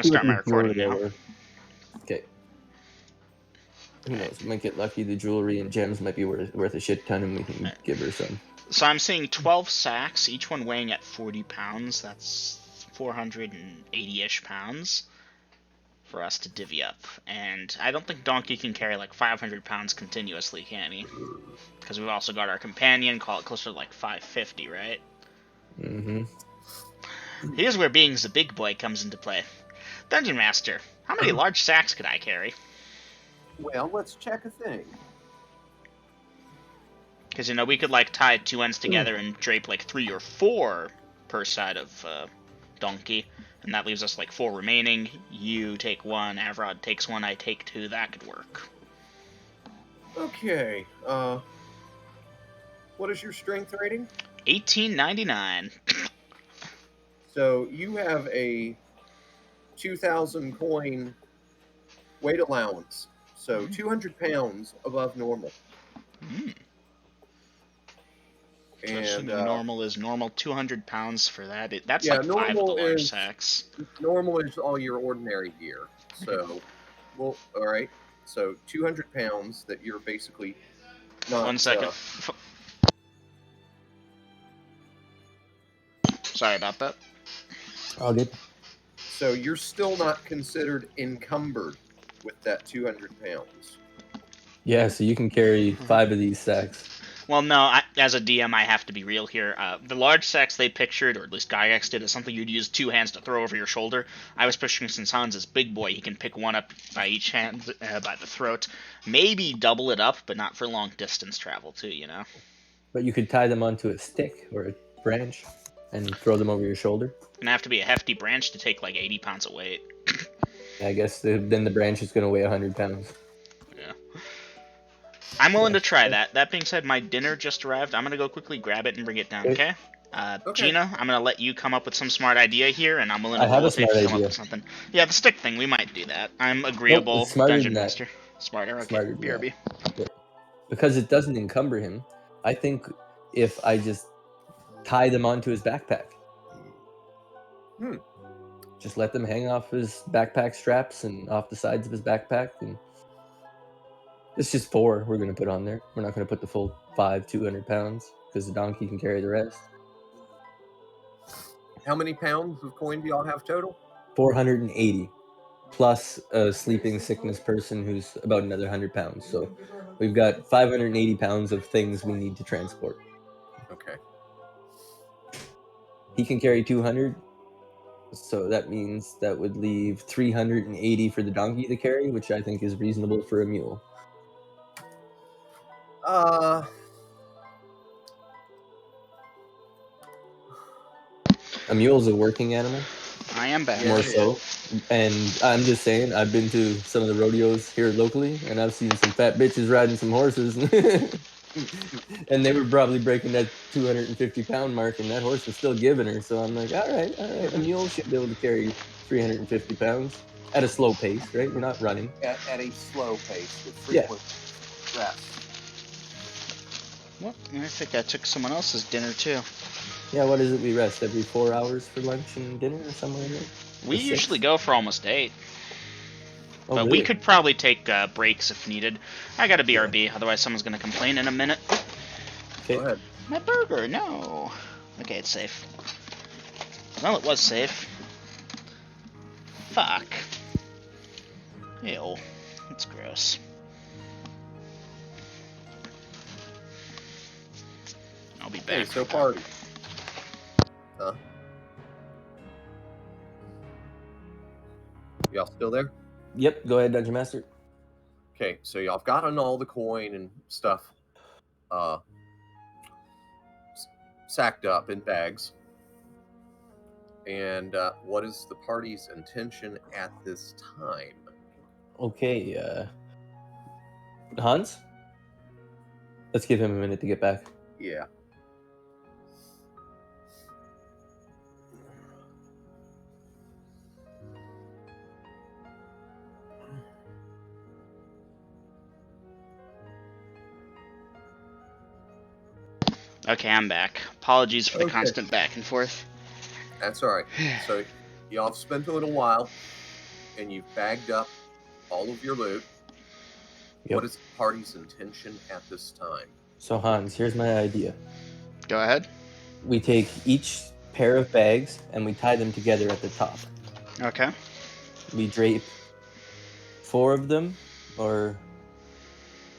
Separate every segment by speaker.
Speaker 1: to start my recording now.
Speaker 2: Okay. Who knows? We might get lucky. The jewelry and gems might be worth a shit ton, and we can give her some.
Speaker 1: So I'm seeing 12 sacks, each one weighing at 40 pounds. That's 480-ish pounds for us to divvy up. And I don't think Donkey can carry like 500 pounds continuously, can he? Because we've also got our companion, call it closer to like 550, right?
Speaker 2: Mm-hmm.
Speaker 1: Here's where being the big boy comes into play. Dungeon Master, how many large sacks could I carry?
Speaker 3: Well, let's check a thing.
Speaker 1: Because, you know, we could, like, tie two ends together and drape, like, 3 or 4 per side of Donkey. And that leaves us, like, 4 remaining. You take 1, Avrod takes 1, I take 2. That could work.
Speaker 3: Okay, what is your strength rating?
Speaker 1: 1899.
Speaker 3: So you have a 2,000 coin weight allowance. So 200 pounds above normal.
Speaker 1: And normal is normal, 200 pounds for that. That's
Speaker 3: yeah,
Speaker 1: like 5 of the large sacks.
Speaker 3: Normal is all your ordinary gear. So, well, all right. So 200 pounds that you're basically not...
Speaker 1: 1 second. Sorry about that.
Speaker 2: All good.
Speaker 3: So you're still not considered encumbered with that 200 pounds.
Speaker 2: Yeah, so you can carry 5 of these sacks.
Speaker 1: Well, no, as a DM, I have to be real here. The large sacks they pictured, or at least Gygax did, is something you'd use 2 hands to throw over your shoulder. I was picturing, since Hans is big boy, he can pick one up by each hand, by the throat. Maybe double it up, but not for long distance travel, too, you know?
Speaker 2: But you could tie them onto a stick or a branch and throw them over your shoulder.
Speaker 1: It's gonna have to be a hefty branch to take like 80 pounds of weight.
Speaker 2: I guess then the branch is going to weigh 100 pounds.
Speaker 1: Yeah. I'm willing to try that. That being said, my dinner just arrived. I'm going to go quickly grab it and bring it down, okay? Gina, I'm going to let you come up with some smart idea here, and I'm willing to roll if you come up with something. Yeah, the stick thing, we might do that. I'm agreeable, Dungeon Master. Smarter, okay. BRB.
Speaker 2: Yeah. Because it doesn't encumber him, I think if I just tie them onto his backpack. Just let them hang off his backpack straps and off the sides of his backpack, and it's just 4 we're going to put on there. We're not going to put the full 200 pounds, because the donkey can carry the rest.
Speaker 3: How many pounds of coin do y'all have total?
Speaker 2: 480, plus a sleeping sickness person who's about another 100 pounds. So we've got 580 pounds of things we need to transport.
Speaker 3: Okay.
Speaker 2: He can carry 200, so that means that would leave 380 for the donkey to carry, which I think is reasonable for a mule. A mule's a working animal.
Speaker 1: I am back.
Speaker 2: More so. And I'm just saying, I've been to some of the rodeos here locally, and I've seen some fat bitches riding some horses. And they were probably breaking that 250-pound mark, and that horse was still giving her. So I'm like, all right. A mule should be able to carry 350 pounds at a slow pace, right? We're not running.
Speaker 3: At a slow pace with frequent rest.
Speaker 1: Well, I think I took someone else's dinner, too.
Speaker 2: Yeah, what is it? We rest every 4 hours for lunch and dinner or something like that?
Speaker 1: We usually go for almost 8.
Speaker 2: Oh,
Speaker 1: but
Speaker 2: really?
Speaker 1: we could probably take breaks if needed. I got a BRB, otherwise someone's going to complain in a minute.
Speaker 2: Okay.
Speaker 3: Go ahead.
Speaker 1: My burger, no. Okay, it's safe. Well, it was safe. Fuck. Ew. That's gross. I'll be back.
Speaker 3: Hey, so party. Huh? Y'all still there?
Speaker 2: Yep, go ahead, Dungeon Master.
Speaker 3: Okay, so y'all have gotten all the coin and stuff sacked up in bags. And what is the party's intention at this time?
Speaker 2: Okay, Hans? Let's give him a minute to get back.
Speaker 3: Yeah.
Speaker 1: Okay, I'm back. Apologies for the constant back and forth.
Speaker 3: That's all right. So y'all have spent a little while and you've bagged up all of your loot.
Speaker 2: Yep.
Speaker 3: What is the party's intention at this time?
Speaker 2: So Hans, here's my idea.
Speaker 1: Go ahead.
Speaker 2: We take each pair of bags and we tie them together at the top.
Speaker 1: Okay.
Speaker 2: We drape 4 of them, or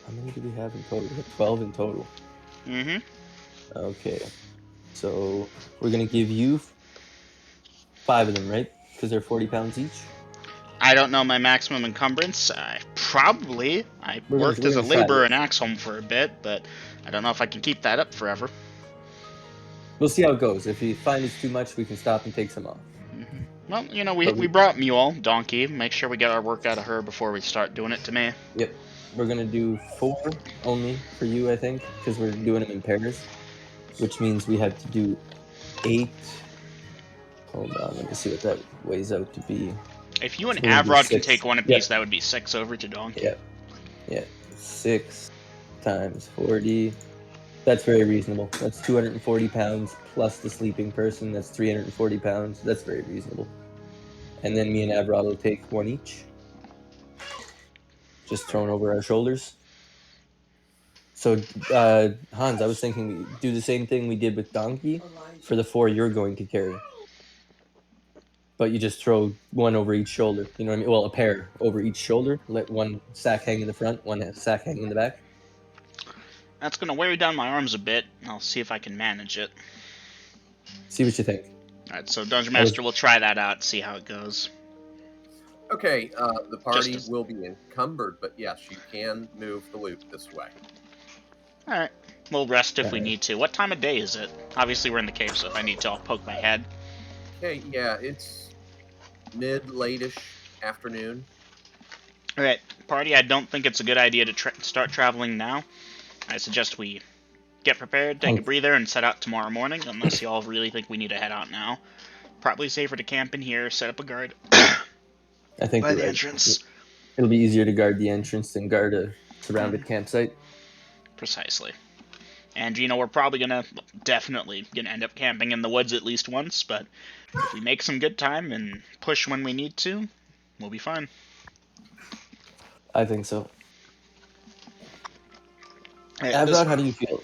Speaker 2: how many do we have in total? We have 12 in total.
Speaker 1: Mm-hmm.
Speaker 2: Okay. So we're gonna give you 5 of them, right? Because they're 40 pounds each.
Speaker 1: I don't know my maximum encumbrance. I worked
Speaker 2: We're
Speaker 1: as a
Speaker 2: gonna try
Speaker 1: laborer in
Speaker 2: this.
Speaker 1: Axholm for a bit, but I don't know if I can keep that up forever.
Speaker 2: We'll see how it goes. If you find it's too much, we can stop and take some off.
Speaker 1: Mm-hmm. Well, you know, we,
Speaker 2: But
Speaker 1: we brought Mule, Donkey. Make sure we get our work out of her before we start doing it to me.
Speaker 2: Yep. We're gonna do 4 only for you, I think, because we're doing them in pairs, which means we have to do 8. Hold on, let me see what that weighs out to be.
Speaker 1: If you and
Speaker 2: So we're gonna do
Speaker 1: Avrod can
Speaker 2: 6.
Speaker 1: take one apiece,
Speaker 2: Yep.
Speaker 1: that would be 6 over to Donkey.
Speaker 2: Yep. Yeah. 6 times 40. That's very reasonable. That's 240 pounds plus the sleeping person. That's 340 pounds. That's very reasonable. And then me and Avrod will take 1 each, just thrown over our shoulders. So, Hans, I was thinking we do the same thing we did with Donkey for the 4 you're going to carry. But you just throw 1 over each shoulder. You know what I mean? Well, a pair over each shoulder. Let 1 sack hang in the front, 1 sack hang in the back.
Speaker 1: That's going to wear down my arms a bit. I'll see if I can manage it.
Speaker 2: See what you think.
Speaker 1: Alright, so Dungeon Master will try that out, see how it goes.
Speaker 3: Okay, the party
Speaker 1: Just as-
Speaker 3: will be encumbered, but yes, you can move the loot this way.
Speaker 1: Alright. We'll rest if we
Speaker 2: Alright.
Speaker 1: need to. What time of day is it? Obviously, we're in the cave, so if I need to, I'll poke my head.
Speaker 3: Okay, yeah, it's late-ish afternoon.
Speaker 1: Alright, party, I don't think it's a good idea to start traveling now. I suggest we get prepared, take a breather, and set out tomorrow morning, unless y'all really think we need to head out now. Probably safer to camp in here, set up a guard
Speaker 2: I think
Speaker 1: by
Speaker 2: you're
Speaker 1: the
Speaker 2: right.
Speaker 1: entrance.
Speaker 2: It'll be easier to guard the entrance than guard a surrounded campsite.
Speaker 1: Precisely. And, you know, we're probably definitely gonna end up camping in the woods at least once, but if we make some good time and push when we need to, we'll be fine.
Speaker 2: I think so.
Speaker 1: Hey,
Speaker 2: Avrod, how do you feel?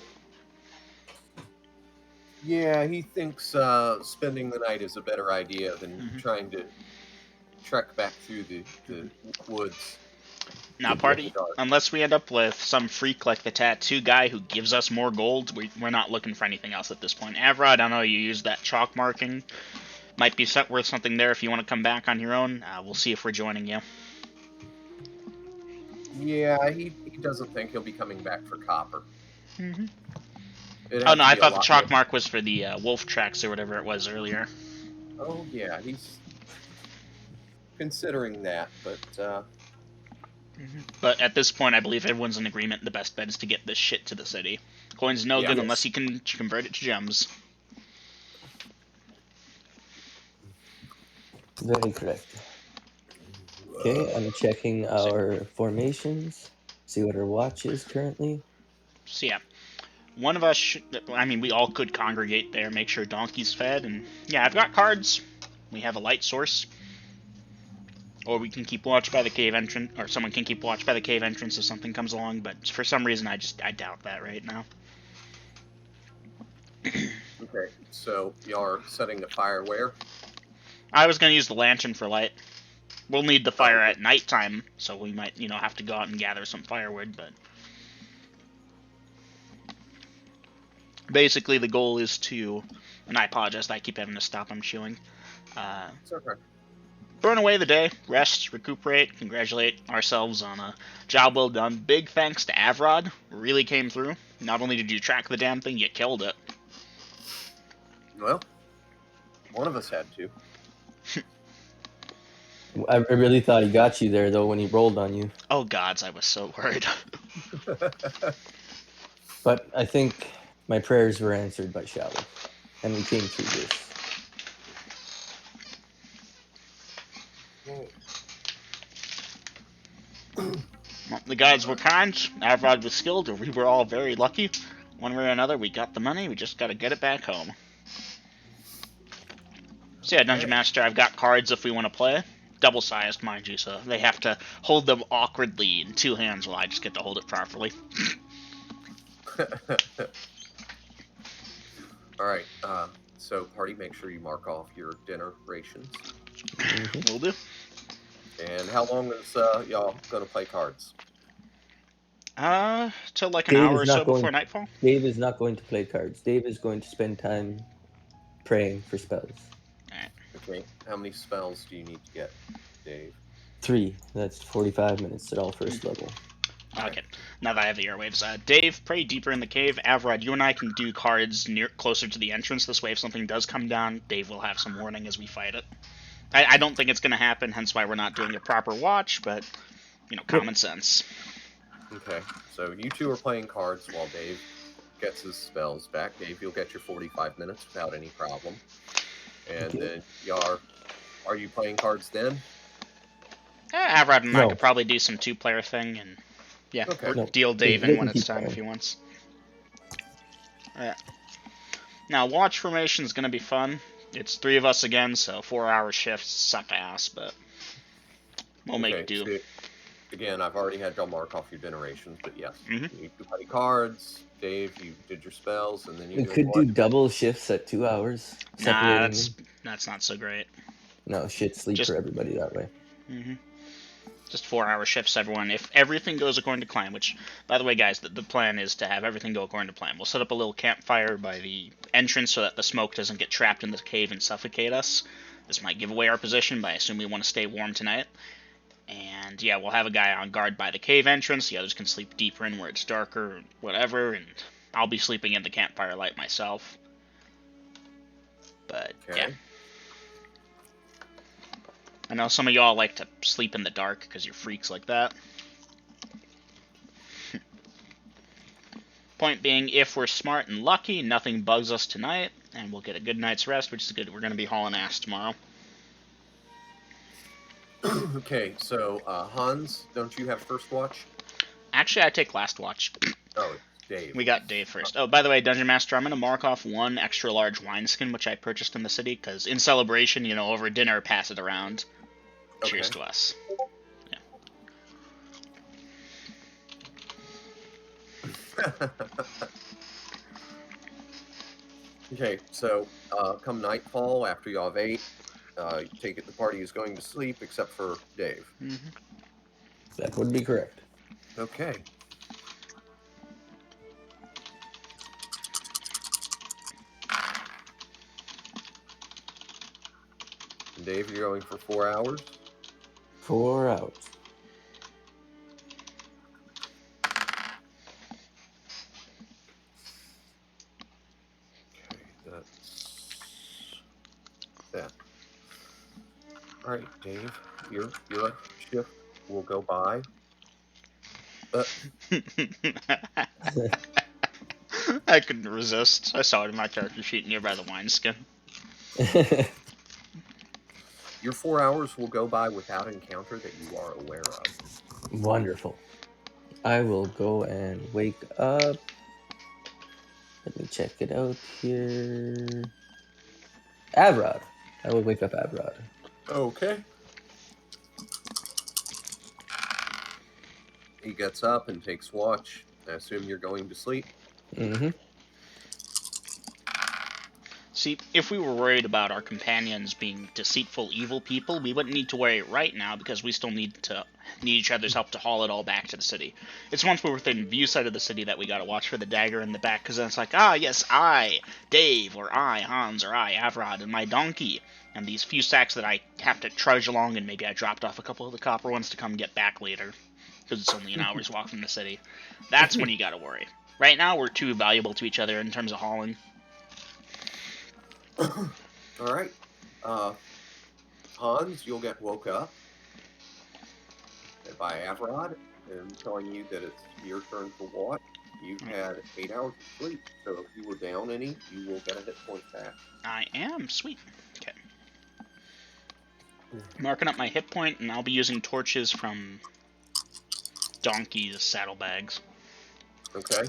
Speaker 3: Yeah, he thinks spending the night is a better idea than trying to trek back through the woods.
Speaker 1: Now, party, unless we end up with some freak like the tattoo guy who gives us more gold, we're not looking for anything else at this point. Avrod, I know you used that chalk marking. Might be worth something there if you want to come back on your own. We'll see if we're joining you.
Speaker 3: Yeah, he doesn't think he'll be coming back for copper.
Speaker 1: Mm-hmm. Oh, no, I thought the chalk mark was for the wolf tracks or whatever it was earlier.
Speaker 3: Oh, yeah, he's considering that, but...
Speaker 1: But at this point, I believe everyone's in agreement the best bet is to get this shit to the city. Coin's no good unless you can convert it to gems.
Speaker 2: Very correct. Okay, I'm checking our formations, see what our watch is currently.
Speaker 1: So yeah, one of us we all could congregate there, make sure Donkey's fed, and yeah, I've got cards. We have a light source. Or we can keep watch by the cave entrance, or someone can keep watch by the cave entrance if something comes along, but for some reason I doubt that right now.
Speaker 3: Okay, so y'all are setting the fire where?
Speaker 1: I was going to use the lantern for light. We'll need the fire at nighttime, so we might, have to go out and gather some firewood, but... Basically, the goal is to... And I apologize that I keep having to stop, I'm chewing.
Speaker 3: It's okay.
Speaker 1: Burn away the day, rest, recuperate, congratulate ourselves on a job well done. Big thanks to Avrod, really came through. Not only did you track the damn thing, you killed it.
Speaker 3: Well, one of us had to.
Speaker 2: I really thought he got you there, though, when he rolled on you.
Speaker 1: Oh gods, I was so worried.
Speaker 2: But I think my prayers were answered by Shallow, and we came through this.
Speaker 1: Well, the gods were kind, Avrod was skilled, or we were all very lucky. One way or another, we got the money, we just gotta get it back home. So yeah, Dungeon Master, I've got cards if we want to play. double-sized, mind you, so they have to hold them awkwardly in 2 hands while I just get to hold it properly.
Speaker 3: All right. So, party, make sure you mark off your dinner rations.
Speaker 1: Will do.
Speaker 3: And how long is y'all gonna play cards?
Speaker 1: Till like an
Speaker 2: Dave
Speaker 1: hour
Speaker 2: is
Speaker 1: or
Speaker 2: not
Speaker 1: so
Speaker 2: going.
Speaker 1: before nightfall.
Speaker 2: Dave is not going to play cards. Dave is going to spend time praying for spells.
Speaker 1: Alright.
Speaker 3: Okay. How many spells do you need to get, Dave?
Speaker 2: 3. That's 45 minutes at all first level.
Speaker 1: Okay. Now that I have the airwaves, Dave, pray deeper in the cave. Avrod, you and I can do cards closer to the entrance. This way, if something does come down, Dave will have some warning as we fight it. I don't think it's going to happen, hence why we're not doing a proper watch, but, common sense.
Speaker 3: Okay. So you two are playing cards while Dave gets his spells back. Dave, you'll get your 45 minutes without any problem. And then are you playing cards then?
Speaker 1: Avrod and I
Speaker 2: No.
Speaker 1: could probably do some 2-player thing, and
Speaker 3: Okay.
Speaker 1: or
Speaker 2: No.
Speaker 1: deal Dave
Speaker 2: They
Speaker 1: in when
Speaker 2: can
Speaker 1: it's
Speaker 2: keep
Speaker 1: time
Speaker 2: playing.
Speaker 1: if he wants. Yeah. Now, watch formation is going to be fun. It's 3 of us again, so 4-hour shifts suck ass, but we'll make do.
Speaker 3: So, again, I've already had y'all mark off your generations, but yes,
Speaker 1: Mhm.
Speaker 3: you play cards. Dave, you did your spells, and then you
Speaker 2: We
Speaker 3: doing
Speaker 2: could
Speaker 3: what?
Speaker 2: do double shifts at 2 hours,
Speaker 1: Nah,
Speaker 2: separating them.
Speaker 1: that's not so great.
Speaker 2: No, shit, sleep
Speaker 1: Just-
Speaker 2: for everybody that way.
Speaker 1: Just 4-hour shifts, everyone. If everything goes according to plan, which, by the way, guys, the plan is to have everything go according to plan. We'll set up a little campfire by the entrance so that the smoke doesn't get trapped in the cave and suffocate us. This might give away our position, but I assume we want to stay warm tonight. And yeah, we'll have a guy on guard by the cave entrance. The others can sleep deeper in where it's darker, or whatever. And I'll be sleeping in the campfire light myself. But yeah, I know some of y'all like to sleep in the dark because you're freaks like that. Point being, if we're smart and lucky, nothing bugs us tonight, and we'll get a good night's rest, which is good. We're going to be hauling ass tomorrow.
Speaker 3: Okay, so Hans, don't you have first watch?
Speaker 1: Actually, I take last watch.
Speaker 3: Oh, it's Dave.
Speaker 1: We got Dave first. Oh, by the way, Dungeon Master, I'm going to mark off 1 extra large wineskin, which I purchased in the city, because in celebration, over dinner, pass it around. Cheers to us. Yeah.
Speaker 3: Okay, so come nightfall, after y'all have ate, you take it the party is going to sleep, except for Dave.
Speaker 2: That would be correct.
Speaker 3: Okay. Dave, you're going for 4 hours?
Speaker 2: 4 hours.
Speaker 3: Okay, that's that. All right, Dave, your shift will go by.
Speaker 1: I couldn't resist. I saw it in my character sheet nearby the wineskin.
Speaker 3: Your 4 hours will go by without encounter that you are aware of.
Speaker 2: Wonderful. I will go and wake up. Let me check it out here. Avrod. I will wake up Avrod.
Speaker 3: Okay. He gets up and takes watch. I assume you're going to sleep.
Speaker 2: Mm-hmm.
Speaker 1: See, if we were worried about our companions being deceitful, evil people, we wouldn't need to worry right now because we still need each other's help to haul it all back to the city. It's once we're within view sight of the city that we gotta watch for the dagger in the back, because then it's like, yes, I, Dave, or I, Hans, or I, Avrod, and my donkey, and these few sacks that I have to trudge along, and maybe I dropped off a couple of the copper ones to come get back later, because it's only an hour's walk from the city. That's when you gotta worry. Right now, we're too valuable to each other in terms of hauling.
Speaker 3: All right. Hans, you'll get woke up by Avrod and telling you that it's your turn for watch. You've had 8 hours of sleep, so if you were down any, you will get a hit point back.
Speaker 1: I am. Sweet. Okay. Marking up my hit point, and I'll be using torches from Donkey's saddlebags.
Speaker 3: Okay.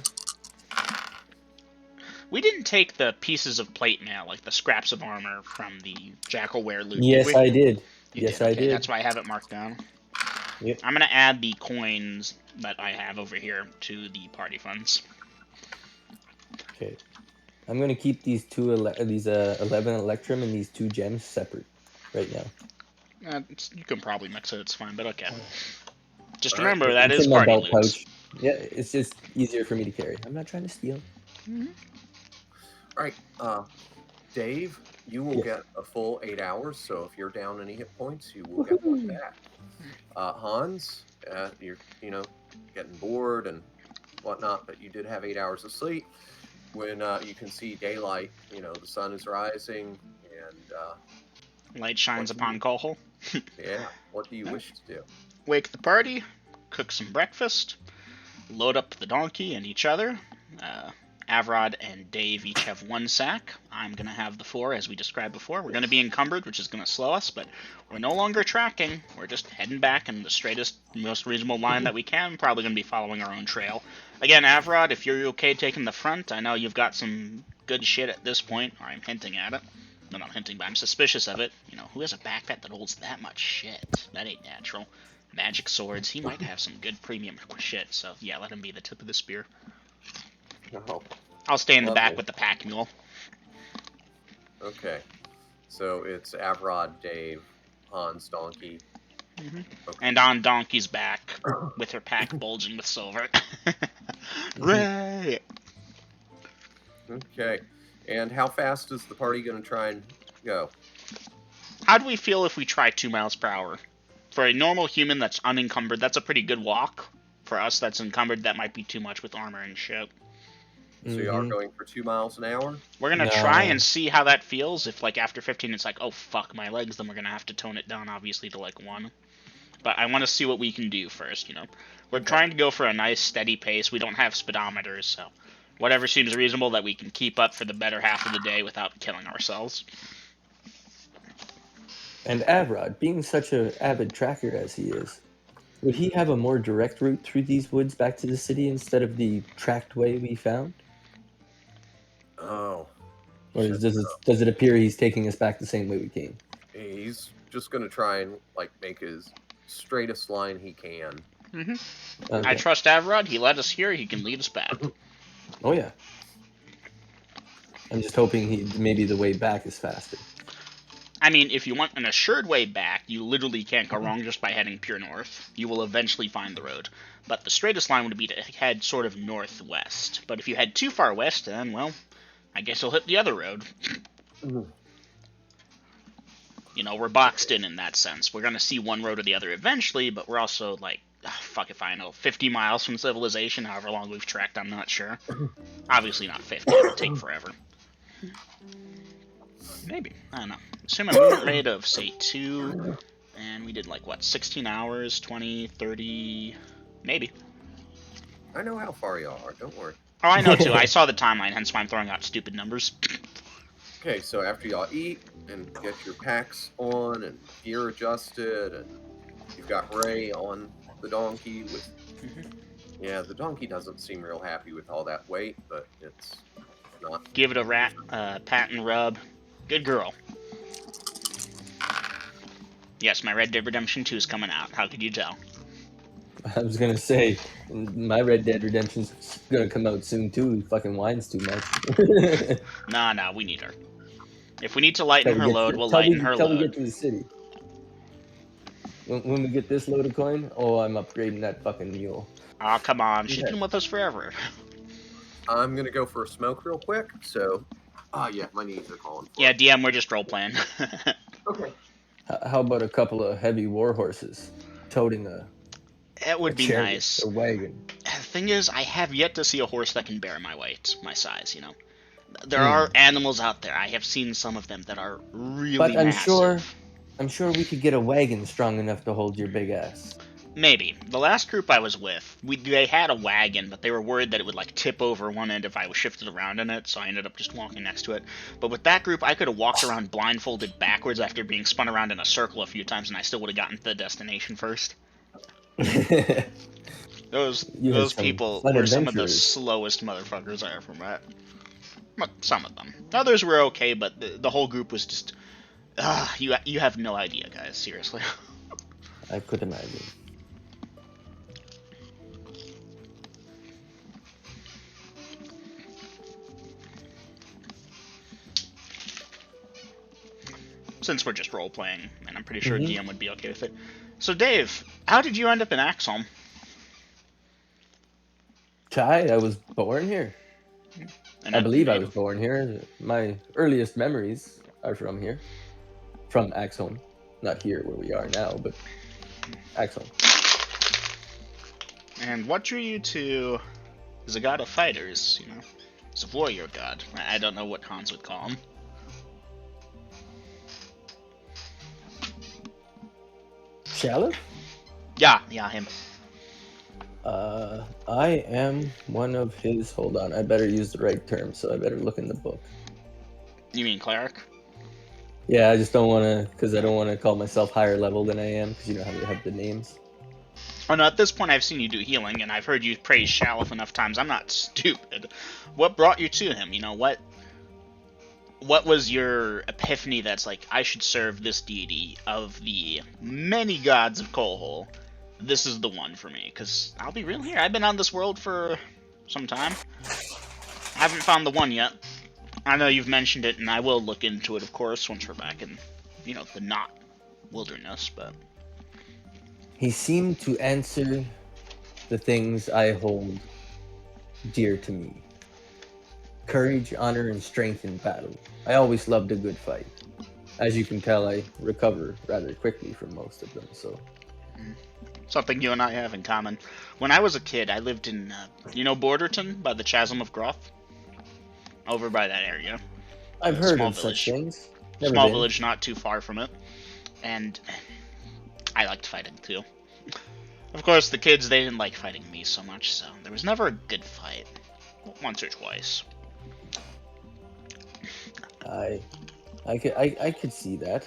Speaker 1: We didn't take the pieces of plate mail, like the scraps of armor from the Jackalware loot,
Speaker 2: Yes,
Speaker 1: did we?
Speaker 2: I did. Yes,
Speaker 1: Okay,
Speaker 2: I did.
Speaker 1: that's why I have it marked down.
Speaker 2: Yep.
Speaker 1: I'm gonna add the coins that I have over here to the party funds.
Speaker 2: Okay. I'm gonna keep these 11 Electrum and these 2 gems separate right now.
Speaker 1: You can probably mix it. It's fine, but okay. Just
Speaker 3: All right.
Speaker 1: remember that
Speaker 2: It's
Speaker 1: is
Speaker 2: in my
Speaker 1: party
Speaker 2: belt
Speaker 1: loot.
Speaker 2: pouch. Yeah, it's just easier for me to carry. I'm not trying to steal.
Speaker 3: All right. Dave, you will
Speaker 2: Yes.
Speaker 3: get a full 8 hours. So if you're down any hit points, you will get one
Speaker 2: Woohoo!
Speaker 3: back. Hans, you're getting bored and whatnot, but you did have 8 hours of sleep. When you can see daylight, the sun is rising, and
Speaker 1: Light shines
Speaker 3: what do
Speaker 1: upon
Speaker 3: you,
Speaker 1: Kohol.
Speaker 3: yeah, what do you wish to do?
Speaker 1: Wake the party, cook some breakfast, load up the donkey and each other. Avrod and Dave each have 1 sack. I'm going to have the 4, as we described before. We're going to be encumbered, which is going to slow us, but we're no longer tracking. We're just heading back in the straightest, most reasonable line that we can. Probably going to be following our own trail. Again, Avrod, if you're okay taking the front, I know you've got some good shit at this point, or I'm hinting at it. No, not hinting, but I'm suspicious of it. Who has a backpack that holds that much shit? That ain't natural. Magic swords, he might have some good premium shit, so yeah, let him be the tip of the spear.
Speaker 3: Oh,
Speaker 1: I'll stay in the back
Speaker 3: lovely.
Speaker 1: with the pack mule.
Speaker 3: Okay. So it's Avrod, Dave, Hans, Donkey.
Speaker 1: Mm-hmm.
Speaker 3: Okay.
Speaker 1: And on Donkey's back, with her pack bulging with silver. Right.
Speaker 3: Okay. And how fast is the party going to try and go?
Speaker 1: How do we feel if we try 2 miles per hour? For a normal human that's unencumbered, that's a pretty good walk. For us that's encumbered, that might be too much with armor and shit.
Speaker 3: So you are going for 2 miles an hour?
Speaker 1: We're gonna
Speaker 2: No.
Speaker 1: try and see how that feels. If like after 15 it's like, oh fuck my legs, then we're gonna have to tone it down obviously to like 1. But I want to see what we can do first, We're
Speaker 3: Okay.
Speaker 1: trying to go for a nice steady pace. We don't have speedometers, so whatever seems reasonable that we can keep up for the better half of the day without killing ourselves.
Speaker 2: And Avrod, being such an avid tracker as he is, would he have a more direct route through these woods back to the city instead of the tracked way we found?
Speaker 3: Oh.
Speaker 2: Or does it appear he's taking us back the same way we came?
Speaker 3: He's just going to try and make his straightest line he can.
Speaker 1: Mm-hmm.
Speaker 2: Okay.
Speaker 1: I trust Avrod. He led us here. He can lead us back.
Speaker 2: Oh yeah. I'm just hoping maybe the way back is faster.
Speaker 1: I mean, if you want an assured way back, you literally can't go wrong just by heading pure north. You will eventually find the road. But the straightest line would be to head sort of northwest. But if you head too far west, then, well, I guess you'll hit the other road. We're boxed in that sense. We're going to see one road or the other eventually, but we're also, like, fuck if I know, 50 miles from civilization, however long we've trekked, I'm not sure. Obviously not 50, it would take forever. Maybe, I don't know. Assume a movement rate of, say, 2, and we did, like, what, 16 hours, 20, 30, maybe.
Speaker 3: I know how far you are, don't worry.
Speaker 1: Oh, I know, too. I saw the timeline, hence why I'm throwing out stupid numbers.
Speaker 3: Okay, so after y'all eat and get your packs on and gear adjusted, and you've got Ray on the donkey with... Yeah, the donkey doesn't seem real happy with all that weight, but it's not...
Speaker 1: Give it a pat and rub. Good girl. Yes, my Red Dead Redemption 2 is coming out. How could you tell?
Speaker 2: I was gonna say, my Red Dead Redemption's gonna come out soon too. He fucking whines too much.
Speaker 1: Nah, we need her. If we need to lighten her load, we'll lighten her
Speaker 2: Till we
Speaker 1: load.
Speaker 2: get to the city. When we get this load of coin, I'm upgrading that fucking mule.
Speaker 1: Aw, come on. She's
Speaker 2: Okay.
Speaker 1: been with us forever.
Speaker 3: I'm gonna go for a smoke real quick, so... yeah, my knees are calling for
Speaker 1: Yeah,
Speaker 3: it.
Speaker 1: DM, we're just role-playing.
Speaker 3: Okay.
Speaker 2: How about a couple of heavy war horses toting a
Speaker 1: It would be
Speaker 2: chariot,
Speaker 1: nice.
Speaker 2: a wagon?
Speaker 1: The thing is, I have yet to see a horse that can bear my weight, my size, There are animals out there. I have seen some of them that are really
Speaker 2: But
Speaker 1: massive.
Speaker 2: I'm sure we could get a wagon strong enough to hold your big ass.
Speaker 1: Maybe. The last group I was with, they had a wagon, but they were worried that it would like tip over one end if I was shifted around in it, so I ended up just walking next to it. But with that group, I could have walked around blindfolded backwards after being spun around in a circle a few times, and I still would have gotten to the destination first. Those people were some of the slowest motherfuckers I ever met. Some of them. Others were okay, but the whole group was just You have no idea, guys. Seriously.
Speaker 2: I could imagine.
Speaker 1: Since we're just role playing, and I'm pretty sure DM would be okay with it. So, Dave, how did you end up in Axholm?
Speaker 2: Chai, I was born here.
Speaker 1: And
Speaker 2: I believe I was born here. My earliest memories are from here. From Axholm. Not here where we are now, but Axholm.
Speaker 1: And what drew you to the god of fighters, you know? He's a warrior god. I don't know what Hans would call him.
Speaker 2: Shalif?
Speaker 1: Yeah, him.
Speaker 2: I am one of his... Hold on, I better use the right term, so I better look in the book.
Speaker 1: You mean cleric?
Speaker 2: Yeah, I just don't want to, because I don't want to call myself higher level than I am, because you know how they have the names.
Speaker 1: Oh no, at this point I've seen you do healing, and I've heard you praise Shalif enough times. I'm not stupid. What brought you to him? You know, what was your epiphany that's like, I should serve this deity of the many gods of Kolhol? This is the one for me, because I'll be real here, I've been on this world for some time. I haven't found the one yet. I know you've mentioned it, and I will look into it, of course, once we're back in, you know, the not wilderness, but...
Speaker 2: He seemed to answer the things I hold dear to me. Courage, honor, and strength in battle. I always loved a good fight. As you can tell, I recover rather quickly from most of them, so...
Speaker 1: Something you and I have in common. When I was a kid, I lived in, you know Borderton, by the Chasm of Groth? Over by that area.
Speaker 2: I've heard
Speaker 1: small
Speaker 2: of
Speaker 1: village.
Speaker 2: such things. Never
Speaker 1: Small
Speaker 2: been.
Speaker 1: village not too far from it. And I liked fighting, too. Of course, the kids, they didn't like fighting me so much, so there was never a good fight. Once or twice.
Speaker 2: I could see that.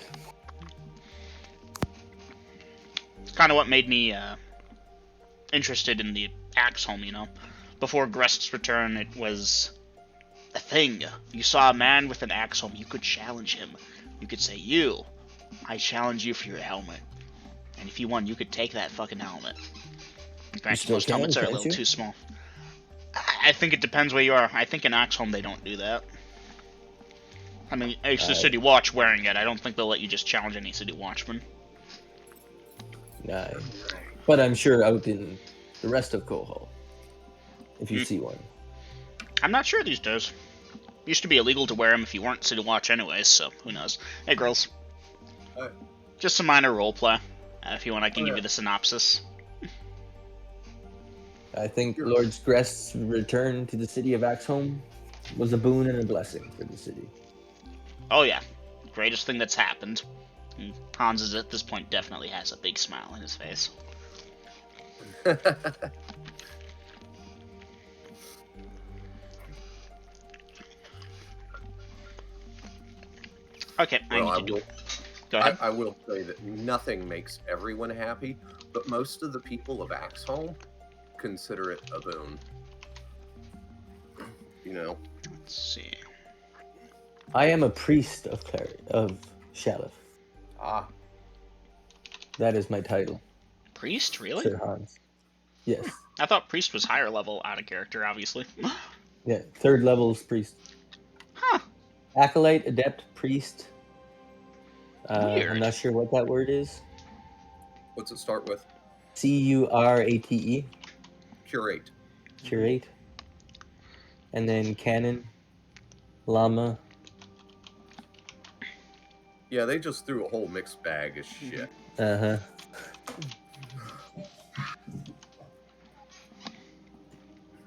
Speaker 1: It's kind of what made me interested in the Axholm, you know. Before Grest's return, it was a thing. You saw a man with an Axholm, you could challenge him. You could say, I challenge you for your helmet. And if you won, you could take that fucking helmet. Granted, most helmets are a little too small. I think it depends where you are. I think in Axholm they don't do that. I mean, it's the City Watch wearing it. I don't think they'll let you just challenge any City Watchman.
Speaker 2: Nah. But I'm sure out in the rest of Kohol, if you see one.
Speaker 1: I'm not sure these days. It used to be illegal to wear them if you weren't City Watch anyways, so who knows. Hey, girls.
Speaker 3: Hi.
Speaker 1: Just some minor roleplay. If you want, I can give you the synopsis.
Speaker 2: I think Lord Grest's return to the city of Axholm was a boon and a blessing for the city.
Speaker 1: Oh yeah, greatest thing that's happened. And Hans is at this point definitely has a big smile on his face. Okay,
Speaker 3: Well,
Speaker 1: I need to do. Go ahead.
Speaker 3: I will say that nothing makes everyone happy, but most of the people of Axholm consider it a boon. You know.
Speaker 1: Let's see.
Speaker 2: I am a priest of Shalif.
Speaker 3: Ah.
Speaker 2: That is my title.
Speaker 1: Priest, really?
Speaker 2: Sir Hans. Yes.
Speaker 1: I thought priest was higher level, out of character, obviously.
Speaker 2: Yeah, 3rd level's priest.
Speaker 1: Huh.
Speaker 2: Acolyte, adept, priest.
Speaker 1: Weird.
Speaker 2: I'm not sure what that word is.
Speaker 3: What's it start with?
Speaker 2: Curate.
Speaker 3: Curate.
Speaker 2: Curate. And then canon, Lama.
Speaker 3: Yeah, they just threw a whole mixed bag of shit.
Speaker 2: Uh-huh.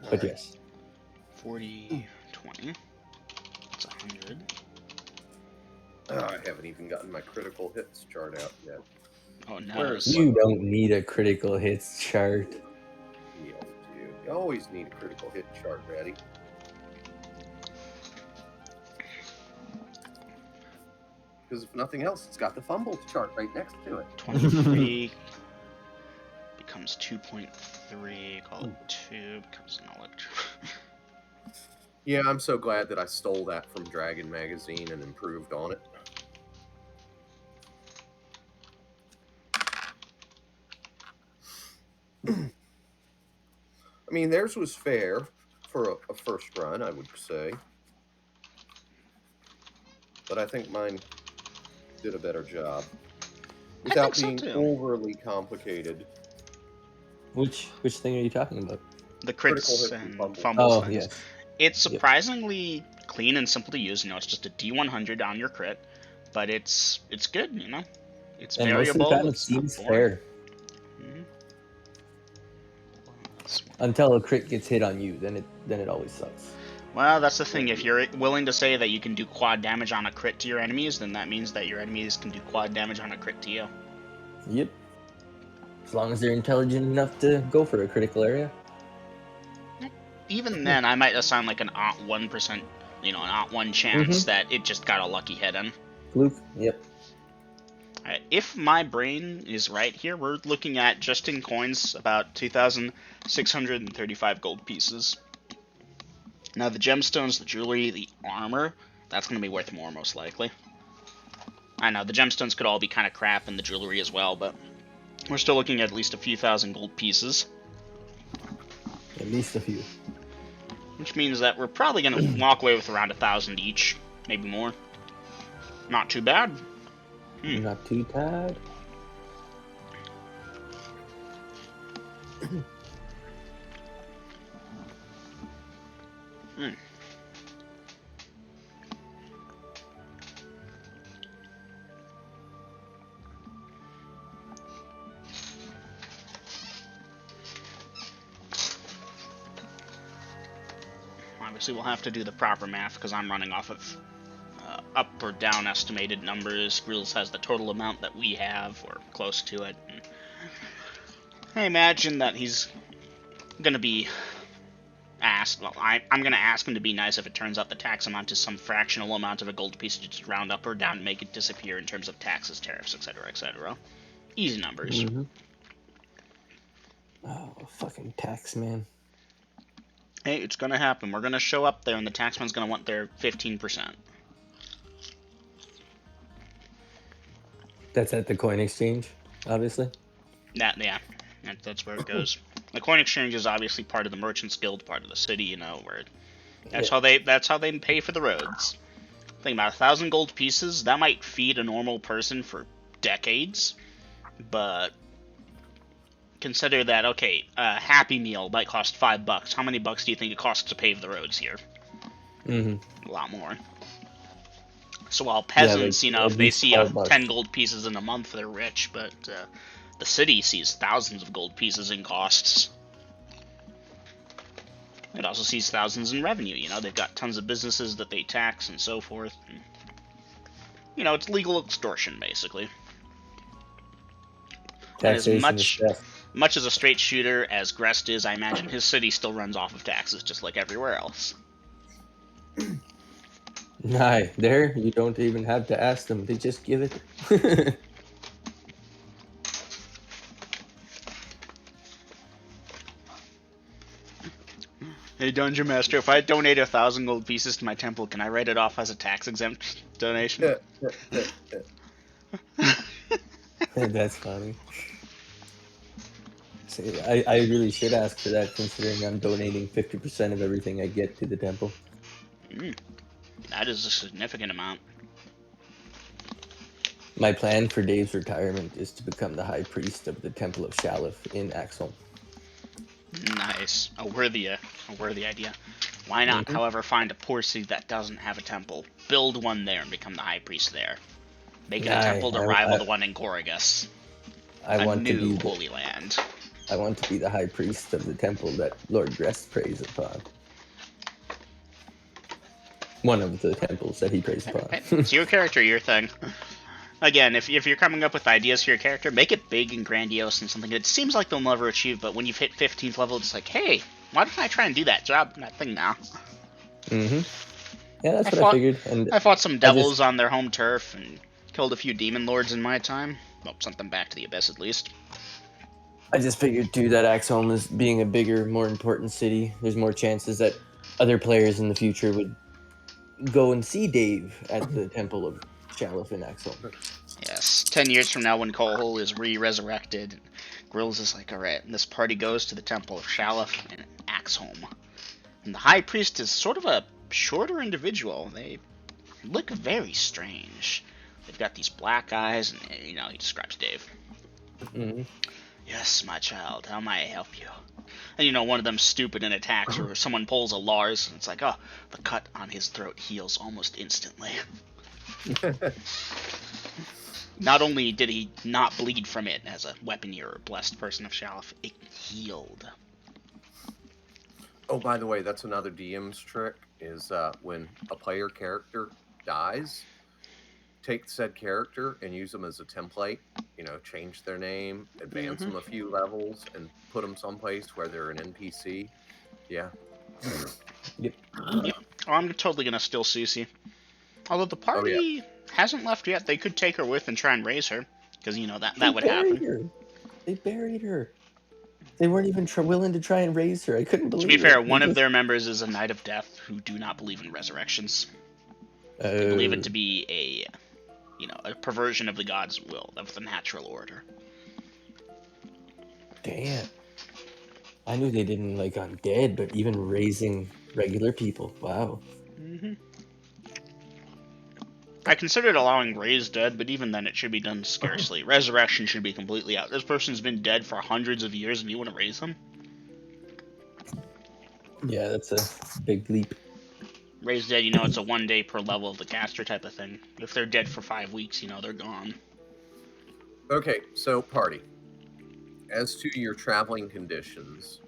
Speaker 2: But yes.
Speaker 1: 40, 20. That's 100.
Speaker 3: I haven't even gotten my critical hits chart out yet.
Speaker 1: Oh no.
Speaker 2: You don't need a critical hits chart.
Speaker 3: Yes, you always need a critical hit chart ready. Because if nothing else, it's got the fumbles chart right next to it.
Speaker 1: 23 becomes 2.3. Call it 2. Becomes knowledge.
Speaker 3: Yeah, I'm so glad that I stole that from Dragon Magazine and improved on it. I mean, theirs was fair for a first run, I would say. But I think mine did a better job
Speaker 1: I think
Speaker 3: without
Speaker 1: so
Speaker 3: being
Speaker 1: too.
Speaker 3: overly complicated.
Speaker 2: Which thing are you talking about?
Speaker 1: The
Speaker 3: Critical
Speaker 1: crits
Speaker 3: hits and
Speaker 1: and
Speaker 3: fumbles.
Speaker 1: fumbles
Speaker 2: Oh,
Speaker 1: things.
Speaker 2: yes.
Speaker 1: It's
Speaker 2: Yep.
Speaker 1: surprisingly clean and simple to use. You know, it's just a D100 on your crit, but it's good. You know, it's
Speaker 2: And most of the
Speaker 1: variable.
Speaker 2: time, it
Speaker 1: It's not
Speaker 2: seems
Speaker 1: boring.
Speaker 2: fair
Speaker 1: Mhm.
Speaker 2: until a crit gets hit on you. Then it always sucks.
Speaker 1: Well, that's the thing. If you're willing to say that you can do quad damage on a crit to your enemies, then that means that your enemies can do quad damage on a crit to you.
Speaker 2: Yep. As long as they're intelligent enough to go for a critical area.
Speaker 1: Even then, I might assign like an 1%, you know, an 1 chance that it just got a lucky hit in.
Speaker 2: Fluke. Yep.
Speaker 1: Alright, if my brain is right here, we're looking at, just in coins, about 2,635 gold pieces. Now, the gemstones, the jewelry, the armor, that's going to be worth more, most likely. I know, the gemstones could all be kind of crap, and the jewelry as well, but we're still looking at least a few thousand gold pieces.
Speaker 2: At least a few.
Speaker 1: Which means that we're probably going to walk away with around 1,000 each, maybe more. Not too bad.
Speaker 2: Not too bad.
Speaker 1: Obviously, we'll have to do the proper math because I'm running off of up or down estimated numbers. Grills has the total amount that we have, or close to it. And I imagine that he's going to be asked. Well, I'm going to ask him to be nice if it turns out the tax amount is some fractional amount of a gold piece to just round up or down and make it disappear in terms of taxes, tariffs, etc., etc. Easy numbers.
Speaker 2: Oh, fucking tax man.
Speaker 1: Hey, it's going to happen. We're going to show up there, and the taxman's going to want their 15%.
Speaker 2: That's at the coin exchange, obviously.
Speaker 1: That's where it goes. The coin exchange is obviously part of the Merchants Guild, part of the city. You know, where that's how they pay for the roads. Think about 1,000 gold pieces. That might feed a normal person for decades, but consider that a Happy Meal might cost $5. How many bucks do you think it costs to pave the roads here? A lot more. So while peasants,
Speaker 2: like,
Speaker 1: if they see
Speaker 2: 12 bucks.
Speaker 1: 10 gold pieces in a month, they're rich, but the city sees thousands of gold pieces in costs. It also sees thousands in revenue. You know, they've got tons of businesses that they tax and so forth. And, you know, it's legal extortion, basically. And as much as a straight shooter as Grest is, I imagine his city still runs off of taxes, just like everywhere else.
Speaker 2: Nah, there you don't even have to ask them; they just give it.
Speaker 1: Hey, Dungeon Master, if I donate 1,000 gold pieces to my temple, can I write it off as a tax-exempt donation?
Speaker 2: That's funny. See, I really should ask for that, considering I'm donating 50% of everything I get to the temple.
Speaker 1: That is a significant amount.
Speaker 2: My plan for Dave's retirement is to become the high priest of the Temple of Shalif in Axholm.
Speaker 1: Nice. A worthy idea. Why not, however, find a poor city that doesn't have a temple, build one there, and become the high priest there? Make the temple to rival the one in Corrigus.
Speaker 2: I want to be
Speaker 1: holy land.
Speaker 2: I want to be the high priest of the temple that Lord Grest prays upon. One of the temples that he prays upon.
Speaker 1: It's your character, your thing. Again, if you're coming up with ideas for your character, make it big and grandiose and something that seems like they'll never achieve, but when you've hit 15th level, it's like, hey, why don't I try and do that thing now?
Speaker 2: Yeah, that's what I figured. And
Speaker 1: I fought some devils on their home turf and killed a few demon lords in my time. Well, sent them back to the abyss at least.
Speaker 2: I just figured too that Axholm is being a bigger, more important city. There's more chances that other players in the future would go and see Dave at the Temple of Shalif in Axholm.
Speaker 1: Yes, 10 years from now when Colhole is re-resurrected, Grills is like, alright, this party goes to the Temple of Shalif and Axholm. And the High Priest is sort of a shorter individual. They look very strange. They've got these black eyes, and, he describes Dave.
Speaker 2: Mm-hmm.
Speaker 1: Yes, my child, how may I help you? And one of them stupid and attacks where someone pulls a Lars, and it's like, oh, the cut on his throat heals almost instantly. Not only did he not bleed from it as a weaponeer or blessed person of Shalif, it healed.
Speaker 3: Oh, by the way, that's another DM's trick, is when a player character dies, take said character and use them as a template. Change their name, advance them a few levels, and put them someplace where they're an NPC. Yeah.
Speaker 1: Yep. Oh, I'm totally gonna steal Susie. Although the party hasn't left yet, they could take her with and try and raise her, because that would happen.
Speaker 2: They buried her. They weren't even willing to try and raise her. I couldn't believe it.
Speaker 1: To be fair, one of their members is a Knight of Death who do not believe in resurrections. They believe it to be a perversion of the god's will, of the natural order.
Speaker 2: Damn. I knew they didn't like undead, but even raising regular people. Wow.
Speaker 1: Mm-hmm. I considered allowing raised dead, but even then it should be done scarcely. Resurrection should be completely out. This person's been dead for hundreds of years and you want to raise them?
Speaker 2: Yeah, that's a big leap.
Speaker 1: Raised dead, it's a 1 day per level of the caster type of thing. If they're dead for 5 weeks, they're gone.
Speaker 3: Okay, so party. As to your traveling conditions,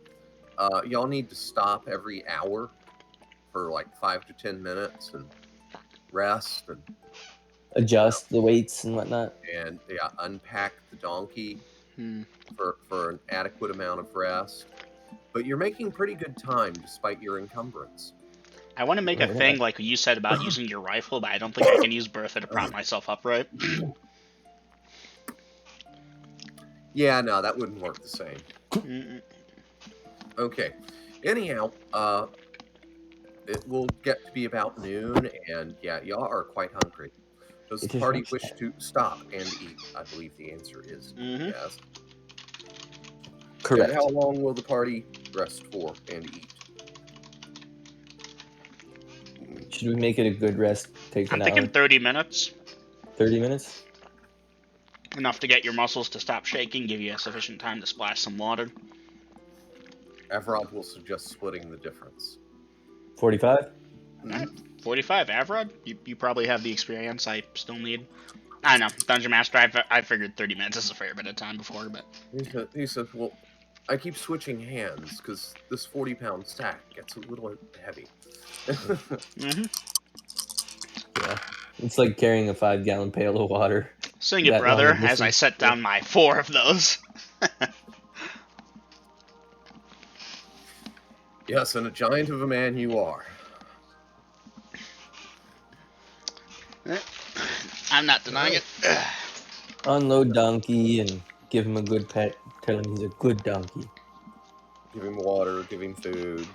Speaker 3: y'all need to stop every hour for like 5 to 10 minutes and rest and
Speaker 2: adjust the weights and whatnot,
Speaker 3: and unpack the donkey for an adequate amount of rest. But you're making pretty good time despite your encumbrance.
Speaker 1: I want to make a thing like you said about using your rifle, but I don't think I can use Bertha to prop myself upright.
Speaker 3: Yeah, no, that wouldn't work the same. Okay. Anyhow, it will get to be about noon, and y'all are quite hungry. Does the party wish to stop and eat? I believe the answer is yes.
Speaker 2: Correct.
Speaker 3: And how long will the party rest for and eat?
Speaker 2: Should we make it a good rest?
Speaker 1: I'm thinking 30 minutes.
Speaker 2: 30 minutes?
Speaker 1: Enough to get your muscles to stop shaking, give you sufficient time to splash some water.
Speaker 3: Avrod will suggest splitting the difference.
Speaker 2: 45?
Speaker 1: 45, Avrod? You probably have the experience I still need. I know, Dungeon Master, I figured 30 minutes is a fair bit of time before, but...
Speaker 3: He said, well, I keep switching hands, because this 40-pound sack gets a little heavy.
Speaker 2: Yeah, it's like carrying a 5-gallon pail of water.
Speaker 1: Sing it, brother, as I set down my 4 of those.
Speaker 3: Yes, and a giant of a man you are.
Speaker 1: I'm not denying it.
Speaker 2: Unload donkey and give him a good pet. Tell him he's a good donkey.
Speaker 3: Give him water, give him food.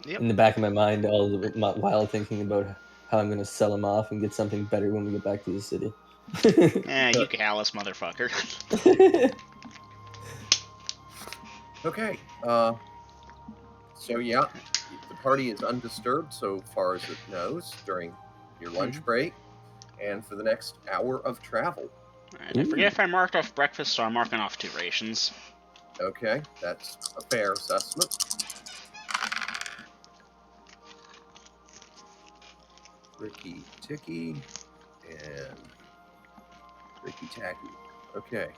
Speaker 2: Yep. In the back of my mind, while thinking about how I'm going to sell him off and get something better when we get back to the city.
Speaker 1: You callous motherfucker.
Speaker 3: Okay. So yeah, the party is undisturbed so far as it knows during your lunch break, and for the next hour of travel.
Speaker 1: Alright, I forget if I marked off breakfast, so I'm marking off 2 rations.
Speaker 3: Okay, that's a fair assessment. Ricky Ticky and Ricky Tacky. Okay.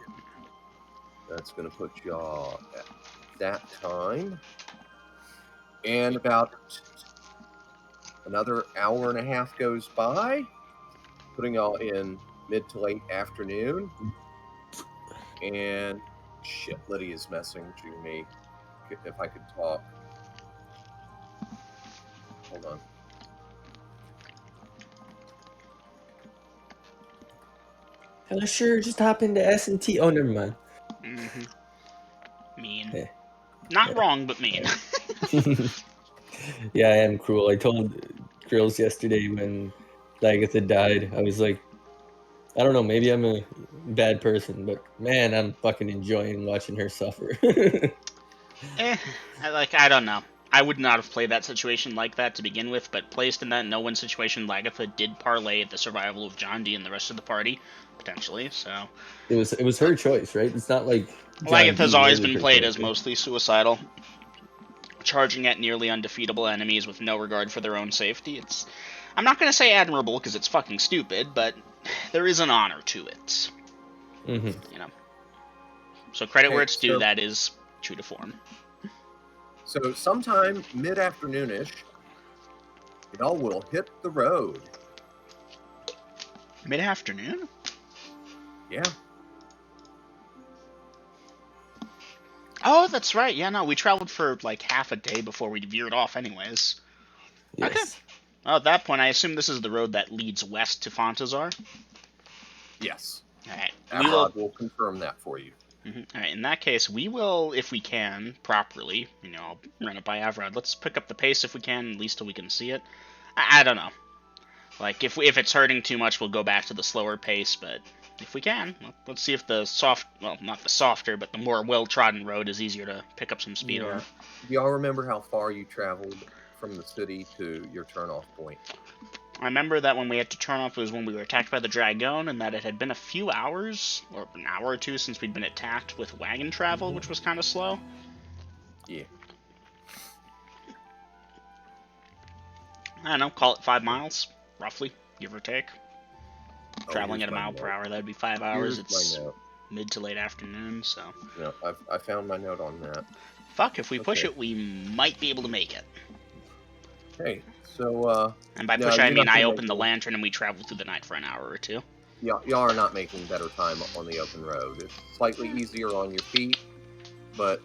Speaker 3: That's going to put y'all at that time. And about another hour and a half goes by, putting y'all in mid to late afternoon. And shit, Lydia's messaging me if I could talk. Hold on.
Speaker 2: Hello, sure, just hop into S&T. Oh, never mind.
Speaker 1: Mean. Yeah. Not wrong, but mean.
Speaker 2: Yeah, I am cruel. I told girls yesterday when Lagatha died, I was like, I don't know, maybe I'm a bad person, but man, I'm fucking enjoying watching her suffer.
Speaker 1: I don't know. I would not have played that situation like that to begin with, but placed in that no-win situation, Lagatha did parlay the survival of John D and the rest of the party, potentially, so...
Speaker 2: It was her choice, right? It's not like John
Speaker 1: Lagatha's
Speaker 2: D
Speaker 1: always
Speaker 2: murdered
Speaker 1: been
Speaker 2: her
Speaker 1: played as
Speaker 2: character.
Speaker 1: mostly suicidal, charging at nearly undefeatable enemies with no regard for their own safety. It's... I'm not going to say admirable, because it's fucking stupid, but there is an honor to it.
Speaker 2: Mm-hmm.
Speaker 1: You know? So credit where
Speaker 3: Okay,
Speaker 1: it's due, that is true to form.
Speaker 3: So sometime mid-afternoonish, y'all will hit the road.
Speaker 1: Mid-afternoon?
Speaker 3: Yeah.
Speaker 1: Oh, that's right. Yeah, no, we traveled for like half a day before we veered off anyways.
Speaker 2: Yes.
Speaker 1: Okay. Well, at that point, I assume this is the road that leads west to Fontazar?
Speaker 3: Yes.
Speaker 1: Alright.
Speaker 3: Avrod will confirm that for you.
Speaker 1: Alright, in that case, we will, if we can, properly, I'll run it by Avrod. Let's pick up the pace if we can, at least till we can see it. I don't know. Like, if it's hurting too much, we'll go back to the slower pace, but if we can, let's see if the not the softer, but the more well-trodden road is easier to pick up some speed on.
Speaker 3: Do y'all remember how far you traveled from the city to your turn-off point?
Speaker 1: I remember that when we had to turn off, it was when we were attacked by the Dragon, and that it had been a few hours, or an hour or two, since we'd been attacked with wagon travel, which was kind of slow.
Speaker 3: Yeah.
Speaker 1: I don't know, call it 5 miles, roughly, give or take. Traveling
Speaker 3: here's
Speaker 1: at a
Speaker 3: my
Speaker 1: mile per
Speaker 3: note.
Speaker 1: hour, that'd be 5 hours.
Speaker 3: Here's
Speaker 1: It's
Speaker 3: my note.
Speaker 1: mid to late afternoon, so...
Speaker 3: No, I found my note on that.
Speaker 1: Fuck, if we push it, we might be able to make it.
Speaker 3: Hey, so,
Speaker 1: And by
Speaker 3: no,
Speaker 1: push, I
Speaker 3: you're
Speaker 1: mean
Speaker 3: not
Speaker 1: I
Speaker 3: gonna
Speaker 1: opened
Speaker 3: make
Speaker 1: the
Speaker 3: it.
Speaker 1: lantern and we traveled through the night for an hour or two.
Speaker 3: y'all are not making better time on the open road. It's slightly easier on your feet, but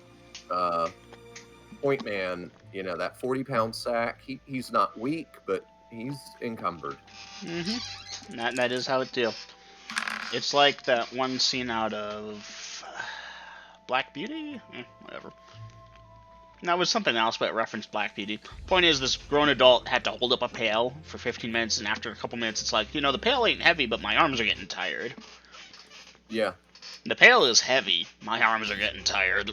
Speaker 3: Point Man, that 40-pound sack, he's not weak, but he's encumbered.
Speaker 1: Mm-hmm. That is how it do. It's like that one scene out of Black Beauty? Whatever. No, it was something else, but it referenced Black Beauty. Point is, this grown adult had to hold up a pail for 15 minutes, and after a couple minutes, it's like, the pail ain't heavy, but my arms are getting tired.
Speaker 3: Yeah.
Speaker 1: The pail is heavy. My arms are getting tired.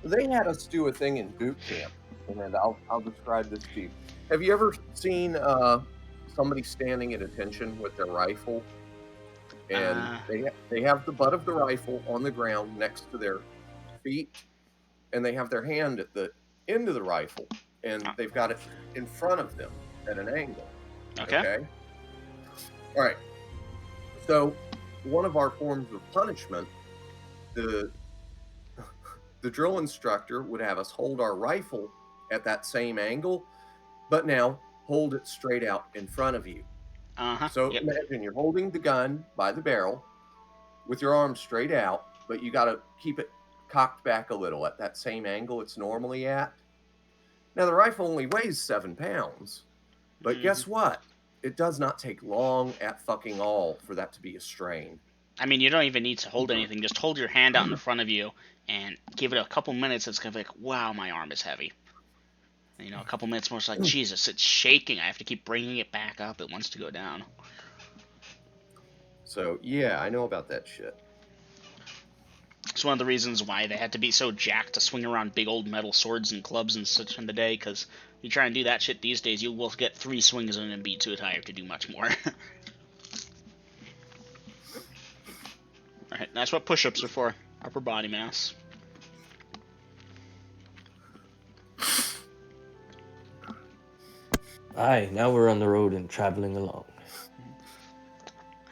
Speaker 3: They had us do a thing in boot camp, and I'll describe this to you. Have you ever seen somebody standing at attention with their rifle, and they have the butt of the rifle on the ground next to their feet, and they have their hand at the end of the rifle, and they've got it in front of them at an angle. Okay? All right. So, one of our forms of punishment, the drill instructor would have us hold our rifle at that same angle, but now hold it straight out in front of you. So imagine you're holding the gun by the barrel with your arms straight out, but you got to keep it cocked back a little at that same angle it's normally at. Now, the rifle only weighs 7 pounds, but guess what? It does not take long at fucking all for that to be a strain.
Speaker 1: I mean, you don't even need to hold anything. Just hold your hand out in front of you and give it a couple minutes. It's going to be like, wow, my arm is heavy. And, a couple minutes more, it's like, Jesus, it's shaking. I have to keep bringing it back up. It wants to go down.
Speaker 3: So, yeah, I know about that shit.
Speaker 1: It's one of the reasons why they had to be so jacked to swing around big old metal swords and clubs and such in the day, because you try and do that shit these days, you will get 3 swings in and be too tired to do much more. Alright, that's what push-ups are for. Upper body mass.
Speaker 2: Aye, now we're on the road and traveling along.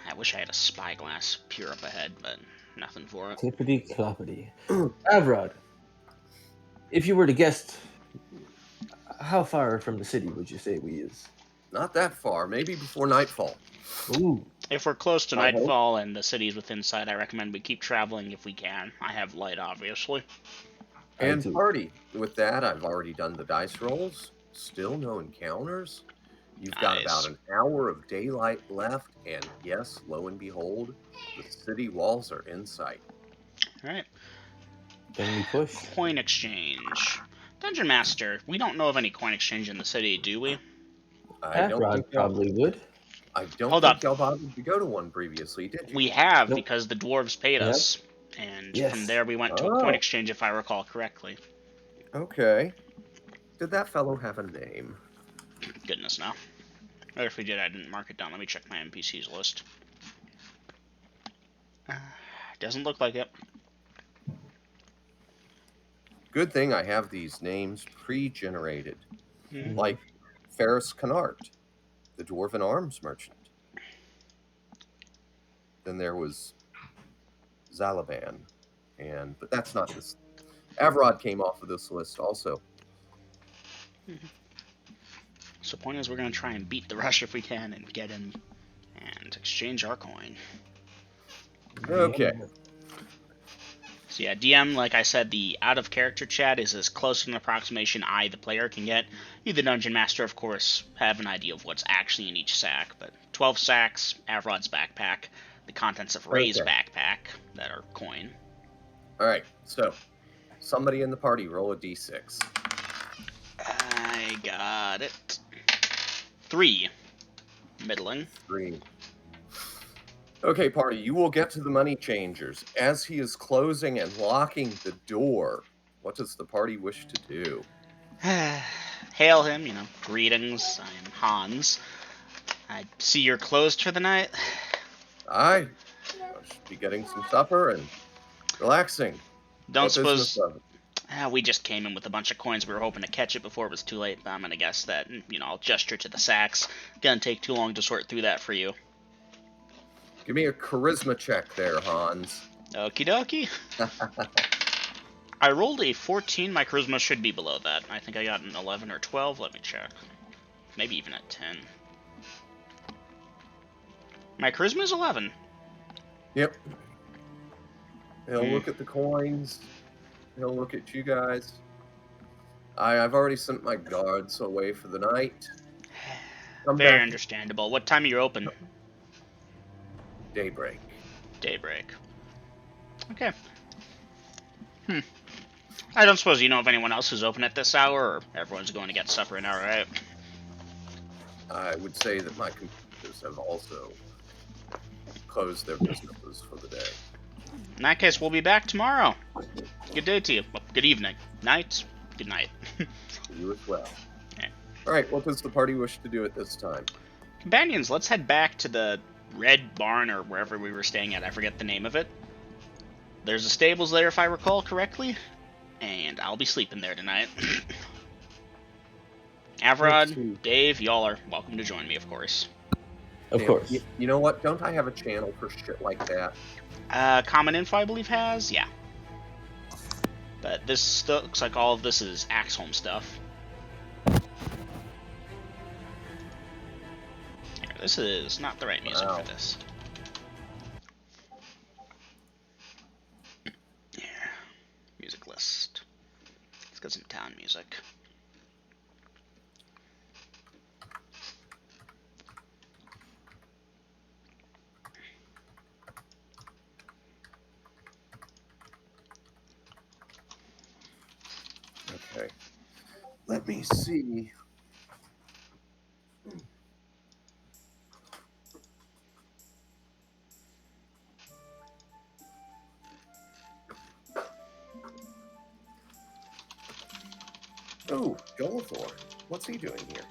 Speaker 1: I wish I had a spyglass peer up ahead, but nothing for it.
Speaker 2: Clippity cloppity. Avrod, if you were to guess, how far from the city would you say we is?
Speaker 3: Not that far, maybe before nightfall.
Speaker 2: Ooh.
Speaker 1: If we're close to nightfall and the city's within sight, I recommend we keep traveling if we can. I have light, obviously.
Speaker 3: And party. With that, I've already done the dice rolls. Still no encounters. You've got about an hour of daylight left, and yes, lo and behold, the city walls are in sight.
Speaker 1: Alright.
Speaker 2: Then we push.
Speaker 1: Coin exchange. Dungeon Master, we don't know of any coin exchange in the city, do we?
Speaker 3: I don't think
Speaker 2: probably would.
Speaker 3: I don't
Speaker 1: Hold
Speaker 3: think
Speaker 1: up.
Speaker 3: y'all bothered to go to one previously, did you?
Speaker 1: We have,
Speaker 2: Nope.
Speaker 1: because the dwarves paid
Speaker 2: Yep.
Speaker 1: us. And
Speaker 2: Yes.
Speaker 1: from there we went to a coin exchange, if I recall correctly.
Speaker 3: Okay. Did that fellow have a name?
Speaker 1: Goodness, no. Or if we did, I didn't mark it down. Let me check my NPCs list. Doesn't look like it.
Speaker 3: Good thing I have these names pre-generated.
Speaker 1: Hmm.
Speaker 3: Like Ferris Canart, the Dwarven Arms Merchant. Then there was Zalaban, but that's not this. Avrod came off of this list also.
Speaker 1: So the point is, we're gonna try and beat the rush if we can, and get him, and exchange our coin.
Speaker 3: Okay.
Speaker 1: So yeah, DM, like I said, the out-of-character chat is as close to an approximation I, the player, can get. You, the Dungeon Master, of course, have an idea of what's actually in each sack, but 12 sacks, Avrod's backpack, the contents of Ray's backpack that are coin.
Speaker 3: Alright, so somebody in the party roll a d6.
Speaker 1: I got it. 3. Middling.
Speaker 3: 3. Okay, party, you will get to the money changers. As he is closing and locking the door, what does the party wish to do?
Speaker 1: Hail him, greetings, I am Hans. I see you're closed for the night.
Speaker 3: I should be getting some supper and relaxing.
Speaker 1: Don't
Speaker 3: What business
Speaker 1: suppose...
Speaker 3: of it?
Speaker 1: We just came in with a bunch of coins. We were hoping to catch it before it was too late. But I'm gonna guess that, I'll gesture to the sacks. Gonna take too long to sort through that for you.
Speaker 3: Give me a charisma check there, Hans.
Speaker 1: Okie dokie. I rolled a 14. My charisma should be below that. I think I got an 11 or 12. Let me check. Maybe even a 10. My charisma is 11.
Speaker 3: Yep. He'll look at the coins. He'll look at you guys. I've already sent my guards away for the night.
Speaker 1: Very understandable. What time are you open?
Speaker 3: Daybreak.
Speaker 1: Daybreak. Okay. I don't suppose you know of anyone else who's open at this hour, or everyone's going to get supper now, right?
Speaker 3: I would say that my competitors have also closed their businesses for the day.
Speaker 1: In that case, we'll be back tomorrow. Good day to you. Well, good evening. Night. Good night.
Speaker 3: You as well.
Speaker 1: Okay.
Speaker 3: Alright, what does the party wish to do at this time?
Speaker 1: Companions, let's head back to the Red Barn or wherever we were staying at. I forget the name of it. There's a stables there, if I recall correctly. And I'll be sleeping there tonight. Avrod, Dave, y'all are welcome to join me, of course.
Speaker 2: Of course.
Speaker 3: You know what? Don't I have a channel for shit like that?
Speaker 1: Common Info, I believe, has? Yeah. But this looks like all of this is Axholm stuff. Here, this is not the right music for this. Yeah. Music list. Let's get some town music.
Speaker 3: Okay. Let me see. Oh, Golithor. What's he doing here?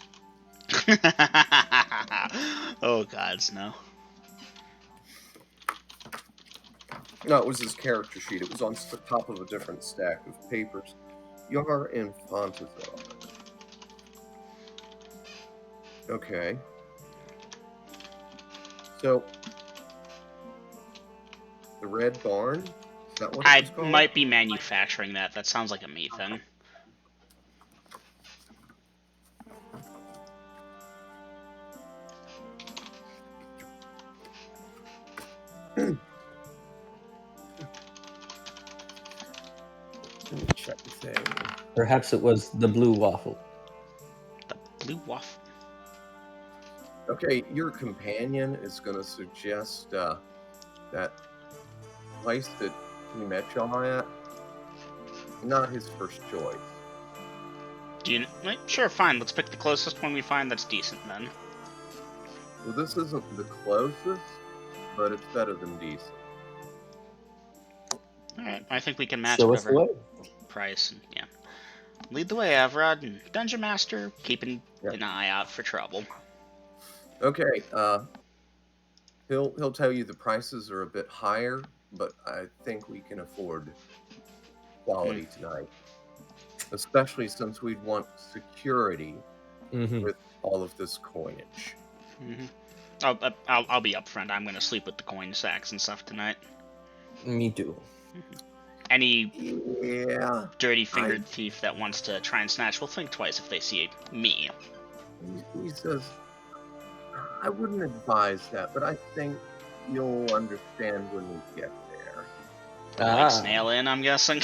Speaker 1: Oh, gods, no.
Speaker 3: No, it was his character sheet. It was on the top of a different stack of papers. Yar Infantazar. Okay. So, the Red Barn? Is that what it was called?
Speaker 1: Might be manufacturing that. That sounds like a me thing.
Speaker 3: Let me check the thing.
Speaker 2: Perhaps it was the blue waffle.
Speaker 1: The blue waffle.
Speaker 3: Okay, your companion is going to suggest that place that he met y'all at. Not his first choice.
Speaker 1: Do you? Sure, fine. Let's pick the closest one we find that's decent then.
Speaker 3: Well, this isn't the closest, but it's better than decent.
Speaker 1: Alright, I think we can match
Speaker 2: Show us the
Speaker 1: whatever
Speaker 2: way.
Speaker 1: price. And, yeah. Lead the way, Avrod. And Dungeon Master, keeping
Speaker 3: Yep.
Speaker 1: an eye out for trouble.
Speaker 3: Okay, he'll tell you the prices are a bit higher, but I think we can afford quality tonight. Especially since we'd want security
Speaker 2: Mm-hmm.
Speaker 3: with all of this coinage.
Speaker 1: I'll be upfront. I'm gonna sleep with the coin sacks and stuff tonight.
Speaker 2: Me too.
Speaker 1: Any
Speaker 3: Yeah,
Speaker 1: dirty-fingered thief that wants to try and snatch will think twice if they see me.
Speaker 3: he says, I wouldn't advise that, but I think you'll understand when we get there.
Speaker 1: Like snail in, I'm guessing.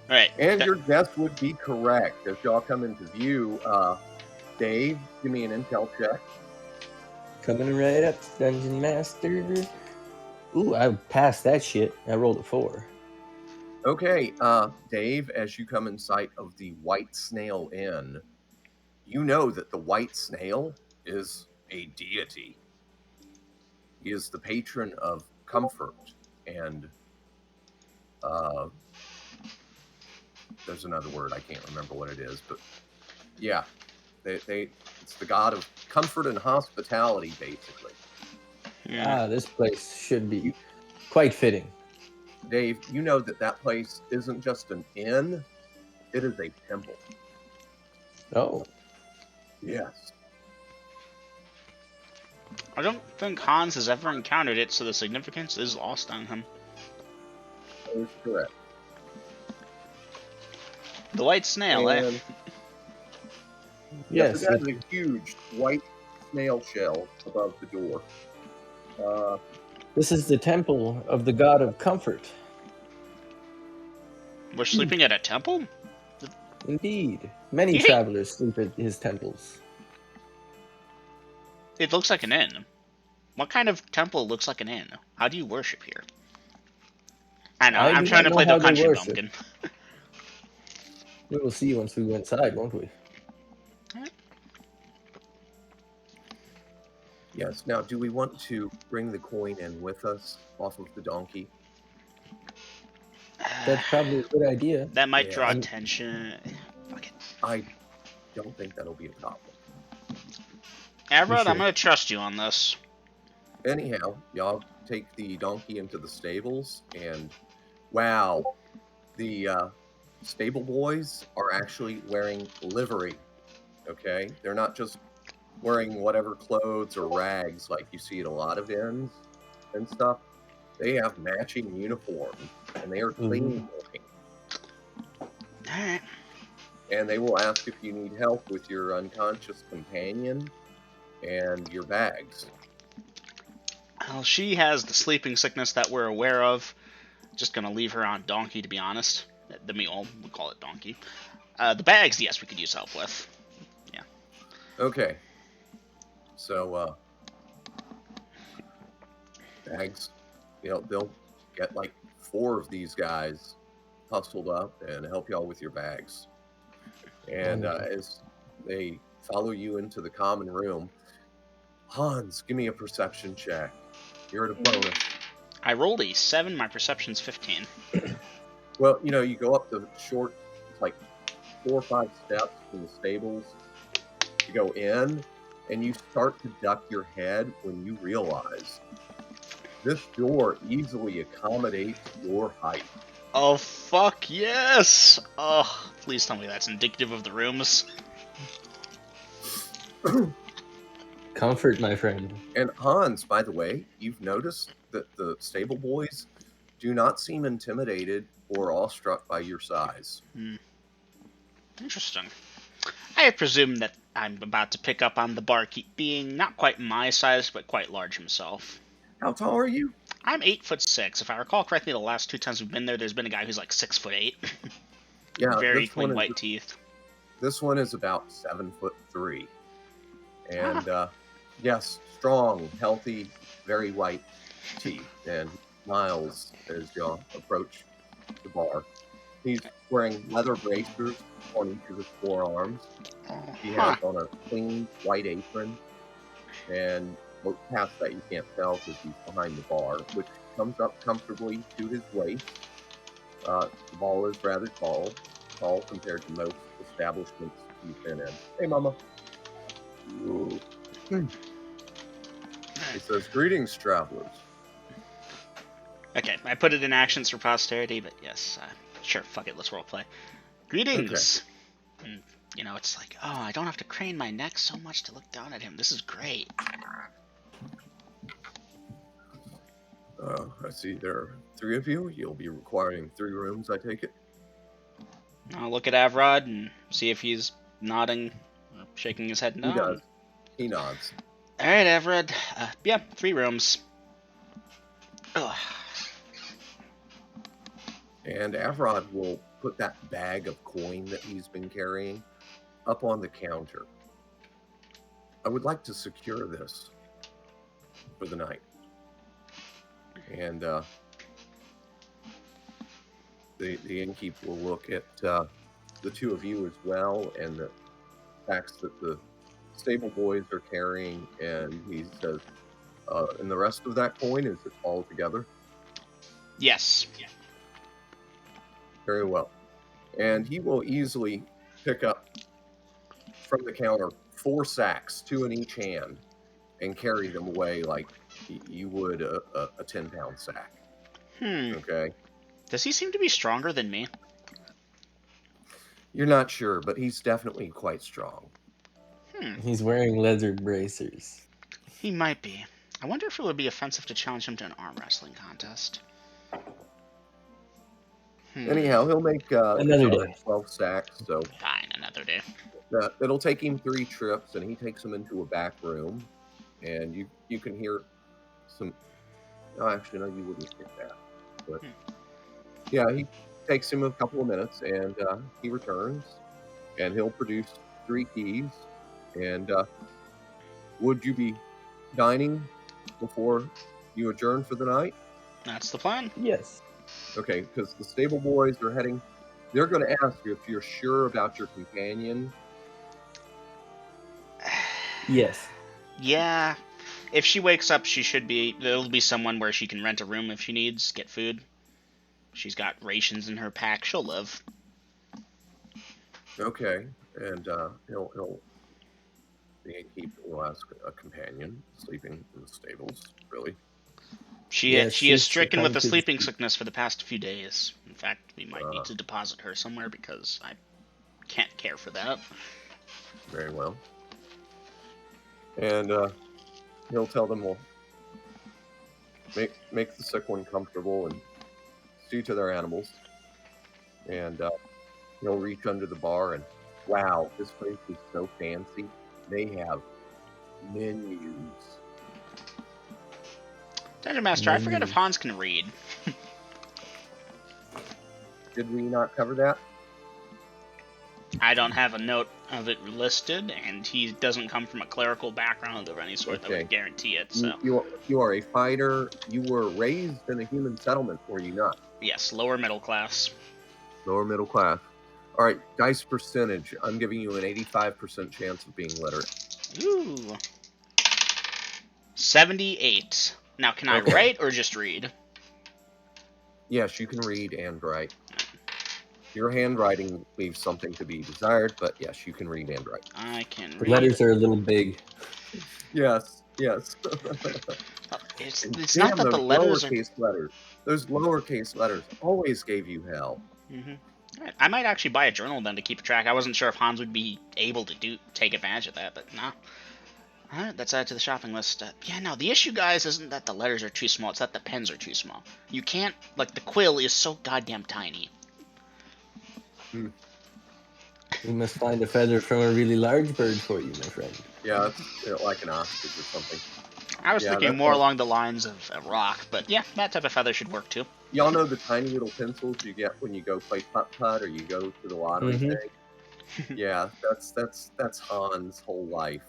Speaker 1: Right.
Speaker 3: And your guess would be correct as y'all come into view. Dave, give me an intel check.
Speaker 2: Coming right up, Dungeon Master. Ooh, I passed that shit. I rolled a 4.
Speaker 3: Okay, Dave, as you come in sight of the White Snail Inn, you know that the White Snail is a deity. He is the patron of comfort and there's another word, I can't remember what it is, but yeah, it's the god of comfort and hospitality, basically.
Speaker 2: This place should be quite fitting.
Speaker 3: Dave, you know that place isn't just an inn, it is a temple.
Speaker 2: Oh.
Speaker 3: Yes.
Speaker 1: I don't think Hans has ever encountered it, so the significance is lost on him.
Speaker 3: That is correct.
Speaker 1: The white snail,
Speaker 3: And,
Speaker 1: eh?
Speaker 3: Yes, it has a huge white snail shell above the door.
Speaker 2: This is the temple of the god of comfort.
Speaker 1: We're sleeping at a temple?
Speaker 2: Indeed. Many travelers sleep at his temples.
Speaker 1: It looks like an inn. What kind of temple looks like an inn? How do you worship here? I know, I'm trying to play the country bumpkin.
Speaker 2: We will see once we go inside, won't we?
Speaker 3: Yes. Now, do we want to bring the coin in with us off of the donkey?
Speaker 2: That's probably a good idea.
Speaker 1: That might draw attention. Fuck it.
Speaker 3: I don't think that'll be a problem.
Speaker 1: Avrod, I'm gonna trust you on this.
Speaker 3: Anyhow, y'all take the donkey into the stables, and wow, the stable boys are actually wearing livery. Okay, they're not just wearing whatever clothes or rags like you see at a lot of inns and stuff. They have matching uniforms, and they are clean looking.
Speaker 1: Alright.
Speaker 3: And they will ask if you need help with your unconscious companion and your bags.
Speaker 1: Well, she has the sleeping sickness that we're aware of. Just gonna leave her on donkey, to be honest. The mule, we'll call it donkey. The bags, yes, we could use help with. Yeah.
Speaker 3: Okay. So, bags, they'll get like 4 of these guys hustled up and help y'all with your bags. And as they follow you into the common room, Hans, give me a perception check. You're at a bonus.
Speaker 1: I rolled a 7, my perception's 15.
Speaker 3: Well, you go up the short, like 4 or 5 steps from the stables. You go in, and you start to duck your head when you realize this door easily accommodates your height.
Speaker 1: Oh, fuck yes! Oh, please tell me that's indicative of the rooms.
Speaker 2: Comfort, my friend.
Speaker 3: And Hans, by the way, you've noticed that the stable boys do not seem intimidated or awestruck by your size.
Speaker 1: Interesting. I presume that I'm about to pick up on the barkeep being not quite my size, but quite large himself.
Speaker 3: How tall are you?
Speaker 1: I'm 8'6". If I recall correctly, the last 2 times we've been there's been a guy who's like 6'8".
Speaker 3: Yeah,
Speaker 1: very clean white teeth.
Speaker 3: This one is about 7'3", and yes, strong, healthy, very white teeth, and smiles as y'all approach the bar. He's wearing leather bracers on each of his forearms. He has on a clean white apron, and past that you can't tell because he's behind the bar, which comes up comfortably to his waist. The ball is rather tall compared to most establishments he's been in. Hey, Mama. Ooh. He says, "Greetings, travelers."
Speaker 1: Okay, I put it in actions for posterity, but yes, sure, fuck it, let's roleplay. Greetings! Okay. And, you know, it's like, oh, I don't have to crane my neck so much to look down at him. This is great.
Speaker 3: I see there are 3 of you. You'll be requiring 3 rooms, I take it?
Speaker 1: I'll look at Avrod and see if he's nodding or shaking his head no.
Speaker 3: He does. He nods.
Speaker 1: Alright, Avrod. Yeah, 3 rooms. Ugh.
Speaker 3: And Avrod will put that bag of coin that he's been carrying up on the counter. I would like to secure this for the night. And the innkeep will look at the 2 of you as well, and the packs that the stable boys are carrying, and he says, and the rest of that coin, is it all together?
Speaker 1: Yes. Yeah.
Speaker 3: Very well. And he will easily pick up from the counter 4 sacks, 2 in each hand, and carry them away like you would a 10-pound sack. Okay?
Speaker 1: Does he seem to be stronger than me?
Speaker 3: You're not sure, but he's definitely quite strong.
Speaker 2: He's wearing leather bracers.
Speaker 1: He might be. I wonder if it would be offensive to challenge him to an arm wrestling contest.
Speaker 3: Anyhow, he'll make
Speaker 2: another day.
Speaker 3: 12 sacks, so
Speaker 1: fine, another day.
Speaker 3: It'll take him 3 trips, and he takes them into a back room, and you can hear some. Oh, actually, no, you wouldn't hear that. But yeah, he takes him a couple of minutes, and he returns, and he'll produce 3 keys. And would you be dining before you adjourn for the night?
Speaker 1: That's the plan.
Speaker 2: Yes.
Speaker 3: Okay, because the stable boys are heading. They're going to ask you if you're sure about your companion.
Speaker 2: Yes.
Speaker 1: Yeah. If she wakes up, there'll be someone where she can rent a room if she needs, get food. She's got rations in her pack. She'll live.
Speaker 3: Okay, and the innkeep will ask a companion sleeping in the stables. Really?
Speaker 1: She is stricken with a sleeping sickness for the past few days. In fact, we might need to deposit her somewhere because I can't care for that.
Speaker 3: Very well. And he'll tell them, well, make the sick one comfortable and see to their animals. And he'll reach under the bar and, wow, this place is so fancy. They have menus.
Speaker 1: Dungeon Master, I forget if Hans can read.
Speaker 3: Did we not cover that?
Speaker 1: I don't have a note of it listed, and he doesn't come from a clerical background of any sort that would guarantee it. So
Speaker 3: you are a fighter. You were raised in a human settlement, were you not?
Speaker 1: Yes, lower middle class.
Speaker 3: Lower middle class. All right, dice percentage. I'm giving you an 85% chance of being literate.
Speaker 1: Ooh. 78. Now, can I write or just read?
Speaker 3: Yes, you can read and write. Your handwriting leaves something to be desired, but yes, you can read and write.
Speaker 1: I can read.
Speaker 2: The letters are a little big.
Speaker 3: Yes.
Speaker 1: It's not that the letters are...
Speaker 3: letters. Those lowercase letters always gave you hell.
Speaker 1: Mm-hmm. I might actually buy a journal then to keep track. I wasn't sure if Hans would be able to take advantage of that, but no. Alright, that's added to the shopping list. Yeah, no, the issue, guys, isn't that the letters are too small. It's that the pens are too small. You can't... Like, the quill is so goddamn tiny.
Speaker 2: We must find a feather from a really large bird for you, my friend.
Speaker 3: Yeah, it's like an ostrich or something.
Speaker 1: I was thinking more along the lines of a rock, but yeah, that type of feather should work too.
Speaker 3: Y'all know the tiny little pencils you get when you go play putt-putt or you go to the lottery thing? Yeah, that's Hans' whole life.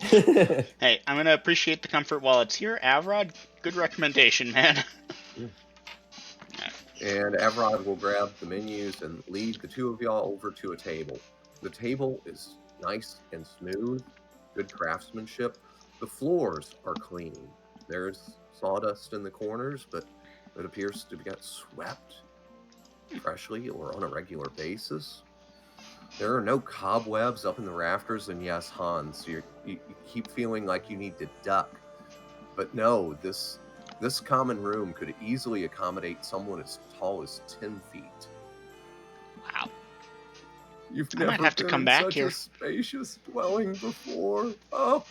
Speaker 1: Hey, I'm gonna appreciate the comfort while it's here. Avrod, good recommendation, man.
Speaker 3: And Avrod will grab the menus and lead the 2 of y'all over to a table. The table is nice and smooth, good craftsmanship. The floors are clean. There's sawdust in the corners, but it appears to get swept freshly or on a regular basis. There are no cobwebs up in the rafters, and yes, Hans, you keep feeling like you need to duck. But no, this common room could easily accommodate someone as tall as 10 feet.
Speaker 1: Wow.
Speaker 3: You've
Speaker 1: I might
Speaker 3: never
Speaker 1: have to
Speaker 3: been
Speaker 1: come
Speaker 3: in
Speaker 1: back
Speaker 3: such
Speaker 1: here.
Speaker 3: a spacious dwelling before. Oh,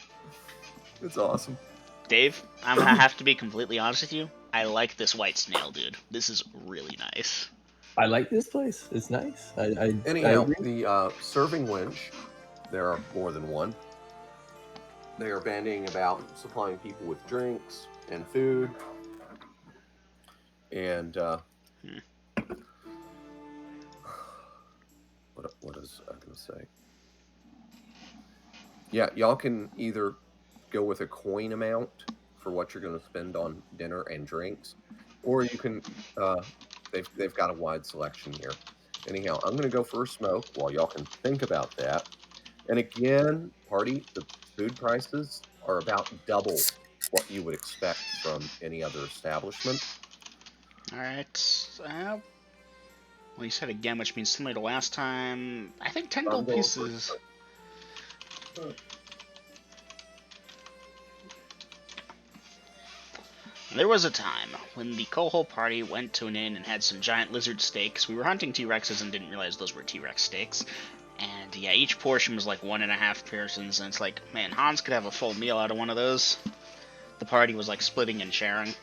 Speaker 3: it's awesome.
Speaker 1: Dave, I'm gonna have to be completely honest with you. I like this white snail, dude. This is really nice.
Speaker 2: I like this place. It's nice. I
Speaker 3: Anyhow,
Speaker 2: agree.
Speaker 3: the serving winch, there are more than one. They are bandying about supplying people with drinks and food. And what is I going to say? Yeah, y'all can either go with a coin amount for what you're going to spend on dinner and drinks, or you can. They've got a wide selection here. Anyhow, I'm going to go for a smoke while y'all can think about that. And again, party, the food prices are about double what you would expect from any other establishment.
Speaker 1: Alright. Well, you said again, which means similar to last time. I think 10
Speaker 3: I'm
Speaker 1: gold
Speaker 3: going for
Speaker 1: pieces. There was a time when the Coho party went to an inn and had some giant lizard steaks. We were hunting T-Rexes and didn't realize those were T-Rex steaks. And yeah, each portion was like 1.5 persons, and it's like, man, Hans could have a full meal out of one of those. The party was like splitting and sharing.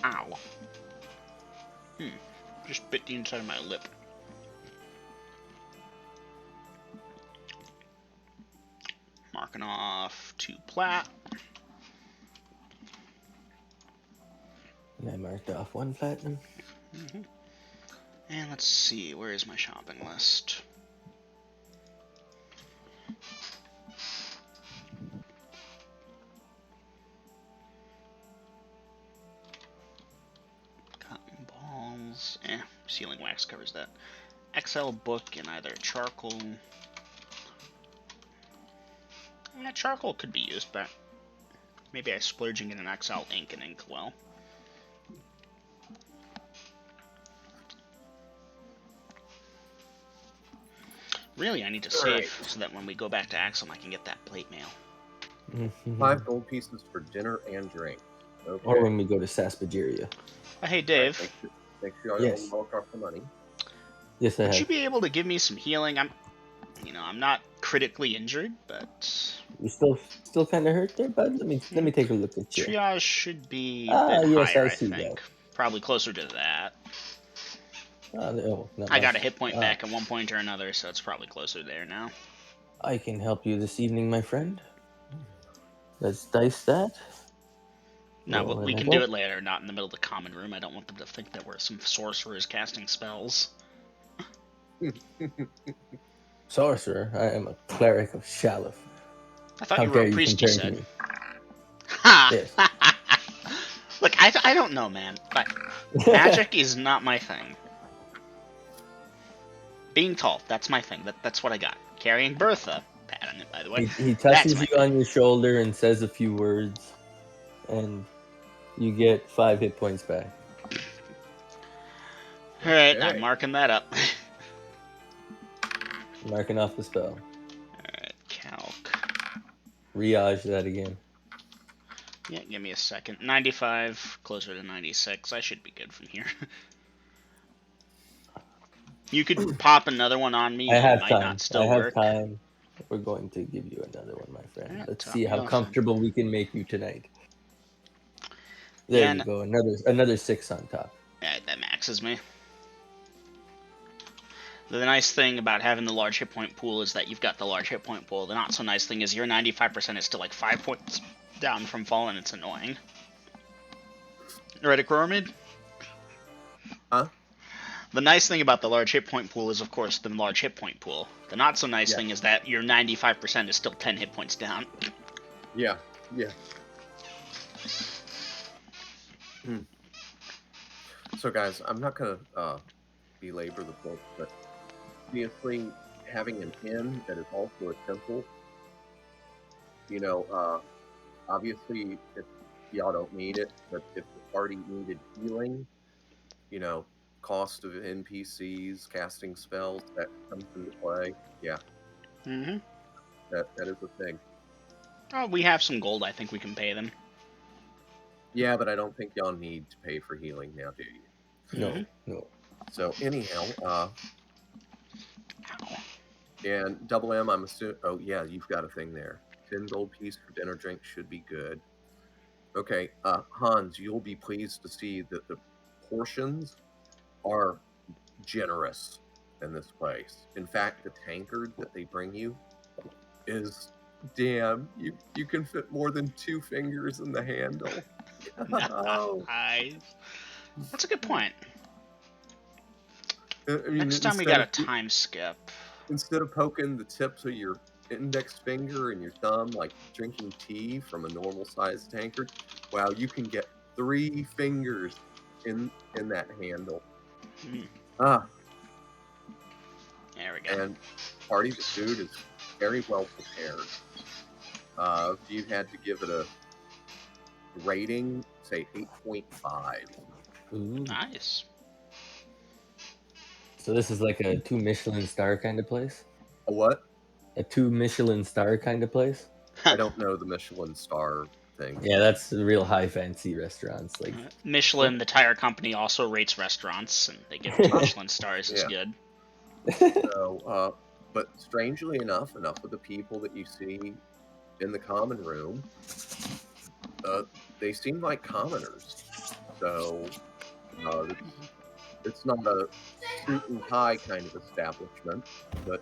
Speaker 1: Ow. Just bit the inside of my lip. Marking off 2 plat.
Speaker 2: And I marked off 1 platinum.
Speaker 1: And let's see, where is my shopping list? Cotton balls. Sealing wax covers that. XL book in either charcoal. Yeah, charcoal could be used, but maybe I splurging in an XL ink and ink well. Really, I need to save so that when we go back to Axel, I can get that plate mail.
Speaker 3: 5 gold pieces for dinner and drink. Okay.
Speaker 2: Or when we go to Saspageria.
Speaker 1: Hey, Dave.
Speaker 3: Make sure
Speaker 2: Yes.
Speaker 3: you don't talk the money.
Speaker 2: Yes, I
Speaker 1: Would
Speaker 2: have.
Speaker 1: you be able to give me some healing? I'm not critically injured, but
Speaker 2: You still kind of hurt there, bud. Let me take a look at you.
Speaker 1: triage should be a bit
Speaker 2: yes,
Speaker 1: higher,
Speaker 2: I
Speaker 1: I
Speaker 2: see
Speaker 1: think.
Speaker 2: that.
Speaker 1: Probably closer to that.
Speaker 2: No, not
Speaker 1: I got
Speaker 2: much.
Speaker 1: a hit point back at one point or another, so it's probably closer there now.
Speaker 2: I can help you this evening, my friend. Let's dice that.
Speaker 1: No,
Speaker 2: Roll
Speaker 1: but we
Speaker 2: and
Speaker 1: can
Speaker 2: I
Speaker 1: do
Speaker 2: go.
Speaker 1: it later, not in the middle of the common room. I don't want them to think that we're some sorcerers casting spells.
Speaker 2: Sorcerer, I am a cleric of Shalif.
Speaker 1: I thought
Speaker 2: How
Speaker 1: you were
Speaker 2: dare
Speaker 1: a
Speaker 2: you
Speaker 1: priest, you
Speaker 2: compare to
Speaker 1: said.
Speaker 2: me?
Speaker 1: Ha!
Speaker 2: Yes.
Speaker 1: Look, I don't know, man, but magic is not my thing. Being tall, that's my thing. That's what I got. Carrying Bertha, pat on it, by the way.
Speaker 2: He
Speaker 1: That's
Speaker 2: touches
Speaker 1: my
Speaker 2: you
Speaker 1: thing.
Speaker 2: on your shoulder and says a few words, and you get 5 hit points back.
Speaker 1: Alright,
Speaker 3: Okay.
Speaker 1: I'm marking that up.
Speaker 2: Marking off the spell.
Speaker 1: Alright, calc.
Speaker 2: Riage that again.
Speaker 1: Yeah, give me a second. 95, closer to 96. I should be good from here. You could pop another one on me,
Speaker 2: I
Speaker 1: and it
Speaker 2: have
Speaker 1: might
Speaker 2: time.
Speaker 1: not still
Speaker 2: I have
Speaker 1: work.
Speaker 2: time. We're going to give you another one, my friend.
Speaker 1: Alright,
Speaker 2: Let's
Speaker 1: top
Speaker 2: see
Speaker 1: me
Speaker 2: how
Speaker 1: off,
Speaker 2: comfortable we can make you tonight. There
Speaker 1: Yeah,
Speaker 2: you go. Another 6 on top.
Speaker 1: Alright, that maxes me. The nice thing about having the large hit point pool is that you've got the large hit point pool. The not so nice thing is your 95% is still like 5 points down from falling. It's annoying. Right, Ecroromede?
Speaker 3: Huh?
Speaker 1: The nice thing about the large hit point pool is, of course, the large hit point pool. The not so nice thing is that your 95% is still 10 hit points down.
Speaker 3: Yeah. So, guys, I'm not going to belabor the point, but obviously, having an inn that is also a temple, you know, obviously, if y'all don't need it, but if the party needed healing, you know, cost of NPCs, casting spells, that comes into play. Yeah,
Speaker 1: Mm-hmm.
Speaker 3: that is a thing.
Speaker 1: Oh, we have some gold. I think we can pay them.
Speaker 3: Yeah, but I don't think y'all need to pay for healing now, do you?
Speaker 2: No,
Speaker 1: Mhm.
Speaker 2: no.
Speaker 3: So anyhow,
Speaker 1: Ow.
Speaker 3: and Double M, I'm assuming. Oh yeah, you've got a thing there. 10 gold piece for dinner drink should be good. Okay, Hans, you'll be pleased to see that the portions are generous in this place. In fact, the tankard that they bring you is damn. You can fit more than 2 fingers in the handle. Oh,
Speaker 1: Nice. That's a good point.
Speaker 3: I mean,
Speaker 1: Next time we got a time skip.
Speaker 3: instead of poking the tips of your index finger and your thumb like drinking tea from a normal sized tankard, wow, you can get 3 fingers in that handle.
Speaker 1: Mm,
Speaker 3: Ah,
Speaker 1: there we go.
Speaker 3: and party the food is very well prepared. If you had to give it a rating, say 8.5.
Speaker 2: Ooh.
Speaker 1: Nice.
Speaker 2: So this is like a 2 Michelin star kind of place?
Speaker 3: A what?
Speaker 2: A 2 Michelin star kind of place?
Speaker 3: I don't know the Michelin star thing.
Speaker 2: Yeah, that's real high fancy restaurants. Like,
Speaker 1: Michelin, the tire company, also rates restaurants, and they give 2 Michelin stars as
Speaker 3: Yeah.
Speaker 1: good.
Speaker 3: So, but strangely enough of the people that you see in the common room, they seem like commoners. So, uh, it's not a suit and tie kind of establishment, but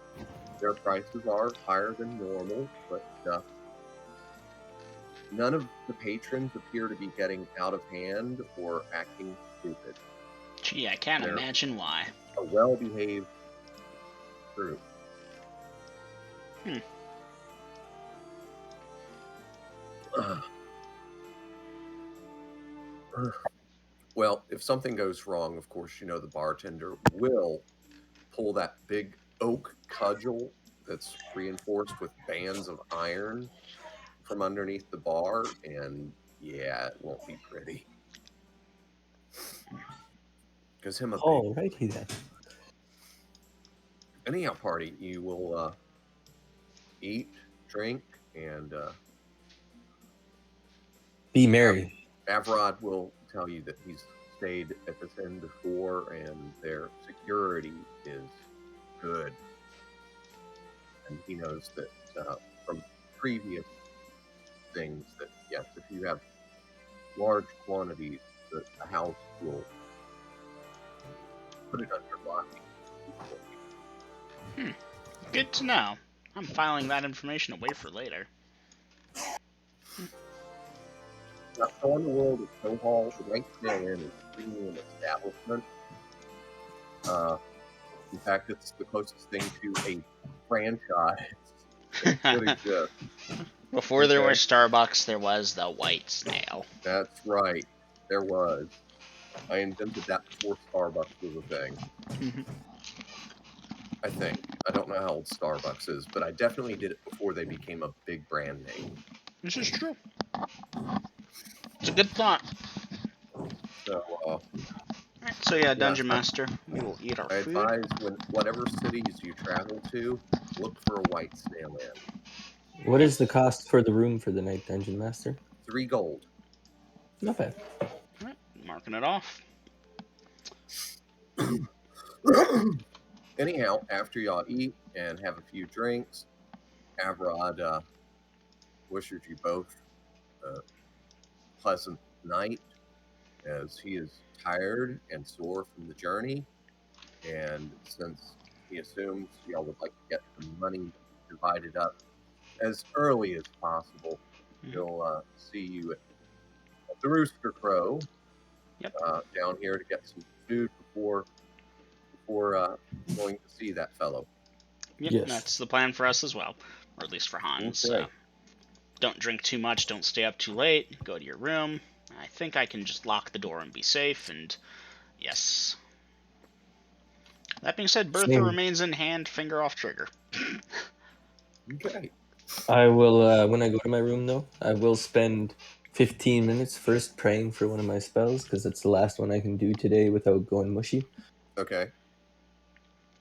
Speaker 3: their prices are higher than normal. But none of the patrons appear to be getting out of hand or acting stupid.
Speaker 1: Gee, I can't
Speaker 3: They're
Speaker 1: imagine why.
Speaker 3: a well-behaved group.
Speaker 1: Hmm.
Speaker 3: Well, if something goes wrong, of course, you know the bartender will pull that big oak cudgel that's reinforced with bands of iron from underneath the bar, and yeah, it won't be pretty. Because him a big.
Speaker 2: oh, righty then.
Speaker 3: Anyhow, party, you will eat, drink, and
Speaker 2: Be merry.
Speaker 3: Avrod will tell you that he's stayed at this inn before, and their security is good. And he knows that from previous things that yes, if you have large quantities, the house will put it under lock.
Speaker 1: Good to know. I'm filing that information away for later.
Speaker 3: Now, so in the world of Snow Hall, the White Snail Inn is a premium establishment. In fact, it's the closest thing to a franchise that could exist.
Speaker 1: Before there
Speaker 3: Okay.
Speaker 1: was Starbucks, there was the White Snail.
Speaker 3: That's right. There was. I invented that before Starbucks was a thing. I think. I don't know how old Starbucks is, but I definitely did it before they became a big brand name.
Speaker 1: This is true. It's a good thought.
Speaker 3: So,
Speaker 1: Alright, so yeah, Dungeon Master, we will eat our
Speaker 3: I
Speaker 1: food.
Speaker 3: advise whatever cities you travel to, look for a White Snail Inn.
Speaker 2: What is the cost for the room for the night, Dungeon Master?
Speaker 3: 3 gold.
Speaker 2: Not bad.
Speaker 1: Alright, marking it off.
Speaker 3: Anyhow, after y'all eat and have a few drinks, Avrod wishes you both a pleasant night as he is tired and sore from the journey. And since he assumes y'all would like to get the money divided up as early as possible, he'll see you at the Rooster Crow.
Speaker 1: Yep.
Speaker 3: Down here to get some food before going to see that fellow.
Speaker 1: Yep,
Speaker 2: Yes.
Speaker 1: that's the plan for us as well. Or at least for Hans.
Speaker 3: Okay.
Speaker 1: Don't drink too much, don't stay up too late, go to your room. I think I can just lock the door and be safe, and Yes. That being said, Bertha
Speaker 2: Same.
Speaker 1: remains in hand, finger off trigger.
Speaker 3: Okay.
Speaker 2: I will, when I go to my room, though, I will spend 15 minutes first praying for one of my spells, because it's the last one I can do today without going mushy.
Speaker 3: Okay.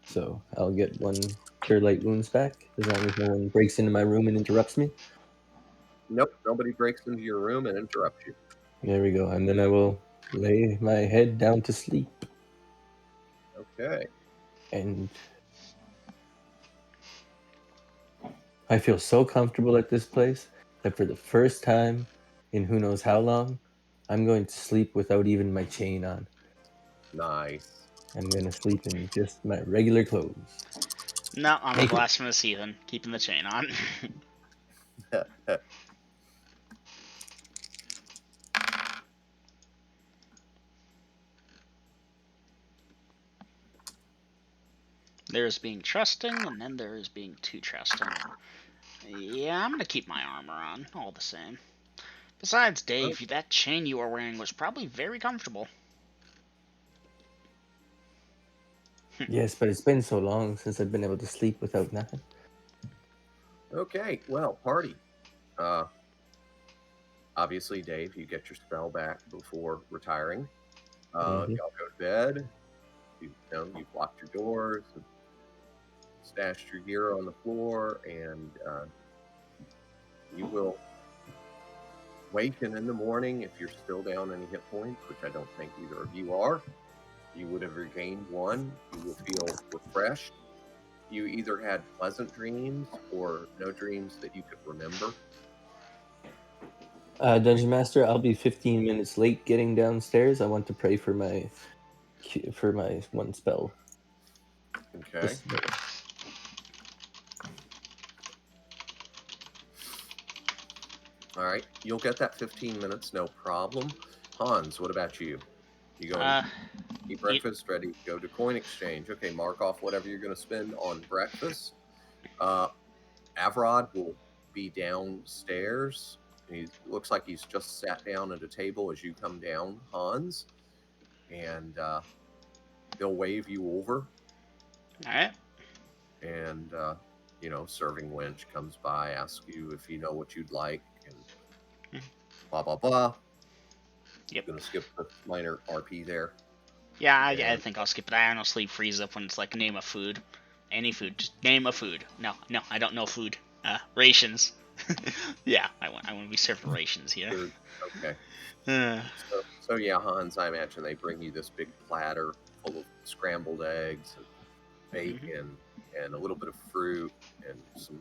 Speaker 2: So I'll get one Cure Light Wounds back, as long as no one breaks into my room and interrupts me.
Speaker 3: Nope. Nobody breaks into your room and interrupts you.
Speaker 2: There we go. And then I will lay my head down to sleep.
Speaker 3: Okay.
Speaker 2: And I feel so comfortable at this place that for the first time in who knows how long, I'm going to sleep without even my chain on.
Speaker 3: Nice.
Speaker 2: I'm going to sleep in just my regular clothes.
Speaker 1: No, I'm a
Speaker 2: Naked.
Speaker 1: blasphemous heathen, keeping the chain on. There's being trusting, and then there is being too trusting. Yeah, I'm gonna keep my armor on, all the same. Besides, Dave, that chain you were wearing was probably very comfortable.
Speaker 2: Yes, but it's been so long since I've been able to sleep without nothing.
Speaker 3: Okay. Well, party. Obviously, Dave, you get your spell back before retiring.
Speaker 2: Mhm.
Speaker 3: Y'all go to bed. You've locked your doors and stashed your gear on the floor, and you will waken in the morning if you're still down any hit points, which I don't think either of you are. You would have regained one. You will feel refreshed. You either had pleasant dreams or no dreams that you could remember.
Speaker 2: Dungeon Master, I'll be 15 minutes late getting downstairs. I want to pray for my one spell.
Speaker 3: Okay.
Speaker 2: This minute.
Speaker 3: All right. You'll get that 15 minutes, no problem. Hans, what about you? You going eat breakfast, ready to go to coin exchange. Okay, mark off whatever you're going to spend on breakfast. Avrod will be downstairs. He looks like he's just sat down at a table as you come down, Hans, and he'll wave you over.
Speaker 1: All right.
Speaker 3: And serving wench comes by, asks you if you know what you'd like, and blah blah blah.
Speaker 1: Yep.
Speaker 3: Gonna skip the minor RP there.
Speaker 1: Yeah, I think I'll skip it. I honestly freeze up when it's like name a food, any food, just name a food. No, I don't know food. Rations. Yeah, I want to be served rations here.
Speaker 3: Okay. So yeah, Hans, I imagine they bring you this big platter full of scrambled eggs and bacon and a little bit of fruit and some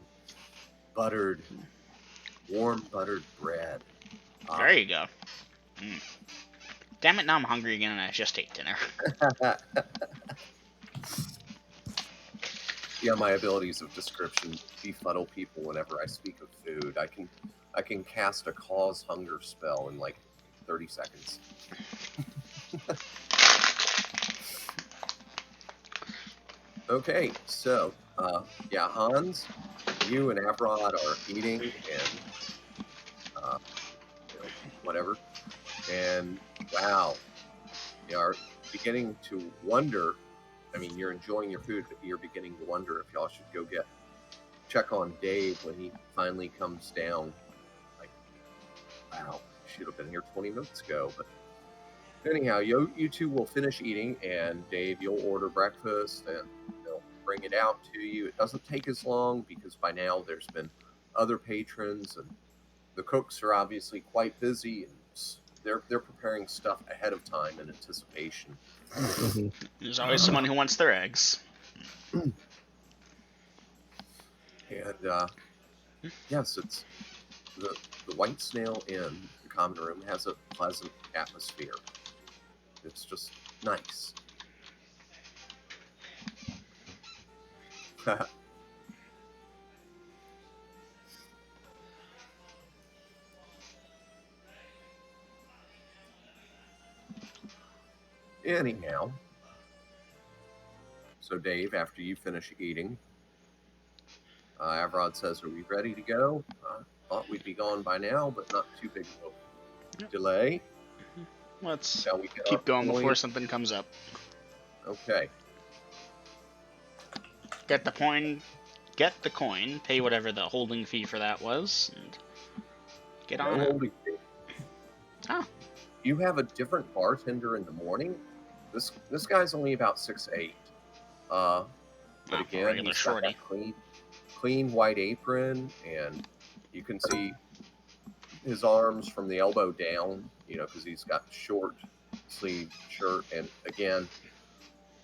Speaker 3: warm buttered bread.
Speaker 1: There you go. Damn it, now I'm hungry again and I just ate dinner.
Speaker 3: Yeah, my abilities of description befuddle people whenever I speak of food. I can cast a cause hunger spell in like 30 seconds. Okay, so yeah, Hans, you and Avrod are eating and whatever, and wow, you are beginning to wonder. I mean, you're enjoying your food, but you're beginning to wonder if y'all should go check on Dave when he finally comes down. Like, wow, should have been here 20 minutes ago. But anyhow, you two will finish eating, and Dave, you'll order breakfast, and they'll bring it out to you. It doesn't take as long because by now there's been other patrons, and the cooks are obviously quite busy, and they're preparing stuff ahead of time in anticipation.
Speaker 2: Mm-hmm.
Speaker 1: There's always someone who wants their eggs.
Speaker 3: And yes, it's the White Snail Inn, the common room, has a pleasant atmosphere. It's just nice. Anyhow, so Dave, after you finish eating, Avrod says, "Are we ready to go?" Thought we'd be gone by now, but not too big of a delay.
Speaker 1: Let's
Speaker 3: Shall we get
Speaker 1: keep
Speaker 3: our
Speaker 1: going before
Speaker 3: coin?
Speaker 1: something comes up.
Speaker 3: Okay.
Speaker 1: Get the coin. Get the coin. Pay whatever the holding fee for that was, and get
Speaker 3: No
Speaker 1: on it.
Speaker 3: holding fee.
Speaker 1: Oh.
Speaker 3: You have a different bartender in the morning. This guy's only about 6'8". But again,
Speaker 1: regular
Speaker 3: he's got
Speaker 1: shorty.
Speaker 3: that clean white apron, and you can see his arms from the elbow down. You know, because he's got short sleeve shirt, and again,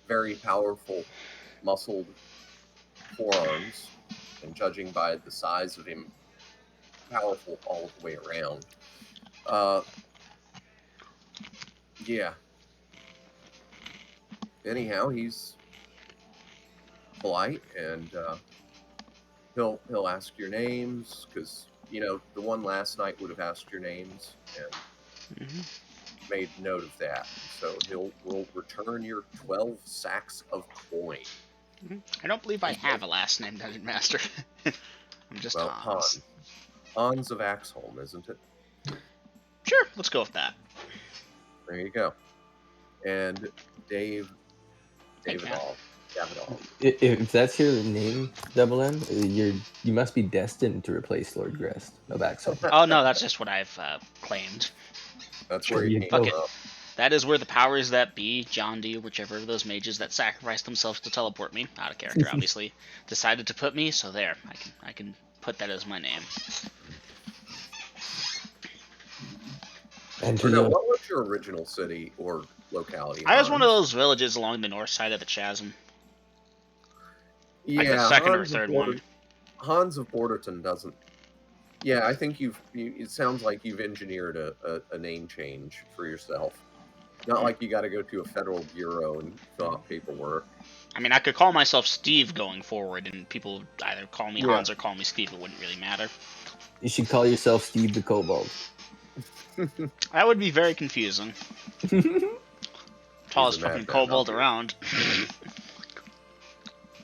Speaker 3: very powerful, muscled forearms. And judging by the size of him, powerful all the way around. Yeah. Anyhow, he's polite, and he'll ask your names, because the one last night would have asked your names and made note of that. So will return your 12 sacks of coin.
Speaker 1: I don't believe I have a last name, Dungeon Master. I'm just Hans.
Speaker 3: Hans of Axholm, isn't it?
Speaker 1: Sure, let's go with that.
Speaker 3: There you go. And David
Speaker 2: If that's your name, Double M, you must be destined to replace Lord Grest of Axholm.
Speaker 1: Oh no, that's just what I've claimed.
Speaker 3: That's where you came from.
Speaker 1: That is where the powers that be, John D, whichever of those mages that sacrificed themselves to teleport me, out of character obviously, decided to put me, so there, I can put that as my name.
Speaker 2: And
Speaker 3: what was your original city or locality?
Speaker 1: I was one of those villages along the north side of the chasm.
Speaker 3: Yeah,
Speaker 1: like the second or third one.
Speaker 3: Hans of Borderton doesn't. Yeah, I think it sounds like you've engineered a name change for yourself. Not like you got to go to a federal bureau and fill out paperwork.
Speaker 1: I mean, I could call myself Steve going forward, and people would either call me Hans or call me Steve. It wouldn't really matter.
Speaker 2: You should call yourself Steve the Kobold.
Speaker 1: That would be very confusing. Tallest fucking kobold around.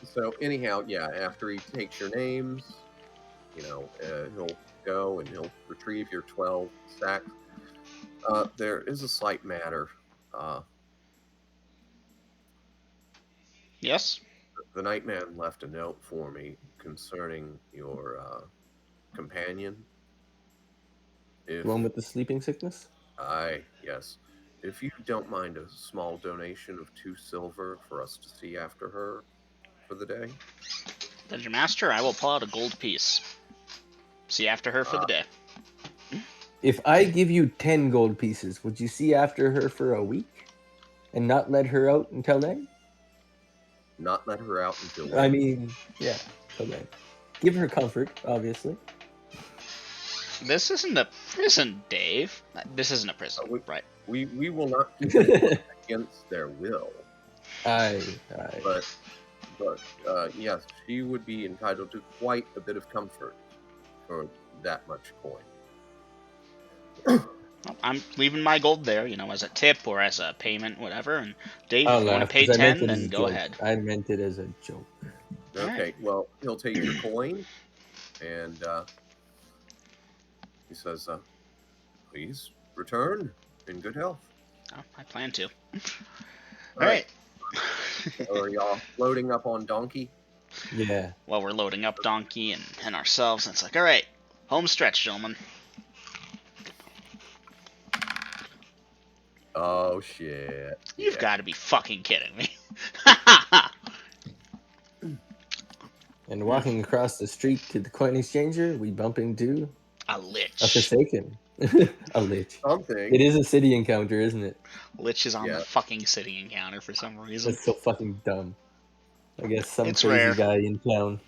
Speaker 3: So anyhow, yeah, after he takes your names, he'll go and he'll retrieve your 12 sacks. There is a slight matter.
Speaker 1: Yes?
Speaker 3: The Nightman left a note for me concerning your companion.
Speaker 2: The one with the sleeping sickness?
Speaker 3: Yes. If you don't mind a small donation of 2 silver for us to see after her for the day.
Speaker 1: Dungeon Master, I will pull out a gold piece. See after her for the day.
Speaker 2: If I give you 10 gold pieces, would you see after her for a week? And not let her out until then?
Speaker 3: Not let her out until then?
Speaker 2: I mean, yeah, till then. Give her comfort, obviously.
Speaker 1: This isn't a prison, Dave. This isn't a prison, right?
Speaker 3: We will not keep anyone against their will.
Speaker 2: Aye.
Speaker 3: But yes, she would be entitled to quite a bit of comfort for that much coin.
Speaker 1: I'm leaving my gold there, as a tip or as a payment, whatever. And Dave, if you want to pay 10, then go ahead.
Speaker 2: I meant it as a joke.
Speaker 3: Okay, well, he'll take your coin, and he says, please return in good health.
Speaker 1: Oh, I plan to.
Speaker 3: All right. Are y'all loading up on Donkey?
Speaker 2: Yeah.
Speaker 1: Well, we're loading up Donkey and ourselves, and it's like, all right, home stretch, gentlemen.
Speaker 3: Oh, shit.
Speaker 1: You've got to be fucking kidding me.
Speaker 2: And walking across the street to the coin exchanger, we bump into...
Speaker 1: a lich.
Speaker 2: A Forsaken. A lich.
Speaker 3: Something.
Speaker 2: It is a city encounter, isn't it?
Speaker 1: Lich is on the fucking city encounter for some reason.
Speaker 2: That's so fucking dumb. I guess some crazy guy in town.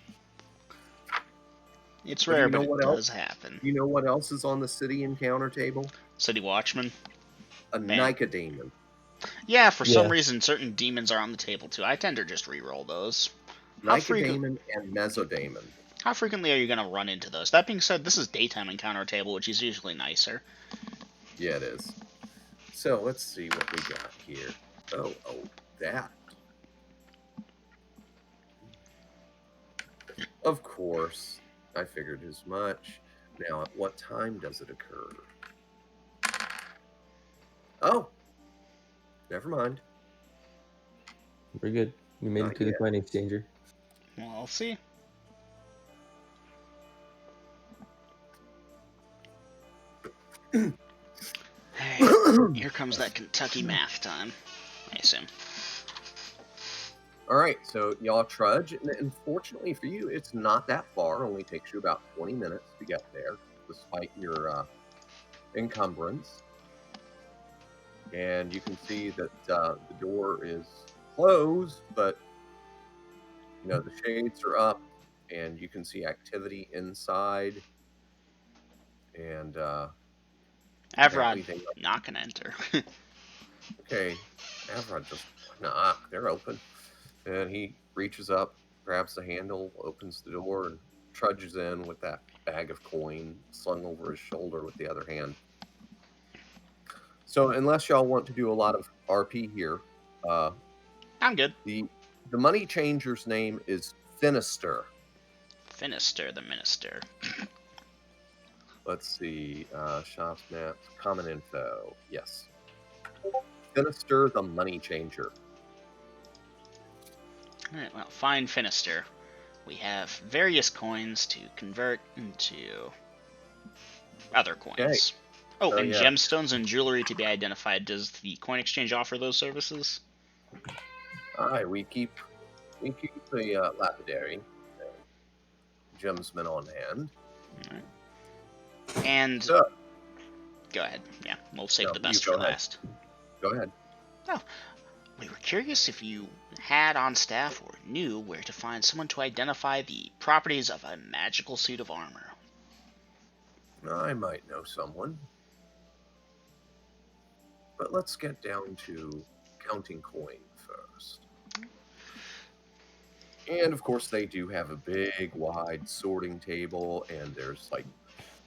Speaker 1: It's rare, but it does happen.
Speaker 3: You know what else is on the city encounter table?
Speaker 1: City Watchman.
Speaker 3: A Nicodemon.
Speaker 1: Yeah, for some reason, certain demons are on the table, too. I tend to just re-roll those.
Speaker 3: Nicodemon and Mesodemon.
Speaker 1: How frequently are you going to run into those? That being said, this is daytime encounter table, which is usually nicer.
Speaker 3: Yeah, it is. So, let's see what we got here. Oh, that. Of course. I figured as much. Now, at what time does it occur? Oh, Never mind.
Speaker 2: We're good. We made
Speaker 3: Not
Speaker 2: it to the
Speaker 3: yet.
Speaker 2: coin exchanger.
Speaker 1: Well, I'll see. Alright, here comes that Kentucky math time, I assume.
Speaker 3: All right, so y'all trudge, and unfortunately for you, it's not that far. Only takes you about 20 minutes to get there, despite your encumbrance. And you can see that the door is closed, but you know the shades are up, and you can see activity inside. And apparently,
Speaker 1: Avrod, not gonna enter.
Speaker 3: okay, Avrod just knock. They're open, and he reaches up, grabs the handle, opens the door, and trudges in with that bag of coin slung over his shoulder with the other hand. So, unless y'all want to do a lot of RP here,
Speaker 1: I'm good.
Speaker 3: the money changer's name is Finister.
Speaker 1: Finister the Minister.
Speaker 3: Let's see, shops, maps, common info. Yes, Finister the money changer.
Speaker 1: Alright, well, find Finister. We have various coins to convert into other coins.
Speaker 3: Okay.
Speaker 1: Oh,
Speaker 3: So,
Speaker 1: and
Speaker 3: yeah.
Speaker 1: gemstones and jewelry to be identified. Does the coin exchange offer those services?
Speaker 3: Aye, we keep the lapidary gemsman on hand.
Speaker 1: Alright. And
Speaker 3: So,
Speaker 1: go ahead. Yeah, we'll save
Speaker 3: No,
Speaker 1: the
Speaker 3: you
Speaker 1: best
Speaker 3: go
Speaker 1: for
Speaker 3: ahead.
Speaker 1: last.
Speaker 3: Go ahead.
Speaker 1: Oh, we were curious if you had on staff or knew where to find someone to identify the properties of a magical suit of armor.
Speaker 3: I might know someone. But let's get down to counting coin first. And of course, they do have a big, wide sorting table, and there's like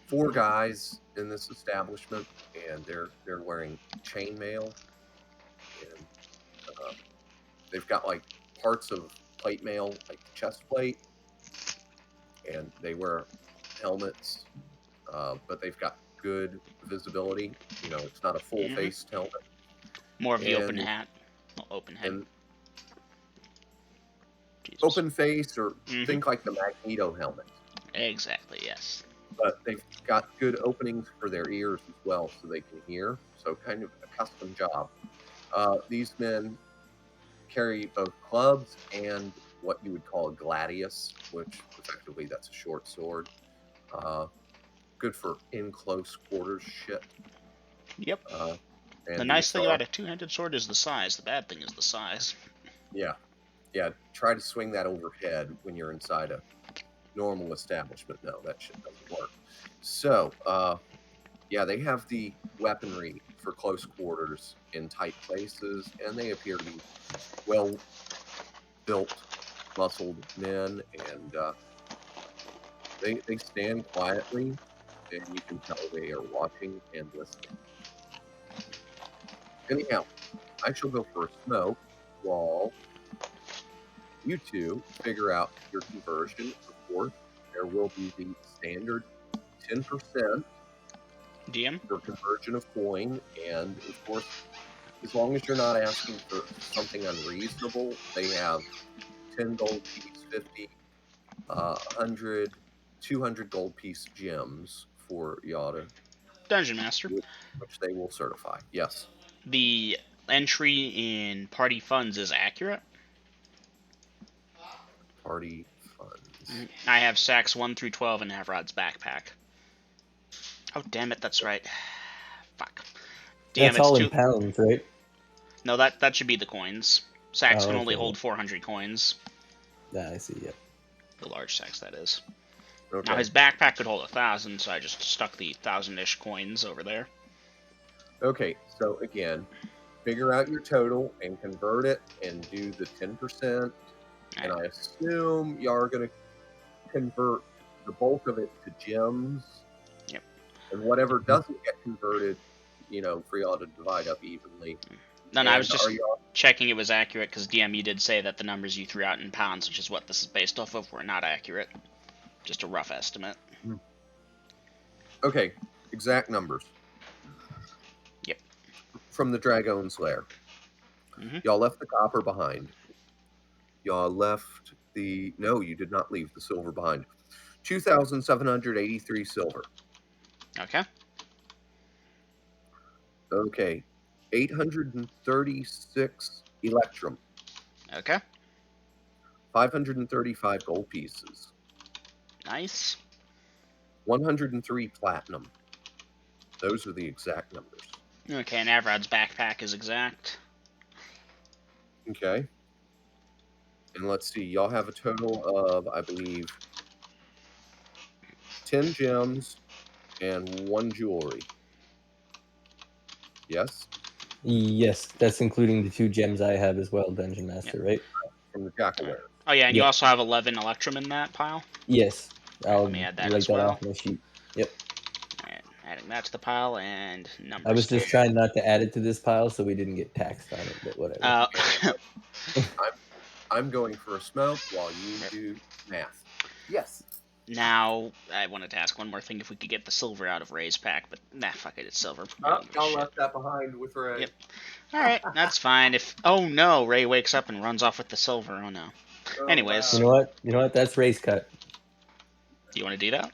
Speaker 3: 4 guys in this establishment, and they're wearing chainmail, and they've got like parts of plate mail, like the chest plate, and they wear helmets, but they've got good visibility. You know, it's not a full-faced helmet.
Speaker 1: More of the open
Speaker 3: And-
Speaker 1: hat. Well, open head.
Speaker 3: And
Speaker 1: Jesus.
Speaker 3: open face, or
Speaker 1: Mhm.
Speaker 3: think like the Magneto helmet.
Speaker 1: Exactly, yes.
Speaker 3: But they've got good openings for their ears as well, so they can hear. So kind of a custom job. These men carry both clubs and what you would call a gladius, which effectively that's a short sword. Good for in close quarters shit.
Speaker 1: Yep.
Speaker 3: And
Speaker 1: The nice thing
Speaker 3: are-
Speaker 1: about a two-handed sword is the size. The bad thing is the size.
Speaker 3: Yeah. Try to swing that overhead when you're inside a normal establishment. No, that shit doesn't work. So, they have the weaponry for close quarters in tight places, and they appear to be well-built, muscled men, and they stand quietly, and you can tell they are watching and listening. Anyhow, I shall go for a smoke while you two figure out your conversion. Of course, there will be the standard 10%
Speaker 1: DM?
Speaker 3: for conversion of coin, and of course, as long as you're not asking for something unreasonable, they have 10 gold piece, 50, 100, 200 gold piece gems for Yada,
Speaker 1: Dungeon Master.
Speaker 3: which they will certify. Yes.
Speaker 1: The entry in party funds is accurate.
Speaker 3: Party funds.
Speaker 1: I have sacks 1 through 12 in Havrod's backpack. Oh, damn it, that's right. Fuck.
Speaker 2: That's all in pounds, right?
Speaker 1: No, that should be the coins. Sacks can only
Speaker 2: okay.
Speaker 1: hold 400 coins.
Speaker 2: Yeah, I see. Yep.
Speaker 1: The large sacks, that is.
Speaker 3: Okay.
Speaker 1: Now, his backpack could hold 1,000, so I just stuck the 1,000-ish coins over there.
Speaker 3: Okay, so again, figure out your total and convert it and do the 10%. And I assume you are going to convert the bulk of it to gems.
Speaker 1: Yep.
Speaker 3: And whatever doesn't get converted, for y'all to divide up evenly.
Speaker 1: No, I was just
Speaker 3: are y'all
Speaker 1: checking it was accurate, because DM, you did say that the numbers you threw out in pounds, which is what this is based off of, were not accurate. Just a rough estimate.
Speaker 3: Okay, exact numbers.
Speaker 1: Yep.
Speaker 3: From the Dragon's Lair. Y'all left the copper behind. Y'all left the... No, you did not leave the silver behind. 2,783 silver.
Speaker 1: Okay.
Speaker 3: Okay. 836 electrum.
Speaker 1: Okay.
Speaker 3: 535 gold pieces.
Speaker 1: Nice.
Speaker 3: 103 platinum. Those are the exact numbers.
Speaker 1: Okay, and Avrod's backpack is exact.
Speaker 3: Okay. And let's see, y'all have a total of, I believe, 10 gems and 1 jewelry. Yes?
Speaker 2: Yes, that's including the 2 gems I have as well, Dungeon Master, right?
Speaker 3: From the Jackalware.
Speaker 1: Oh yeah, and you
Speaker 2: Yep.
Speaker 1: also have 11 Electrum in that pile.
Speaker 2: Yes.
Speaker 1: Alright,
Speaker 2: I'll
Speaker 1: let me add that
Speaker 2: write
Speaker 1: as
Speaker 2: that
Speaker 1: well.
Speaker 2: off my sheet. Yep.
Speaker 1: Alright, adding that to the pile and
Speaker 2: I
Speaker 1: numbers.
Speaker 2: was just trying not to add it to this pile so we didn't get taxed on it, but whatever.
Speaker 3: I'm going for a smoke while you do math. Yes.
Speaker 1: Now, I wanted to ask one more thing if we could get the silver out of Ray's pack, but nah, fuck it, it's silver. I don't give a
Speaker 3: Y'all
Speaker 1: shit.
Speaker 3: left that behind with Ray.
Speaker 1: Yep. Alright, that's fine. If oh no, Ray wakes up and runs off with the silver. Oh no.
Speaker 3: Oh,
Speaker 1: Anyways,
Speaker 2: You know what? You know what? That's race cut.
Speaker 1: do you want to do that?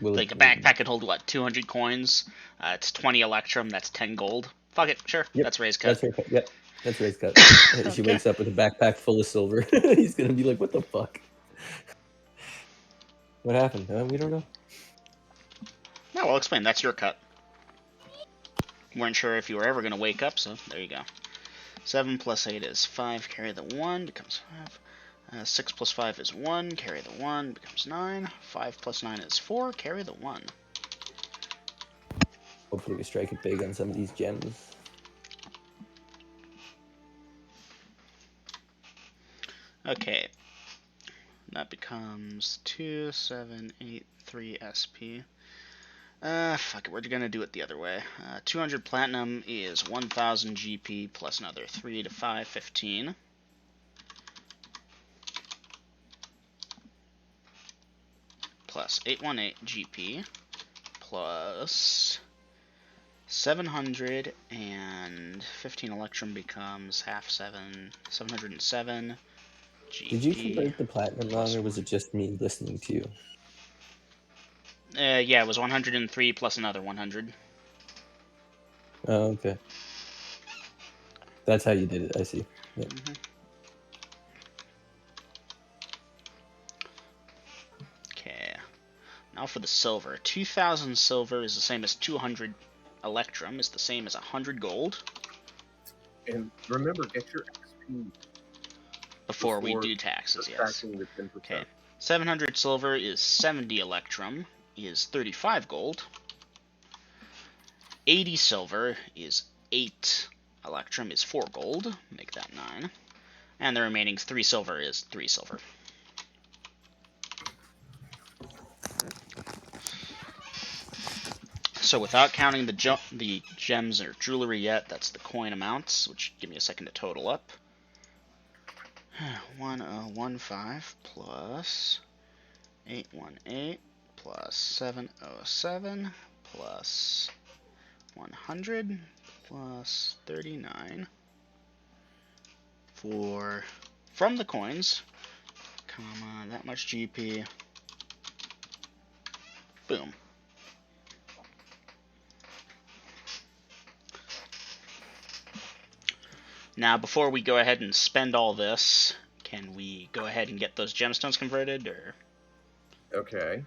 Speaker 2: We'll,
Speaker 1: Like a backpack can hold what, 200 coins? It's 20 Electrum. That's 10 gold. Fuck it, sure.
Speaker 2: Yep.
Speaker 1: That's Ray's cut.
Speaker 2: That's race cut. Yep. That's race cut. She
Speaker 1: Okay.
Speaker 2: wakes up with a backpack full of silver. He's gonna be like, "What the fuck? What happened? We don't know."
Speaker 1: No, I'll explain. That's your cut. Weren't sure if you were ever gonna wake up, so there you go. 7 plus 8 is 5. Carry the 1 becomes 5. 6 plus 5 is 1. Carry the 1 becomes 9. 5 plus 9 is 4. Carry the 1.
Speaker 2: Hopefully, we strike it big on some of these gems.
Speaker 1: Okay. That becomes 2, 7, 8, 3 SP. Fuck it, we're gonna do it the other way. 200 platinum is 1000 GP plus another 3 to 5, 15. Plus 818 GP plus 700 and 15 Electrum becomes half 7, 707 GP.
Speaker 2: Did you convert the platinum wrong, or was it just me listening to you?
Speaker 1: Yeah, it was 103 plus another 100.
Speaker 2: Oh, okay. That's how you did it. I see. Yep.
Speaker 1: Okay. Now for the silver. 2,000 silver is the same as 200 Electrum, is the same as 100 gold.
Speaker 3: And remember, get your XP
Speaker 1: Before we do taxes, yes.
Speaker 3: subtracting the 10%.
Speaker 1: Okay. 700 silver is 70 Electrum, is 35 gold. 80 silver is 8 Electrum, is 4 gold. Make that 9. And the remaining 3 silver is 3 silver. So without counting the gems or jewelry yet, that's the coin amounts, which give me a second to total up. 1015 plus 818 plus 707 plus 100 plus 39 from the coins, comma, that much GP. Boom. Now, before we go ahead and spend all this, can we go ahead and get those gemstones converted, or?
Speaker 3: Okay.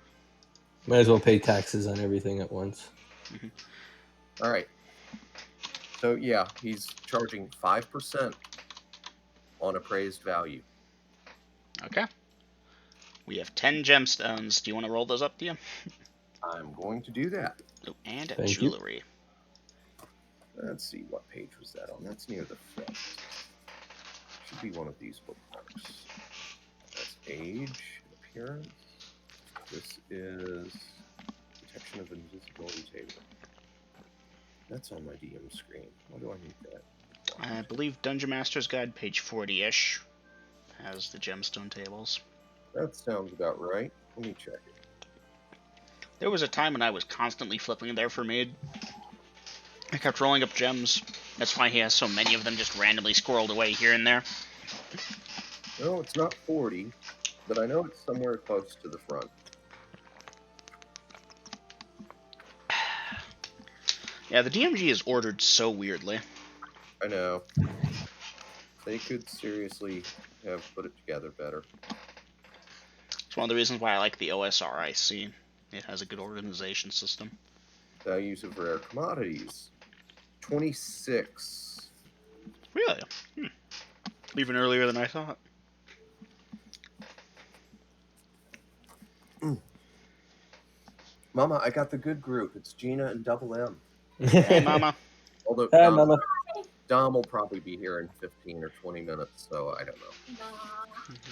Speaker 2: Might as well pay taxes on everything at once.
Speaker 3: All right. So, yeah, he's charging 5% on appraised value.
Speaker 1: Okay. We have 10 gemstones. Do you want to roll those up to you?
Speaker 3: I'm going to do that.
Speaker 1: Oh, and
Speaker 2: Thank you.
Speaker 1: jewelry.
Speaker 3: Let's see, what page was that on? That's near the front. Should be one of these bookmarks. That's age, appearance. This is detection of invisibility table. That's on my DM screen. Why do I need that?
Speaker 1: I believe Dungeon Master's Guide, page 40-ish, has the gemstone tables.
Speaker 3: That sounds about right. Let me check it.
Speaker 1: There was a time when I was constantly flipping there for Maid. I kept rolling up gems That's why he has so many of them just randomly squirreled away here and there.
Speaker 3: No, it's not 40, but I know it's somewhere close to the front.
Speaker 1: Yeah, the DMG is ordered so weirdly.
Speaker 3: I know. They could seriously have put it together better.
Speaker 1: It's one of the reasons why I like the OSRIC. It has a good organization system.
Speaker 3: Values of rare commodities. 26.
Speaker 1: Really? Even earlier than I thought.
Speaker 3: Mama, I got the good group. It's Gina and Double M.
Speaker 1: Hey, Mama.
Speaker 3: Although
Speaker 2: Hi, Mama.
Speaker 3: Dom will probably be here in 15 or 20 minutes, so I don't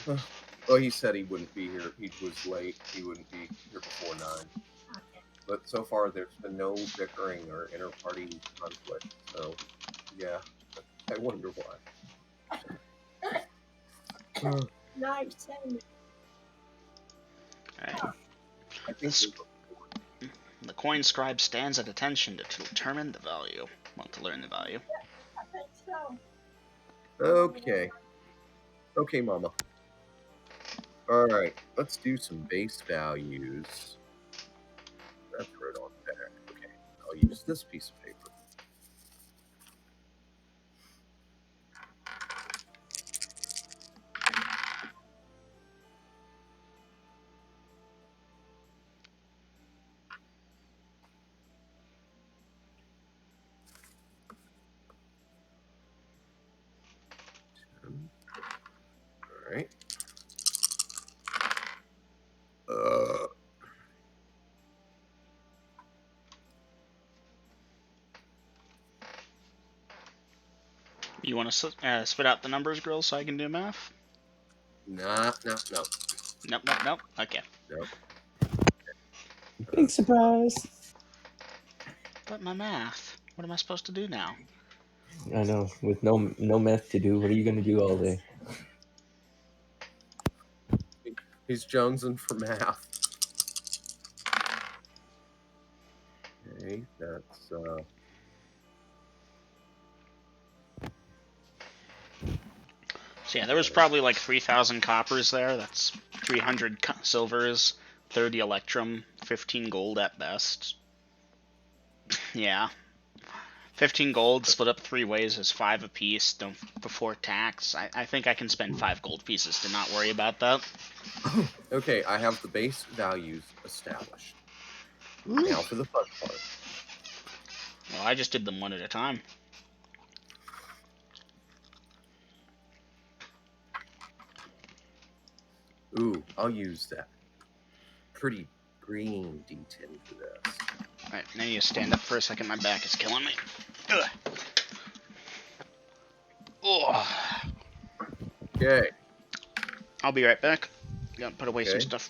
Speaker 3: know. Well, he said he wouldn't be here. He was late. He wouldn't be here before 9. But so far, there's been no bickering or inter-party conflict. So, yeah, I wonder why.
Speaker 4: Nice.
Speaker 1: Alright.
Speaker 3: I think
Speaker 1: The coin scribe stands at attention to determine the value. Well, to learn the value.
Speaker 4: I think so.
Speaker 3: Okay. Okay, Mama. All right, let's do some base values. That's right on back. Okay, I'll use this piece of paper. All right.
Speaker 1: You want to spit out the numbers, girls, so I can do math?
Speaker 3: No.
Speaker 1: Nope. Okay.
Speaker 3: Nope.
Speaker 2: Big surprise.
Speaker 1: But my math. What am I supposed to do now?
Speaker 2: I know. With no math to do, what are you gonna do all day?
Speaker 3: He's jonesing for math. Okay, that's
Speaker 1: So yeah, there was probably like 3,000 coppers there. That's 300 silvers, 30 electrum, 15 gold at best. Yeah. 15 gold split up 3 ways is 5 apiece. Don't before tax. I think I can spend 5 gold pieces to not worry about that.
Speaker 3: okay. I have the base values established.
Speaker 1: Ooh.
Speaker 3: Now for the fun part.
Speaker 1: Well, I just did them one at a time.
Speaker 3: Ooh, I'll use that pretty green D10 for this.
Speaker 1: Alright, now you stand up for a second. My back is killing me. Ugh. Oh.
Speaker 3: Okay.
Speaker 1: I'll be right back. Gotta put away some
Speaker 3: Okay.
Speaker 1: stuff.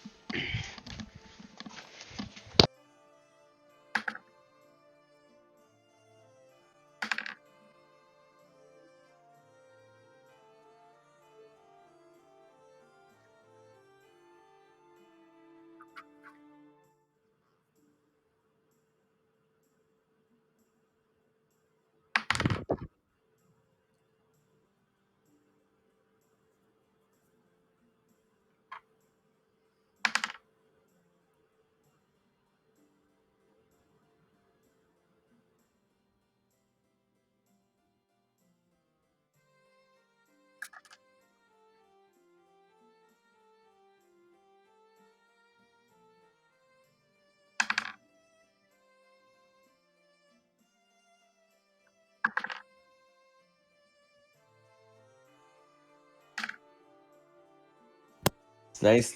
Speaker 2: It's nice.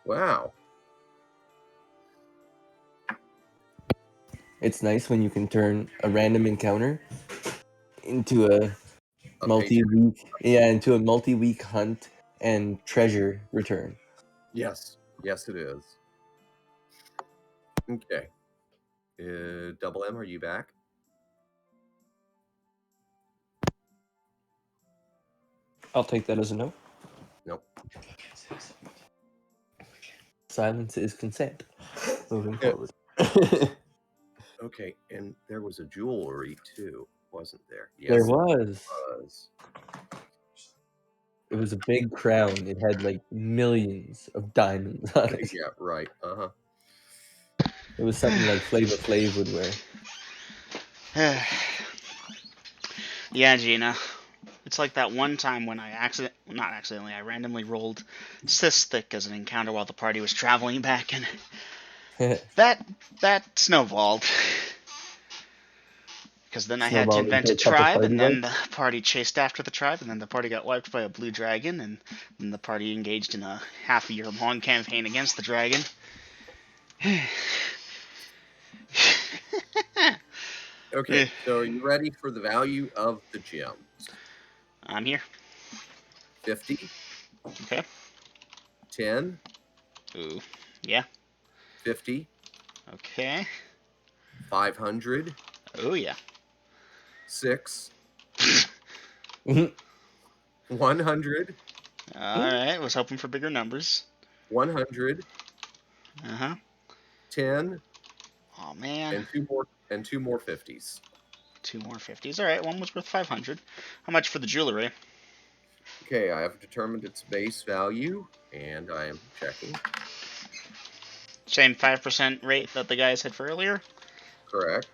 Speaker 3: Wow.
Speaker 2: It's nice when you can turn a random encounter into a multi-week hunt and treasure return.
Speaker 3: Yes. Yes, it is. Okay. Double M, are you back?
Speaker 2: I'll take that as a no.
Speaker 3: Nope.
Speaker 2: Silence is consent. Moving
Speaker 3: Yeah.
Speaker 2: forward.
Speaker 3: Okay, and there was a jewelry too, wasn't there?
Speaker 2: There
Speaker 3: Yes,
Speaker 2: was.
Speaker 3: was.
Speaker 2: It was a big crown. It had like millions of diamonds on it.
Speaker 3: Yeah, right. Uh-huh.
Speaker 2: It was something like Flavor Flav would wear.
Speaker 1: Yeah, Gina. It's like that one time when I I randomly rolled Cystic as an encounter while the party was traveling back, and that snowballed. Because then I had to
Speaker 2: Snowballed
Speaker 1: invent
Speaker 2: into
Speaker 1: a
Speaker 2: a couple
Speaker 1: tribe,
Speaker 2: party
Speaker 1: and then
Speaker 2: wipes.
Speaker 1: the party chased after the tribe, and then the party got wiped by a blue dragon, and then the party engaged in a half-a-year-long campaign against the dragon.
Speaker 3: Okay, so are you ready for the value of the gems?
Speaker 1: I'm here.
Speaker 3: 50,
Speaker 1: Okay.
Speaker 3: 10,
Speaker 1: Ooh. Yeah.
Speaker 3: 50,
Speaker 1: Okay.
Speaker 3: 500,
Speaker 1: Oh yeah.
Speaker 3: 6, 100,
Speaker 1: Alright, was hoping for bigger numbers.
Speaker 3: 100,
Speaker 1: Uh-huh.
Speaker 3: 10,
Speaker 1: Oh man.
Speaker 3: and two more 50s.
Speaker 1: 2 more 50s. Alright, one was worth 500. How much for the jewelry?
Speaker 3: Okay, I have determined its base value, and I am checking.
Speaker 1: Same 5% rate that the guys had for earlier?
Speaker 3: Correct.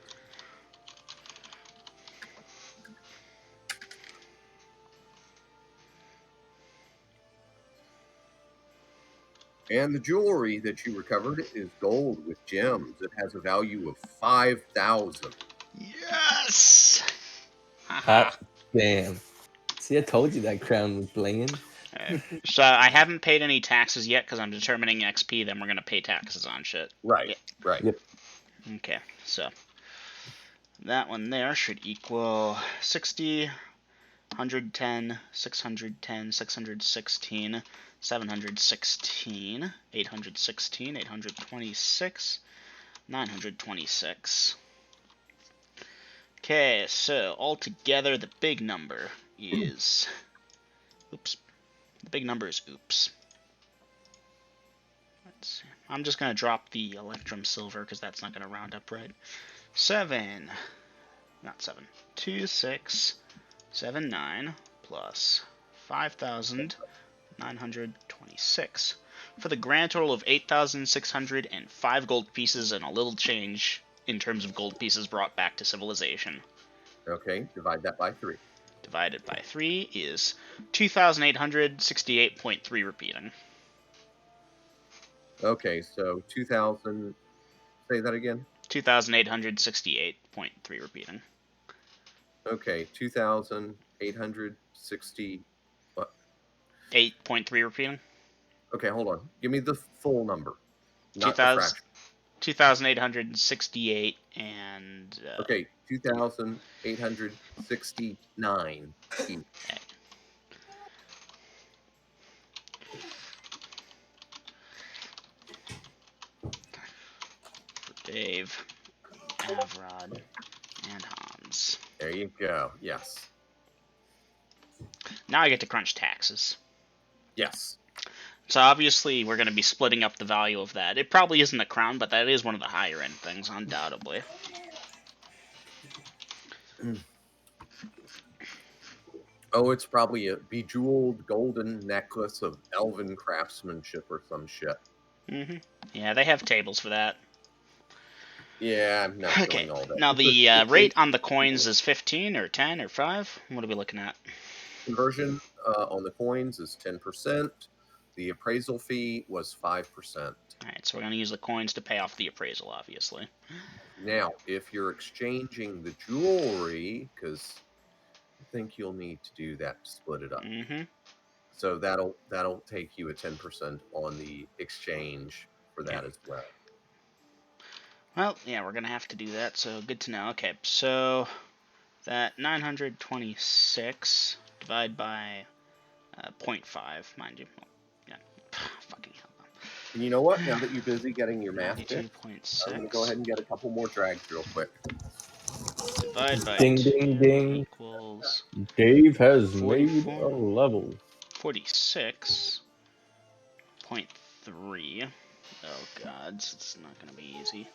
Speaker 3: And the jewelry that you recovered is gold with gems. It has a value of 5,000.
Speaker 1: Yes! Haha.
Speaker 2: Hot damn. See, I told you that crown was blinging.
Speaker 1: Alright. So I haven't paid any taxes yet because I'm determining XP, then we're going to pay taxes on shit.
Speaker 3: Right,
Speaker 1: Yeah.
Speaker 3: right.
Speaker 2: Yep.
Speaker 1: Okay, so that one there should equal 60, 110, 610, 616, 716, 816, 826, 926. Okay, so altogether the big number is... Oops. The big number is oops. Let's see. I'm just going to drop the Electrum Silver because that's not going to round up right. 2679 plus 5,926 for the grand total of 8,605 gold pieces and a little change in terms of gold pieces brought back to civilization.
Speaker 3: Okay, divide that by 3.
Speaker 1: Divided by 3 is 2,868.3 repeating.
Speaker 3: Okay, so 2,000. Say that again.
Speaker 1: 2,868.3 repeating.
Speaker 3: Okay, 2,860. What?
Speaker 1: 8.3 repeating.
Speaker 3: Okay, hold on. Give me the full number, not the fraction.
Speaker 1: 2,868 and...
Speaker 3: Okay, 2,869 each.
Speaker 1: Okay. For Dave, Avrod, and Hans.
Speaker 3: There you go. Yes.
Speaker 1: Now I get to crunch taxes.
Speaker 3: Yes.
Speaker 1: So obviously we're going to be splitting up the value of that. It probably isn't a crown, but that is one of the higher end things, undoubtedly.
Speaker 3: Oh, it's probably a bejeweled golden necklace of elven craftsmanship or some shit.
Speaker 1: Mm-hmm. Yeah, they have tables for that.
Speaker 3: Yeah, I'm not
Speaker 1: Okay,
Speaker 3: doing all that.
Speaker 1: now the rate on the coins is 15 or 10 or 5? What are we looking at?
Speaker 3: Conversion on the coins is 10%. The appraisal fee was 5%.
Speaker 1: Alright, so we're going to use the coins to pay off the appraisal, obviously.
Speaker 3: Now, if you're exchanging the jewelry, because I think you'll need to do that to split it up.
Speaker 1: Mm-hmm.
Speaker 3: So that'll take you a 10% on the exchange for that as well.
Speaker 1: Well, yeah, we're going to have to do that, so good to know. Okay, so that 926 divided by 0.5, mind you. Well, yeah, fucking hell.
Speaker 3: And you know what? Now that you're busy getting your math fixed,
Speaker 1: 92.6.
Speaker 3: I'm going to go ahead and get a couple more drags real quick.
Speaker 1: Divide by
Speaker 2: Ding,
Speaker 1: 2
Speaker 2: ding, ding.
Speaker 1: equals
Speaker 2: Dave has
Speaker 1: 44.
Speaker 2: made a level.
Speaker 1: 46.3. Oh god, it's not gonna be easy.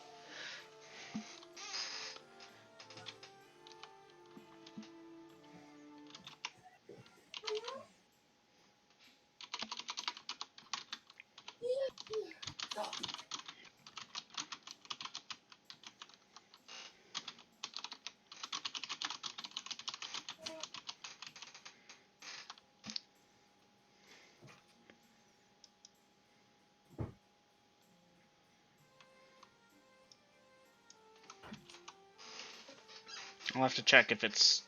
Speaker 1: I'll have to check if it's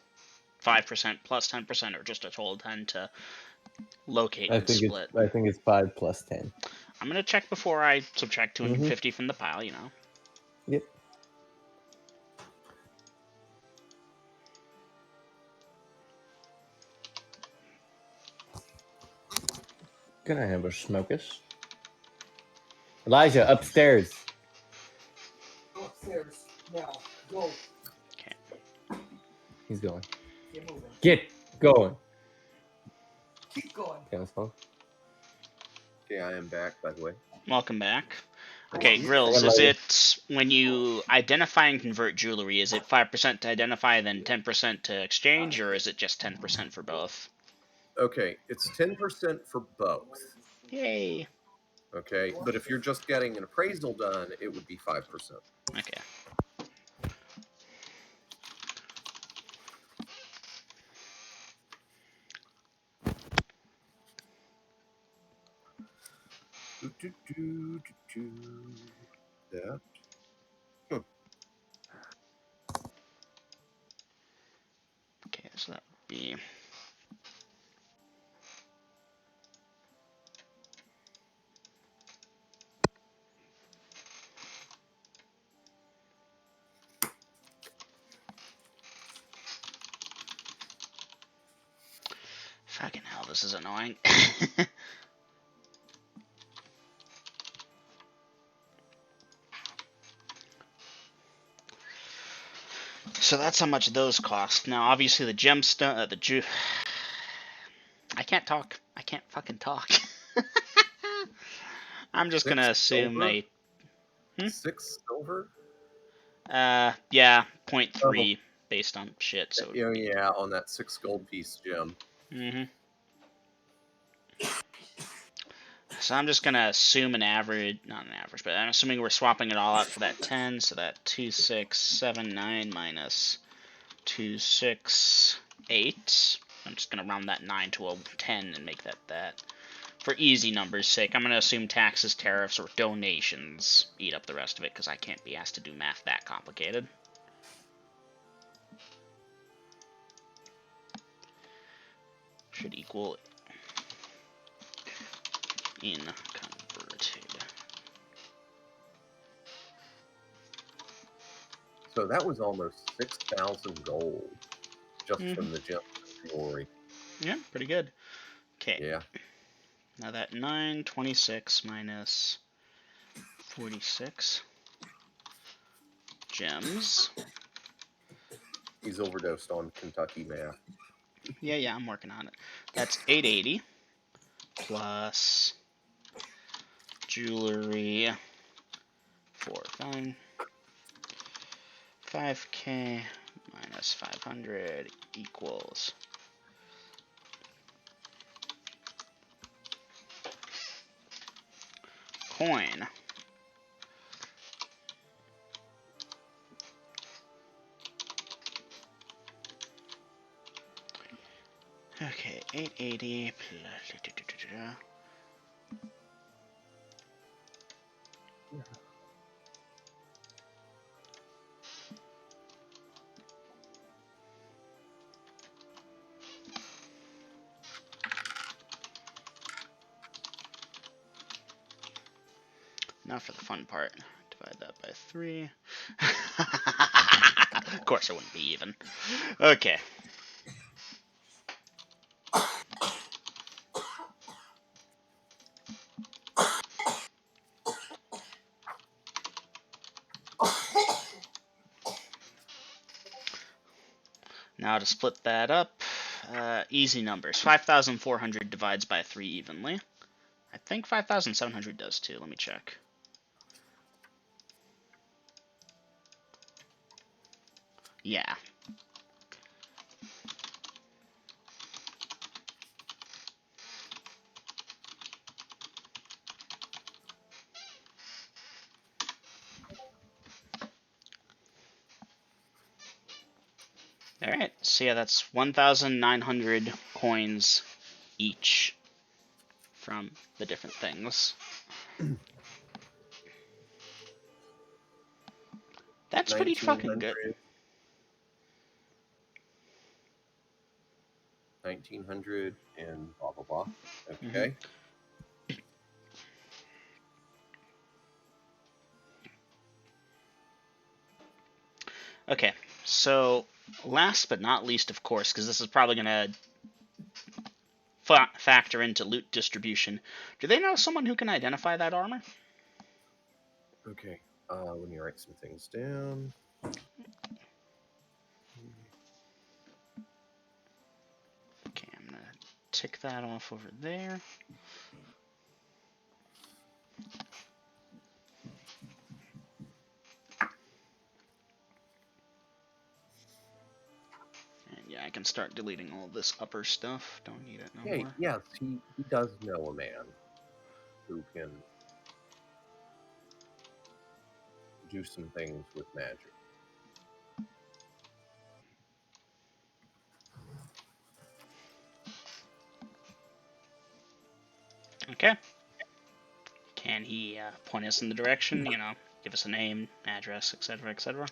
Speaker 1: 5% plus 10% or just a total 10 to locate and split.
Speaker 2: I think it's 5 plus 10.
Speaker 1: I'm gonna check before I subtract 250 from the pile, you know.
Speaker 2: Yep. Can I have a smokus? Elijah, upstairs.
Speaker 5: Upstairs. Now, go.
Speaker 1: Okay.
Speaker 2: He's going.
Speaker 5: Get moving.
Speaker 2: Get going.
Speaker 5: Keep going.
Speaker 2: Okay, let's go.
Speaker 3: Okay, I am back, by the way.
Speaker 1: Welcome back. Okay, Grills, is it when you identify and convert jewelry, is it 5% to identify, then 10% to exchange, or is it just 10% for both?
Speaker 3: Okay, it's 10% for both.
Speaker 1: Yay.
Speaker 3: Okay, but if you're just getting an appraisal done, it would be 5%.
Speaker 1: Okay.
Speaker 3: That.
Speaker 1: Okay, so that would be... Fucking hell, this is annoying. So that's how much those cost. Now, obviously, the gemstone, I can't talk. I can't fucking talk. I'm just gonna assume
Speaker 3: silver?
Speaker 1: a
Speaker 3: 6 silver?
Speaker 1: yeah, 0.3 based on shit. So
Speaker 3: Yeah, on that 6 gold piece gem.
Speaker 1: So I'm just gonna assume an average, not an average, but I'm assuming we're swapping it all out for that 10. So that 2679 minus 268. I'm just gonna round that 9 to a 10 and make that that. For easy numbers' sake, I'm gonna assume taxes, tariffs, or donations eat up the rest of it because I can't be asked to do math that complicated. Should equal in converted.
Speaker 3: So that was almost 6,000 gold just from the gem jewelry.
Speaker 1: Yeah, pretty good. Okay.
Speaker 3: Yeah.
Speaker 1: Now that 926 minus 46 gems.
Speaker 3: He's overdosed on Kentucky math.
Speaker 1: Yeah, I'm working on it. That's 880 plus jewelry 5K minus 500 equals coin. Okay, 880 plus... Now for the fun part. Divide that by 3. Of course it wouldn't be even. Okay. Now to split that up, Easy numbers. 5,400 divides by 3 evenly. I think 5,700 does too. Let me check. Yeah. Alright, so yeah, that's 1,900 coins each from the different things. That's pretty fucking good.
Speaker 3: 1,900 and blah, blah, blah. Okay.
Speaker 1: Okay, so last but not least, of course, because this is probably going to factor into loot distribution. Do they know someone who can identify that armor?
Speaker 3: Okay. Let me write some things down.
Speaker 1: Okay, I'm going to tick that off over there. And yeah, I can start deleting all this upper stuff. Don't need it no
Speaker 3: Hey,
Speaker 1: more.
Speaker 3: yes, he does know a man who can do some things with magic.
Speaker 1: Okay. Can he point us in the direction, you know, give us a name, address, etc., etc.?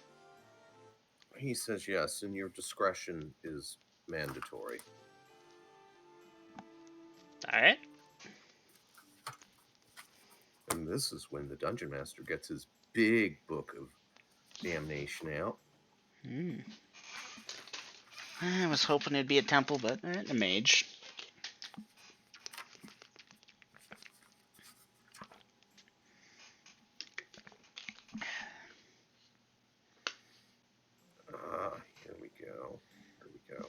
Speaker 3: He says yes, and your discretion is mandatory.
Speaker 1: Alright.
Speaker 3: And this is when the dungeon master gets his big book of damnation out.
Speaker 1: I was hoping it'd be a temple, but a mage.
Speaker 3: Here we go. Here we go.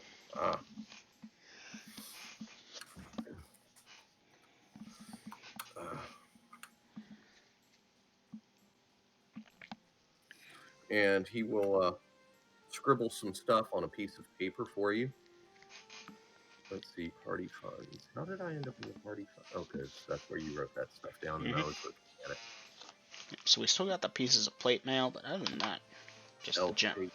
Speaker 3: And he will scribble some stuff on a piece of paper for you. Let's see, party funds. How did I end up in the party fund? Oh, good. That's where you wrote that stuff down, and I was looking at it.
Speaker 1: So we still got the pieces of plate mail, but other than that, just the gem.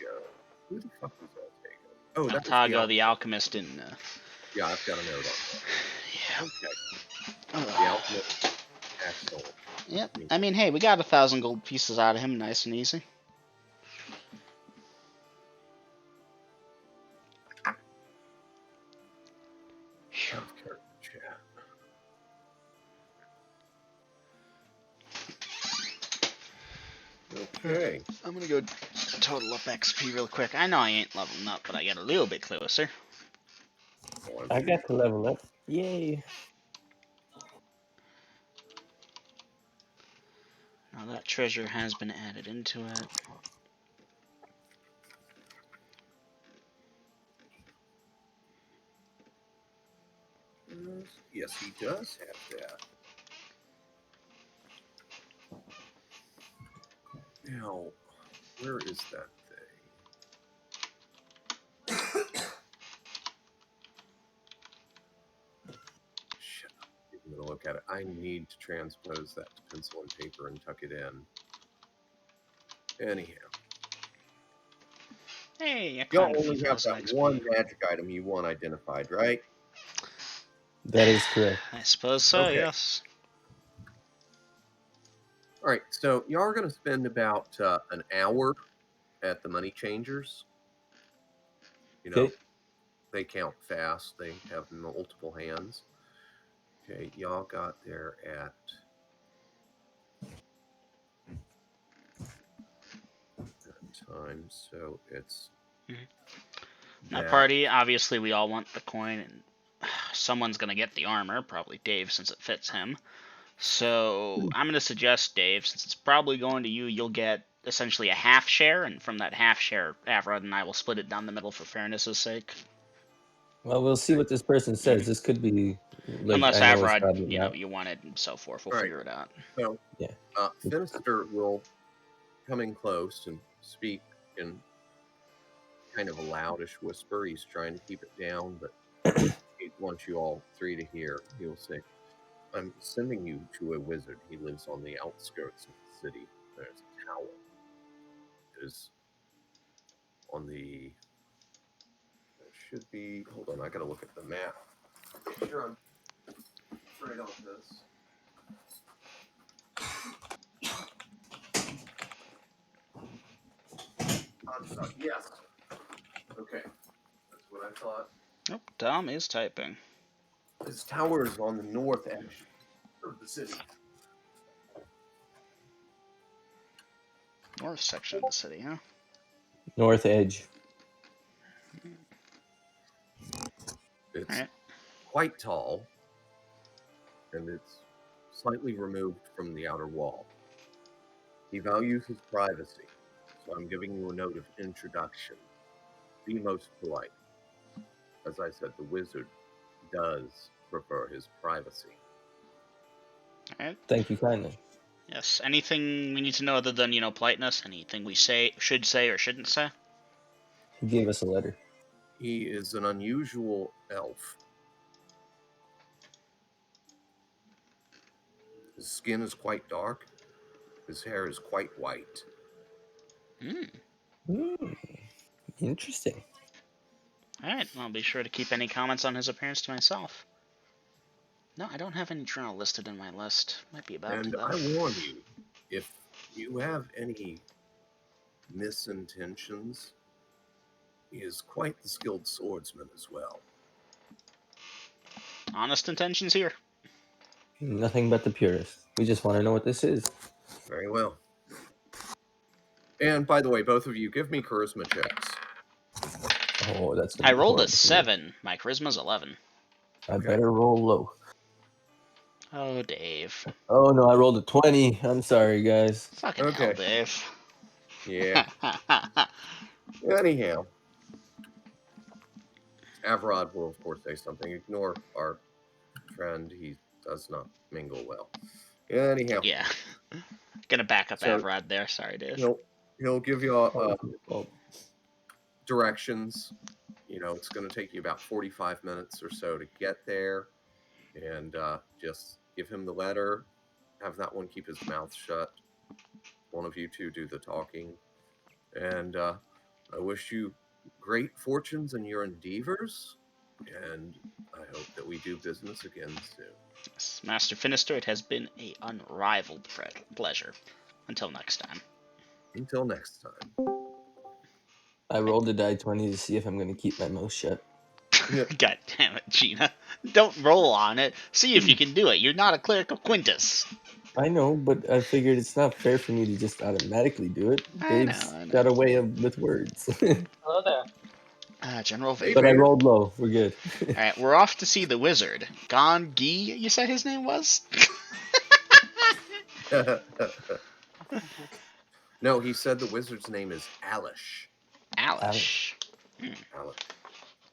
Speaker 3: Who the fuck was Eltago? Oh, that's
Speaker 1: Altago, the alchemist in...
Speaker 3: Yeah, I've got a note on that.
Speaker 1: Yeah.
Speaker 3: Okay. The alchemist. Excellent.
Speaker 1: Yep. I mean, hey, we got 1,000 gold pieces out of him, nice and easy.
Speaker 3: Okay.
Speaker 1: I'm gonna go total up XP real quick. I know I ain't leveling up, but I get a little bit closer.
Speaker 2: I got to level up. Yay.
Speaker 1: Now that treasure has been added into it.
Speaker 3: Yes, he does have that. Now, where is that thing? Shut up. I'm going to look at it. I need to transpose that to pencil and paper and tuck it in. Anyhow.
Speaker 1: Hey, I
Speaker 3: Y'all
Speaker 1: climbed a few
Speaker 3: only have
Speaker 1: thousand
Speaker 3: that
Speaker 1: XP.
Speaker 3: one magic item you want identified, right?
Speaker 2: That is correct.
Speaker 1: I suppose so,
Speaker 3: Okay.
Speaker 1: yes.
Speaker 3: All right, so y'all are going to spend about an hour at the money changers. You know,
Speaker 2: Okay.
Speaker 3: they count fast. They have multiple hands. Okay, y'all got there at that time, so it's
Speaker 1: That party, obviously we all want the coin, and someone's gonna get the armor, probably Dave since it fits him. So I'm gonna suggest Dave, since it's probably going to you, you'll get essentially a half share, and from that half share, Avrod and I will split it down the middle for fairness' sake.
Speaker 2: Well, we'll see what this person says. This could be like
Speaker 1: Unless
Speaker 2: I know it's
Speaker 1: Avrod,
Speaker 2: probably not.
Speaker 1: you want it and so forth. We'll
Speaker 3: Right.
Speaker 1: figure it out.
Speaker 3: So,
Speaker 2: Yeah.
Speaker 3: Sinister will come in close and speak in kind of a loudish whisper. He's trying to keep it down, but he wants you all three to hear. He'll say, I'm sending you to a wizard. He lives on the outskirts of the city. There's a tower. It is on the... There should be... Hold on, I gotta look at the map. Make sure I'm straight on this. I'm sorry. Yes. Okay. That's what I thought.
Speaker 1: Oh, Tom is typing.
Speaker 3: This tower is on the north edge of the city.
Speaker 1: North section of the city, huh?
Speaker 2: North Edge.
Speaker 3: It's
Speaker 1: Alright.
Speaker 3: quite tall, and it's slightly removed from the outer wall. He values his privacy, so I'm giving you a note of introduction. Be most polite. As I said, the wizard does prefer his privacy.
Speaker 1: Alright.
Speaker 2: Thank you kindly.
Speaker 1: Yes. Anything we need to know other than, politeness? Anything we should say or shouldn't say?
Speaker 2: He gave us a letter.
Speaker 3: He is an unusual elf. His skin is quite dark. His hair is quite white.
Speaker 2: Interesting.
Speaker 1: Alright, I'll be sure to keep any comments on his appearance to myself. No, I don't have any journal listed in my list. Might be about
Speaker 3: And
Speaker 1: to, though.
Speaker 3: I warn you, if you have any misintentions, he is quite the skilled swordsman as well.
Speaker 1: Honest intentions here.
Speaker 2: Nothing but the purest. We just want to know what this is.
Speaker 3: Very well. And by the way, both of you, give me charisma checks.
Speaker 2: Oh, that's.
Speaker 1: I rolled a 7. My charisma's 11.
Speaker 2: I better roll low.
Speaker 1: Oh, Dave.
Speaker 2: Oh no, I rolled a 20. I'm sorry, guys.
Speaker 1: Fucking hell, Dave.
Speaker 3: Yeah. Anyhow, Avrod will, of course, say something. Ignore our friend. He does not mingle well. Anyhow.
Speaker 1: Yeah. Gonna back up
Speaker 3: So,
Speaker 1: Avrod there. Sorry, Dave.
Speaker 3: He'll give you directions. It's going to take you about 45 minutes or so to get there. And just give him the letter. Have that one keep his mouth shut. One of you two do the talking. And I wish you great fortunes in your endeavors. And I hope that we do business again soon.
Speaker 1: Yes, Master Finister, it has been a unrivaled pleasure. Until next time.
Speaker 3: Until next time.
Speaker 2: I rolled a die 20 to see if I'm going to keep my mouth shut.
Speaker 1: God damn it, Gina. Don't roll on it. See if you can do it. You're not a cleric of Quintus.
Speaker 2: I know, but I figured it's not fair for me to just automatically do it.
Speaker 1: I
Speaker 2: Dave's
Speaker 1: know.
Speaker 2: got a way with words.
Speaker 6: Hello there.
Speaker 1: General
Speaker 3: Hey,
Speaker 2: But I
Speaker 1: Vader.
Speaker 2: rolled low. We're good.
Speaker 1: Alright, we're off to see the wizard. Gon Gi, you said his name was?
Speaker 3: No, he said the wizard's name is Alish.
Speaker 1: Alish.
Speaker 3: Alish.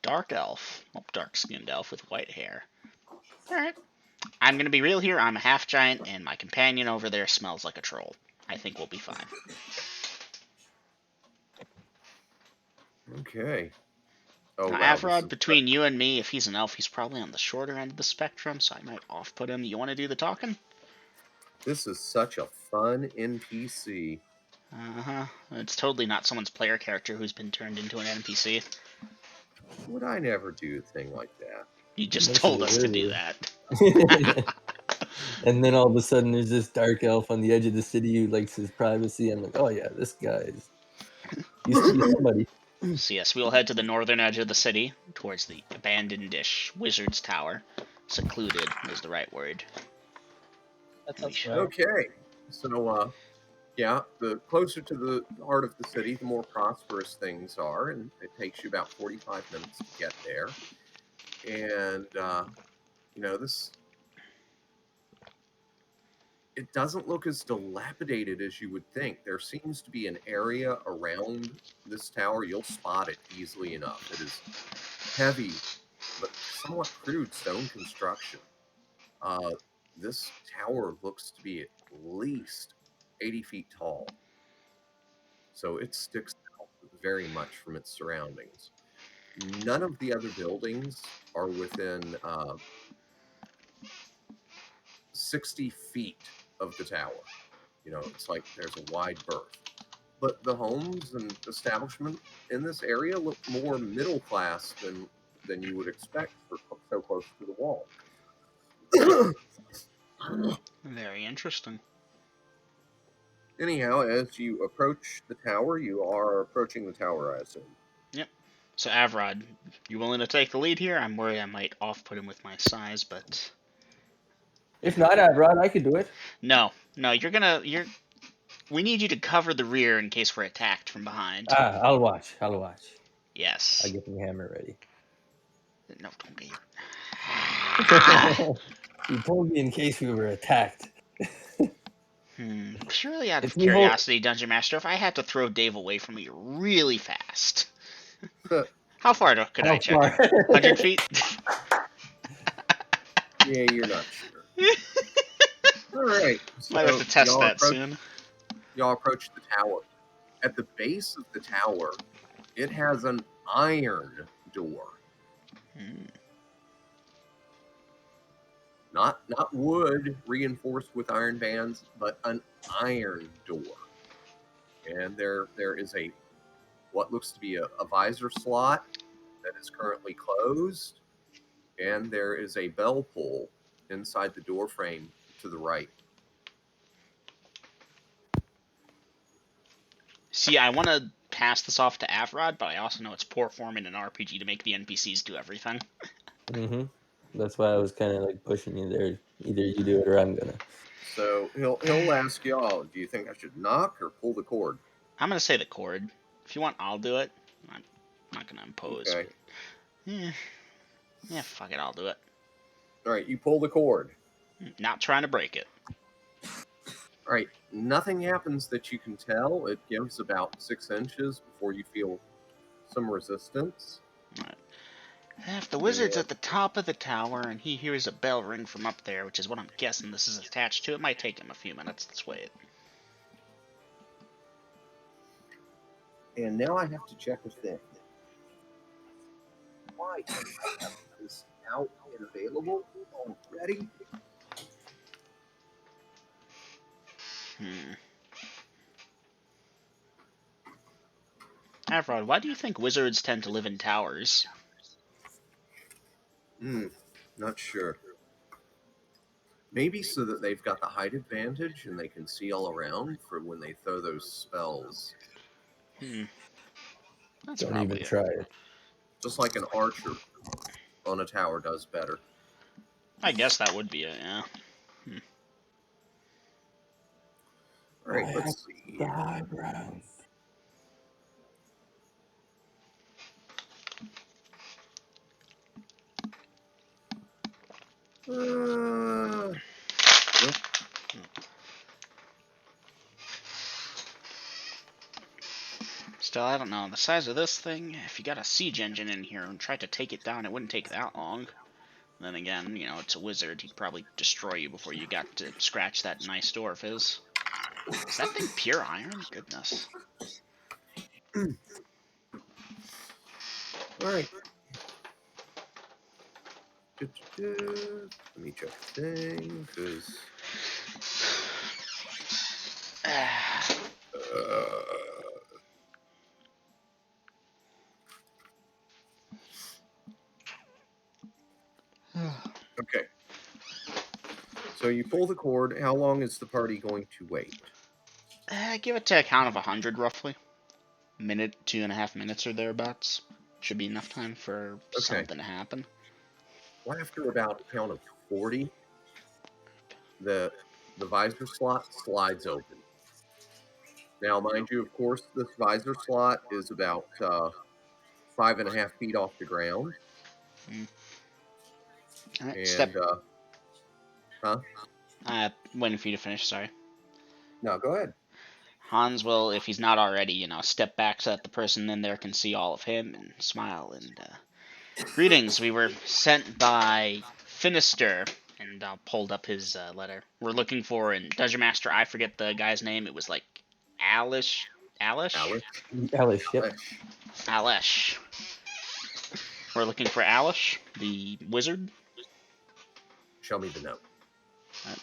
Speaker 1: Dark elf. Oh, dark-skinned elf with white hair. Alright. I'm gonna be real here. I'm a half-giant, and my companion over there smells like a troll. I think we'll be fine.
Speaker 3: Okay. Oh,
Speaker 1: Now,
Speaker 3: wow,
Speaker 1: Avrod, between you and me, if he's an elf, he's probably on the shorter end of the spectrum, so I might off-put him. You want to do the talking?
Speaker 3: This is such a fun NPC.
Speaker 1: Uh-huh. It's totally not someone's player character who's been turned into an NPC.
Speaker 3: Would I never do a thing like that?
Speaker 1: You just
Speaker 2: Most
Speaker 1: told
Speaker 2: of it
Speaker 1: us to
Speaker 2: is.
Speaker 1: do that.
Speaker 2: And then all of a sudden there's this dark elf on the edge of the city who likes his privacy. I'm like, oh yeah, this guy's used to be somebody.
Speaker 1: So yes, we'll head to the northern edge of the city, towards the abandoned-ish wizard's tower. Secluded is the right word.
Speaker 6: That sounds
Speaker 1: should-
Speaker 6: right.
Speaker 3: Okay. So, yeah, the closer to the heart of the city, the more prosperous things are, and it takes you about 45 minutes to get there. And, this... It doesn't look as dilapidated as you would think. There seems to be an area around this tower. You'll spot it easily enough. It is heavy but somewhat crude stone construction. This tower looks to be at least 80 feet tall, so it sticks out very much from its surroundings. None of the other buildings are within 60 feet of the tower. It's like there's a wide berth. But the homes and establishment in this area look more middle class than you would expect for so close to the wall.
Speaker 1: Very interesting.
Speaker 3: Anyhow, as you approach the tower, you are approaching the tower, I assume.
Speaker 1: Yep. So Avrod, you willing to take the lead here? I'm worried I might off-put him with my size, but
Speaker 2: If not, Avrod, I could do it.
Speaker 1: no, we need you to cover the rear in case we're attacked from behind.
Speaker 2: I'll watch.
Speaker 1: Yes.
Speaker 2: I'll get my hammer ready.
Speaker 1: No, don't get
Speaker 2: You told me in case we were attacked.
Speaker 1: Purely out of
Speaker 2: If we hold-
Speaker 1: curiosity, Dungeon Master, if I had to throw Dave away from you really fast, how far could I check him? 100 feet?
Speaker 3: Yeah, you're not sure. All right.
Speaker 1: Might have to test that soon.
Speaker 3: Y'all approach the tower. At the base of the tower, it has an iron door. Not wood reinforced with iron bands, but an iron door. And there is what looks to be a visor slot that is currently closed, and there is a bell pull inside the door frame to the right.
Speaker 1: See, I want to pass this off to Avrod, but I also know it's poor form in an RPG to make the NPCs do everything.
Speaker 2: That's why I was kind of like pushing you there. Either you do it or I'm gonna.
Speaker 3: So he'll ask y'all, do you think I should knock or pull the cord?
Speaker 1: I'm gonna say the cord. If you want, I'll do it. I'm not gonna impose.
Speaker 3: Okay.
Speaker 1: But, yeah, fuck it, I'll do it.
Speaker 3: All right, you pull the cord.
Speaker 1: Not trying to break it.
Speaker 3: All right, nothing happens that you can tell. It gives about 6 inches before you feel some resistance.
Speaker 1: Right. If the wizard's at the top of the tower and he hears a bell ring from up there, which is what I'm guessing this is attached to, it might take him a few minutes. Let's wait.
Speaker 3: And now I have to check a thing. Why is out and available already?
Speaker 1: Avrod, why do you think wizards tend to live in towers?
Speaker 3: Not sure. Maybe so that they've got the height advantage and they can see all around for when they throw those spells.
Speaker 1: That's
Speaker 2: Don't
Speaker 1: probably
Speaker 2: even try it.
Speaker 3: Just like an archer on a tower does better.
Speaker 1: I guess that would be it, yeah.
Speaker 3: All right, let's see.
Speaker 2: The high ground.
Speaker 1: Still, I don't know. The size of this thing, if you got a siege engine in here and tried to take it down, it wouldn't take that long. Then again, it's a wizard. He'd probably destroy you before you got to scratch that nice door of his. Is that thing pure iron? Goodness.
Speaker 3: All right. Let me check the thing, because... Okay. So you pull the cord. How long is the party going to wait?
Speaker 1: Give it to a count of 100, roughly. Minute, 2.5 minutes or thereabouts. Should be enough time for something to happen.
Speaker 3: Well, after about a count of 40, the visor slot slides open. Now, mind you, of course, this visor slot is about 5.5 feet off the ground.
Speaker 1: All right,
Speaker 3: and,
Speaker 1: waiting for you to finish, sorry.
Speaker 3: No, go ahead.
Speaker 1: Hans will, if he's not already, step back so that the person in there can see all of him and smile and Greetings. We were sent by Finister, and pulled up his letter. We're looking for in Dungeon Master. I forget the guy's name. It was like Alish. Alish.
Speaker 2: Alice, yep.
Speaker 1: Alish. We're looking for Alish, the wizard.
Speaker 3: Show me the note.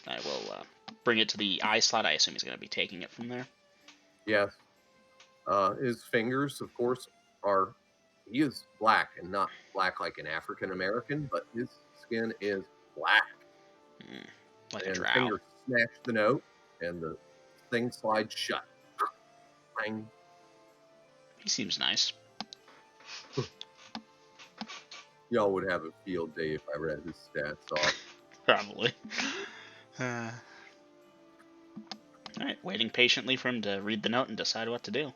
Speaker 1: I will bring it to the I slot. I assume he's going to be taking it from there.
Speaker 3: Yes. His fingers, of course, are. He is black, and not black like an African American, but his skin is black.
Speaker 1: Like
Speaker 3: And
Speaker 1: a
Speaker 3: the
Speaker 1: drow.
Speaker 3: finger snatch the note, and the thing slides shut. Bang.
Speaker 1: He seems nice.
Speaker 3: Y'all would have a field day if I read his stats off.
Speaker 1: Probably. Alright, waiting patiently for him to read the note and decide what to do.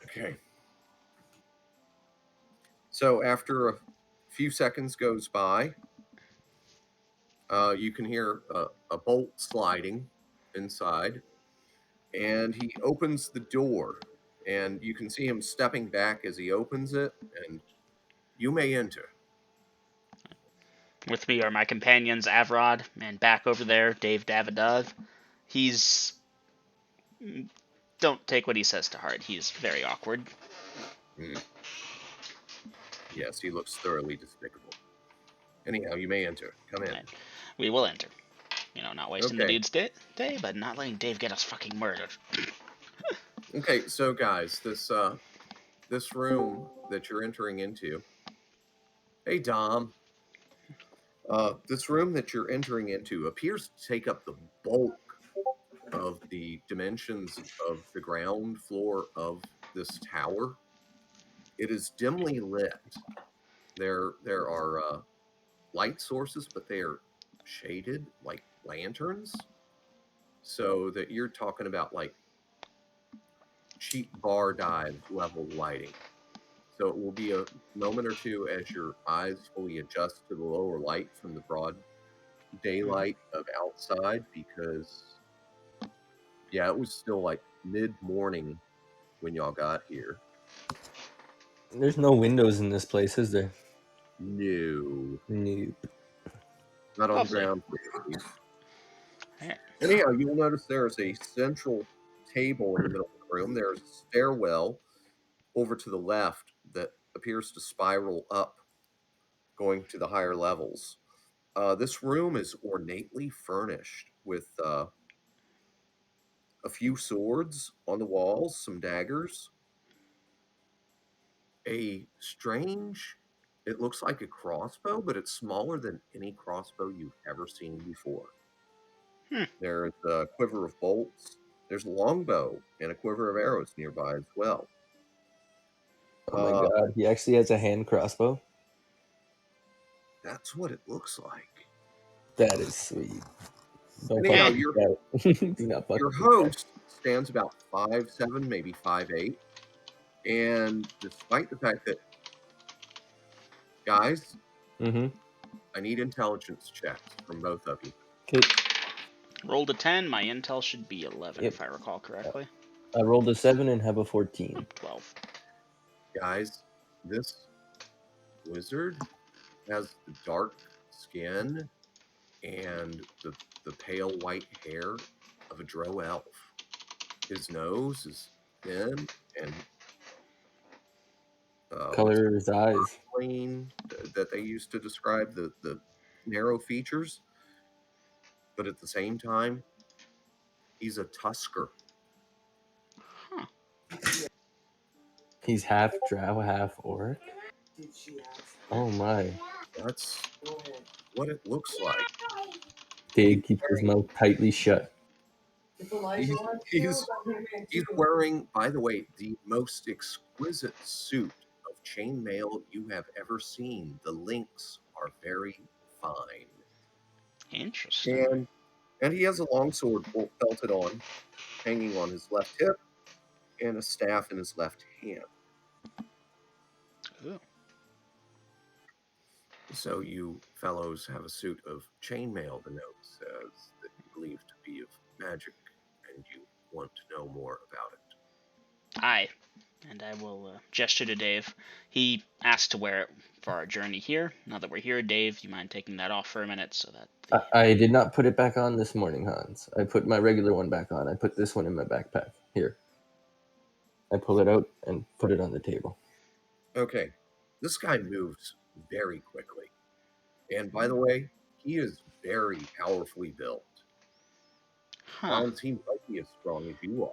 Speaker 3: Okay. So after a few seconds goes by, you can hear a bolt sliding inside, and he opens the door, and you can see him stepping back as he opens it, and you may enter.
Speaker 1: With me are my companions Avrod, and back over there, Dave Davidoff. He's... Don't take what he says to heart. He's very awkward.
Speaker 3: Yes, he looks thoroughly despicable. Anyhow, you may enter. Come in.
Speaker 1: And we will enter. You know, not wasting the
Speaker 3: Okay.
Speaker 1: dude's day, but not letting Dave get us fucking murdered.
Speaker 3: Okay, so guys, this room that you're entering into. Hey, Dom. This room that you're entering into appears to take up the bulk of the dimensions of the ground floor of this tower. It is dimly lit. There are light sources, but they are shaded like lanterns. So that you're talking about like cheap bar dive level lighting. So it will be a moment or two as your eyes fully adjust to the lower light from the broad daylight of outside, because yeah, it was still like mid-morning when y'all got here.
Speaker 2: There's no windows in this place, is there?
Speaker 3: No.
Speaker 2: Nope.
Speaker 3: Not on the
Speaker 1: Lovely.
Speaker 3: ground floor, at least.
Speaker 1: Alright.
Speaker 3: Anyhow, you will notice there is a central table in the middle of the room. There's a stairwell over to the left that appears to spiral up, going to the higher levels. This room is ornately furnished with a few swords on the walls, some daggers, a strange, it looks like a crossbow, but it's smaller than any crossbow you've ever seen before. There's a quiver of bolts. There's a longbow and a quiver of arrows nearby as well.
Speaker 2: Oh my god, he actually has a hand crossbow?
Speaker 3: That's what it looks like.
Speaker 2: That is sweet. Don't
Speaker 3: Anyhow,
Speaker 2: fuck with that. Do not fuck
Speaker 3: your
Speaker 2: with
Speaker 3: host stands about 5'7", maybe 5'8", and despite the fact that, guys,
Speaker 2: that.
Speaker 3: I need intelligence checks from both of you.
Speaker 2: Okay.
Speaker 1: Rolled a 10. My intel should be 11,
Speaker 2: Yep.
Speaker 1: if I recall correctly.
Speaker 2: I rolled a 7 and have a 14.
Speaker 1: 12.
Speaker 3: Guys, this wizard has the dark skin and the pale white hair of a drow elf. His nose is thin and
Speaker 2: Color of his eyes.
Speaker 3: clean, that they used to describe the narrow features. But at the same time, he's a tusker.
Speaker 1: Huh.
Speaker 2: He's half drow, half orc.
Speaker 5: Did she ask?
Speaker 2: Oh my.
Speaker 3: That's
Speaker 5: Go ahead.
Speaker 3: what it looks like.
Speaker 2: Dave keeps his mouth tightly shut.
Speaker 5: If Elijah wants to,
Speaker 3: He's
Speaker 5: I'm here, man,
Speaker 3: He's
Speaker 5: too.
Speaker 3: wearing, by the way, the most exquisite suit of chainmail you have ever seen. The links are very fine.
Speaker 1: Interesting.
Speaker 3: And he has a longsword belted on, hanging on his left hip. and a staff in his left hand.
Speaker 1: Ooh.
Speaker 3: So you fellows have a suit of chainmail, the note says, that you believe to be of magic, and you want to know more about it.
Speaker 1: Aye. And I will gesture to Dave. He asked to wear it for our journey here. Now that we're here, Dave, you mind taking that off for a minute so that...
Speaker 2: I did not put it back on this morning, Hans. I put my regular one back on. I put this one in my backpack. Here. I pull it out and put it on the table.
Speaker 3: Okay. This guy moves very quickly. And by the way, he is very powerfully built.
Speaker 1: Huh.
Speaker 3: He might be as strong as you are.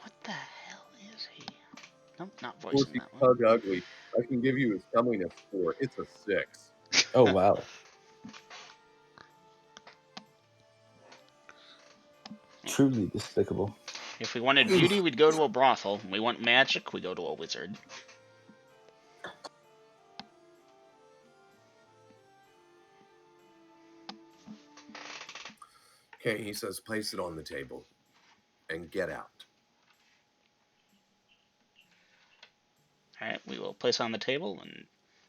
Speaker 1: What the hell is he? Nope, not
Speaker 3: Of course,
Speaker 1: voicing
Speaker 3: he's
Speaker 1: that one.
Speaker 3: pug ugly. I can give you his comeliness score. It's a 6.
Speaker 2: Oh, wow. Truly despicable.
Speaker 1: If we wanted beauty, we'd go to a brothel. We want magic, we go to a wizard.
Speaker 3: Okay, he says, place it on the table and get out.
Speaker 1: Alright, we will place it on the table, and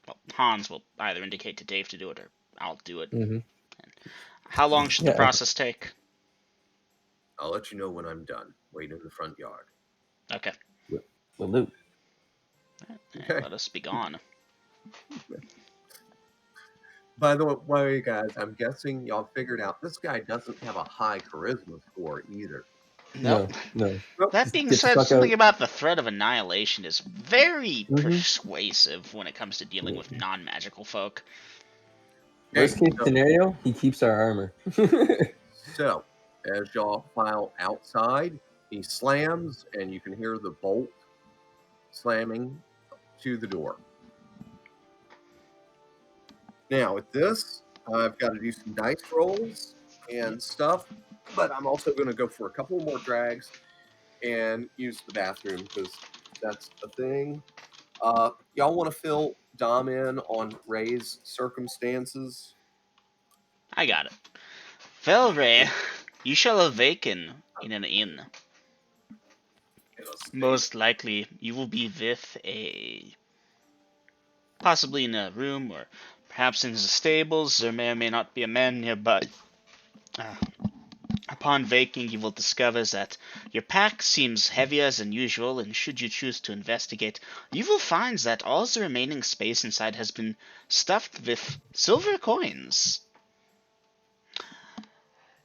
Speaker 1: well, Hans will either indicate to Dave to do it, or I'll do it.
Speaker 2: Mm-hmm.
Speaker 1: How long should the process take?
Speaker 3: I'll let you know when I'm done. Wait in the front yard.
Speaker 1: Okay.
Speaker 2: Will do.
Speaker 3: Okay.
Speaker 1: Let us be gone.
Speaker 3: By the way, guys, I'm guessing y'all figured out this guy doesn't have a high charisma score either.
Speaker 1: Nope.
Speaker 2: No.
Speaker 1: That being
Speaker 2: Get the
Speaker 1: said,
Speaker 2: fuck
Speaker 1: something
Speaker 2: out.
Speaker 1: about the threat of annihilation is very
Speaker 2: Mhm.
Speaker 1: persuasive when it comes to dealing with non-magical folk.
Speaker 2: Worst case scenario, he keeps our armor.
Speaker 3: So, as y'all file outside, he slams, and you can hear the bolt slamming to the door. Now, with this, I've got to do some dice rolls and stuff, but I'm also going to go for a couple more drags and use the bathroom because that's a thing. Y'all want to fill Dom in on Ray's circumstances?
Speaker 1: I got it. Well, Ray, you shall awaken in an inn. Most likely, you will be with possibly in a room, or perhaps in the stables. There may or may not be a man nearby. Upon waking, you will discover that your pack seems heavier than usual, and should you choose to investigate, you will find that all the remaining space inside has been stuffed with silver coins.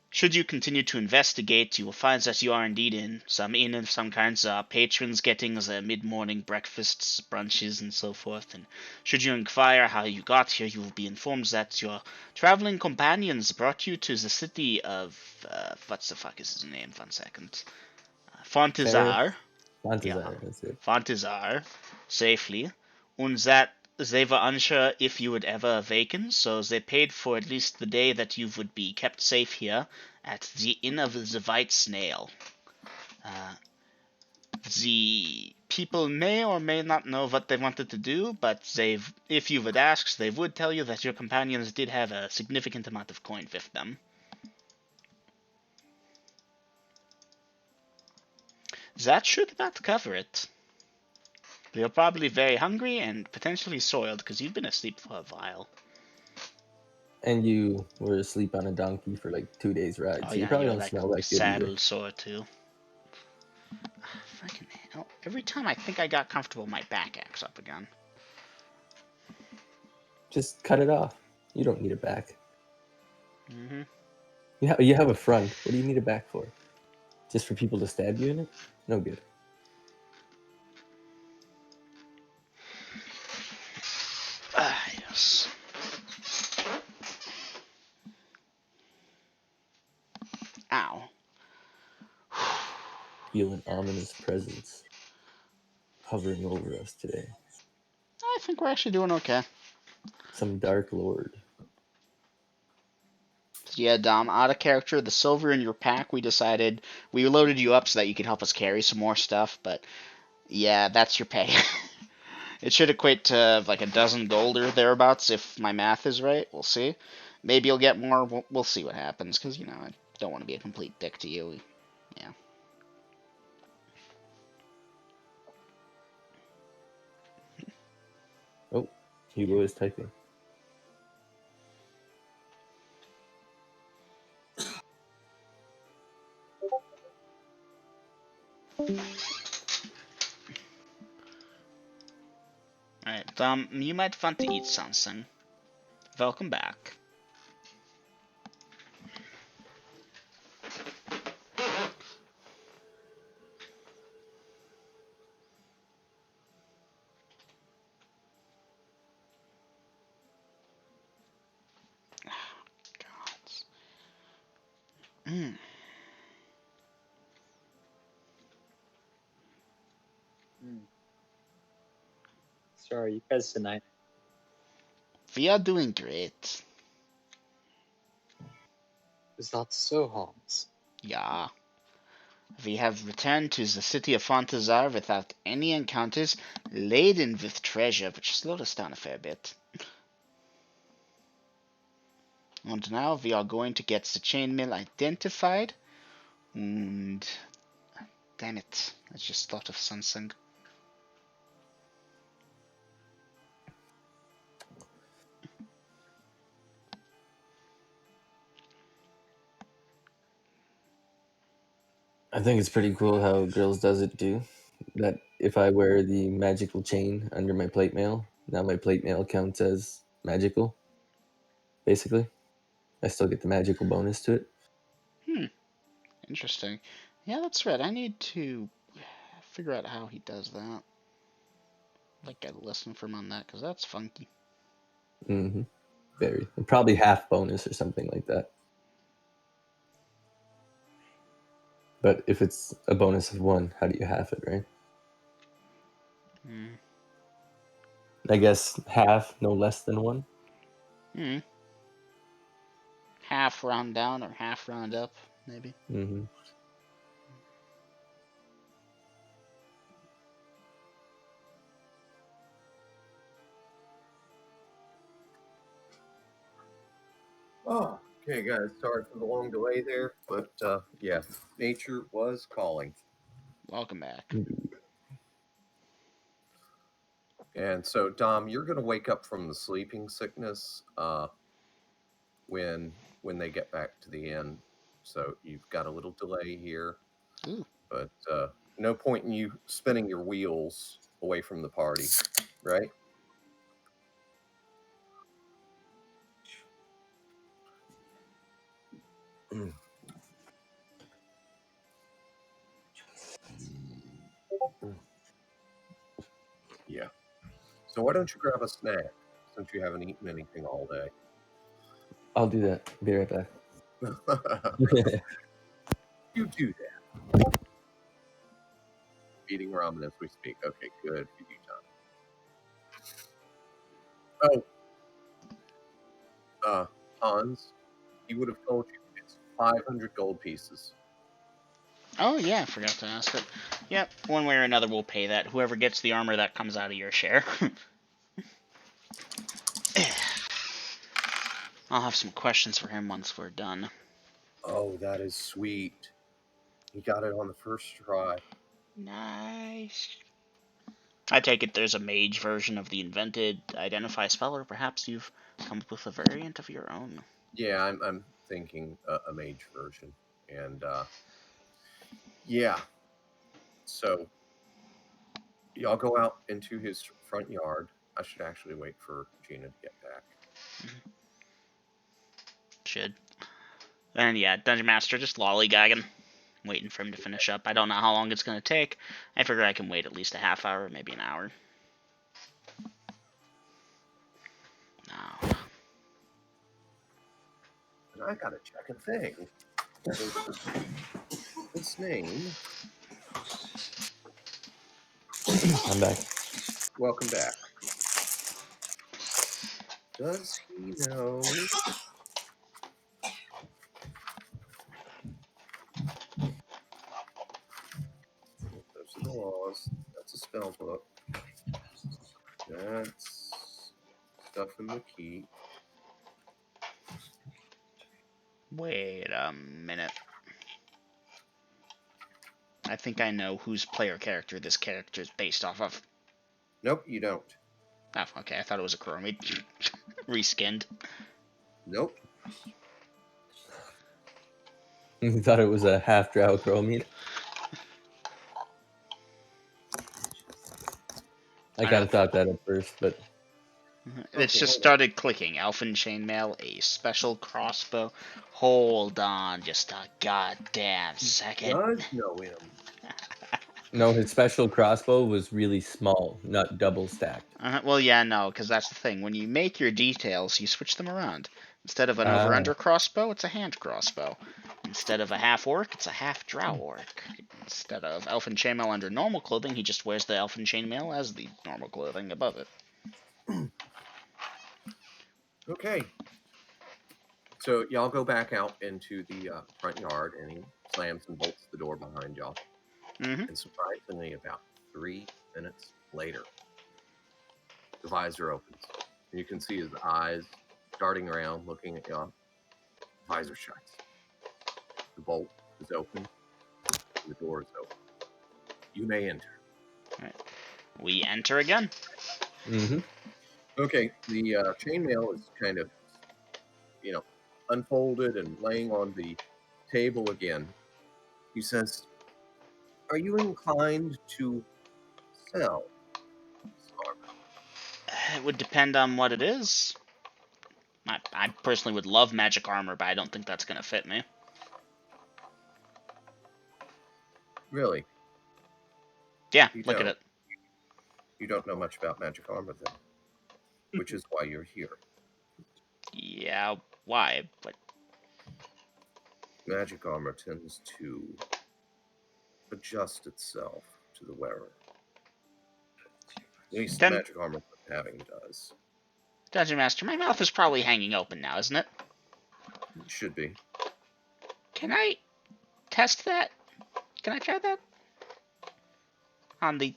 Speaker 1: Should you continue to investigate, you will find that you are indeed in of some kinds, patrons getting the mid-morning breakfasts, brunches, and so forth. And should you inquire how you got here, you will be informed that your traveling companions brought you to the city of, what the fuck is his name? 1 second. Fontizar.
Speaker 2: Fontizar, that's it.
Speaker 1: Fontizar, safely, and that they were unsure if you would ever awaken, so they paid for at least the day that you would be kept safe here at the Inn of the White Snail. The people may or may not know what they wanted to do, but if you would ask, they would tell you that your companions did have a significant amount of coin with them. That should about cover it. You're probably very hungry and potentially soiled because you've been asleep for a while.
Speaker 2: And you were asleep on a donkey for like 2 days ride,
Speaker 1: Oh
Speaker 2: so
Speaker 1: yeah,
Speaker 2: you probably
Speaker 1: you're
Speaker 2: don't
Speaker 1: like
Speaker 2: smell that good
Speaker 1: saddle
Speaker 2: either.
Speaker 1: sore too. Fucking hell! Every time I think I got comfortable, my back acts up again.
Speaker 2: Just cut it off. You don't need a back.
Speaker 1: Mm-hmm.
Speaker 2: You have a front. What do you need a back for? Just for people to stab you in it? No good.
Speaker 1: Yes. Ow.
Speaker 2: Feel an ominous presence hovering over us today.
Speaker 1: I think we're actually doing okay.
Speaker 2: Some dark lord.
Speaker 1: So yeah, Dom, out of character, the silver in your pack, we decided we loaded you up so that you could help us carry some more stuff, but yeah, that's your pay. It should equate to like a dozen gold or thereabouts if my math is right. We'll see. Maybe you'll get more. We'll see what happens because, you know, I don't want to be a complete dick to you. Yeah.
Speaker 2: Hugo is typing.
Speaker 1: Alright, you might want to eat something. Welcome back. Mm.
Speaker 6: Sorry, you guys tonight.
Speaker 1: We are doing great.
Speaker 6: Is that so, Hans?
Speaker 1: Yeah. We have returned to the city of Fontazar without any encounters, laden with treasure, which slowed us down a fair bit. And now we are going to get the chainmail identified. And damn it, I just thought of something.
Speaker 2: I think it's pretty cool how Grills does it too. That if I wear the magical chain under my plate mail, now my plate mail counts as magical. Basically, I still get the magical bonus to it.
Speaker 1: Interesting. Yeah, that's right. I need to figure out how he does that. Like, get a lesson from on that, because that's funky.
Speaker 2: Mm-hmm. Very. Probably half bonus or something like that. But if it's a bonus of 1, how do you half it, right?
Speaker 1: Hmm.
Speaker 2: I guess half, no less than 1.
Speaker 1: Hmm. Half round down or half round up, maybe.
Speaker 2: Mm-hmm.
Speaker 3: Oh, okay, guys. Sorry for the long delay there, but yeah, nature was calling.
Speaker 1: Welcome back.
Speaker 3: And so, Dom, you're going to wake up from the sleeping sickness when they get back to the inn. So you've got a little delay here,
Speaker 1: Ooh.
Speaker 3: but no point in you spinning your wheels away from the party, right? Yeah. So why don't you grab a snack since you haven't eaten anything all day?
Speaker 2: I'll do that. Be right back.
Speaker 3: You do that. Eating ramen as we speak. Okay, good. You do, Tom. Oh, Hans, he would have told you it's 500 gold pieces.
Speaker 1: Oh, yeah, I forgot to ask it. Yep, one way or another we'll pay that. Whoever gets the armor, that comes out of your share. I'll have some questions for him once we're done.
Speaker 3: Oh, that is sweet. He got it on the first try.
Speaker 1: Nice. I take it there's a mage version of the invented identify spell, or perhaps you've come up with a variant of your own.
Speaker 3: Yeah, I'm thinking a mage version. And yeah, so y'all go out into his front yard. I should actually wait for Gina to get back.
Speaker 1: Should. And yeah, Dungeon Master just lollygagging, waiting for him to finish up. I don't know how long it's going to take. I figure I can wait at least a half hour, maybe an hour. No.
Speaker 3: And I gotta check a thing. His name.
Speaker 2: I'm back.
Speaker 3: Welcome back. Does he know? Those are the laws. That's a spell book. That's stuff in the key.
Speaker 1: Wait a minute. I think I know whose player character this character is based off of.
Speaker 3: Nope, you don't.
Speaker 1: Oh, okay. I thought it was a Ecroromede. Reskinned.
Speaker 3: Nope.
Speaker 2: You thought it was a half drow Ecroromede? I kind of thought that at first, but
Speaker 1: It's
Speaker 3: Okay,
Speaker 1: just
Speaker 3: hold on.
Speaker 1: started clicking. Elfin chainmail, a special crossbow. Hold on just a goddamn second.
Speaker 3: Does know him.
Speaker 2: no, his special crossbow was really small, not double stacked.
Speaker 1: Well, yeah, no, because that's the thing. When you make your details, you switch them around. Instead of an
Speaker 2: Ah.
Speaker 1: over-under crossbow, it's a hand crossbow. Instead of a half orc, it's a half drow orc. Instead of elfin chainmail under normal clothing, he just wears the elfin chainmail as the normal clothing above it.
Speaker 3: Okay. So y'all go back out into the front yard, and he slams and bolts the door behind y'all.
Speaker 1: Mm-hmm.
Speaker 3: And surprisingly, about 3 minutes later, the visor opens. And you can see his eyes darting around, looking at y'all. The visor shuts. The bolt is open. The door is open. You may enter.
Speaker 1: We enter again.
Speaker 2: Mm-hmm.
Speaker 3: Okay, the chainmail is kind of, unfolded and laying on the table again. He says, "Are you inclined to sell this armor?"
Speaker 1: It would depend on what it is. I personally would love magic armor, but I don't think that's going to fit me.
Speaker 3: Really?
Speaker 1: Yeah,
Speaker 3: You
Speaker 1: look at
Speaker 3: don't.
Speaker 1: it.
Speaker 3: You don't know much about magic armor then, which is why you're here.
Speaker 1: Yeah, why? But
Speaker 3: Magic armor tends to adjust itself to the wearer. At least
Speaker 1: Then-
Speaker 3: magic armor worth having does.
Speaker 1: Dungeon Master, my mouth is probably hanging open now, isn't it?
Speaker 3: It should be.
Speaker 1: Can I test that? Can I try that? On the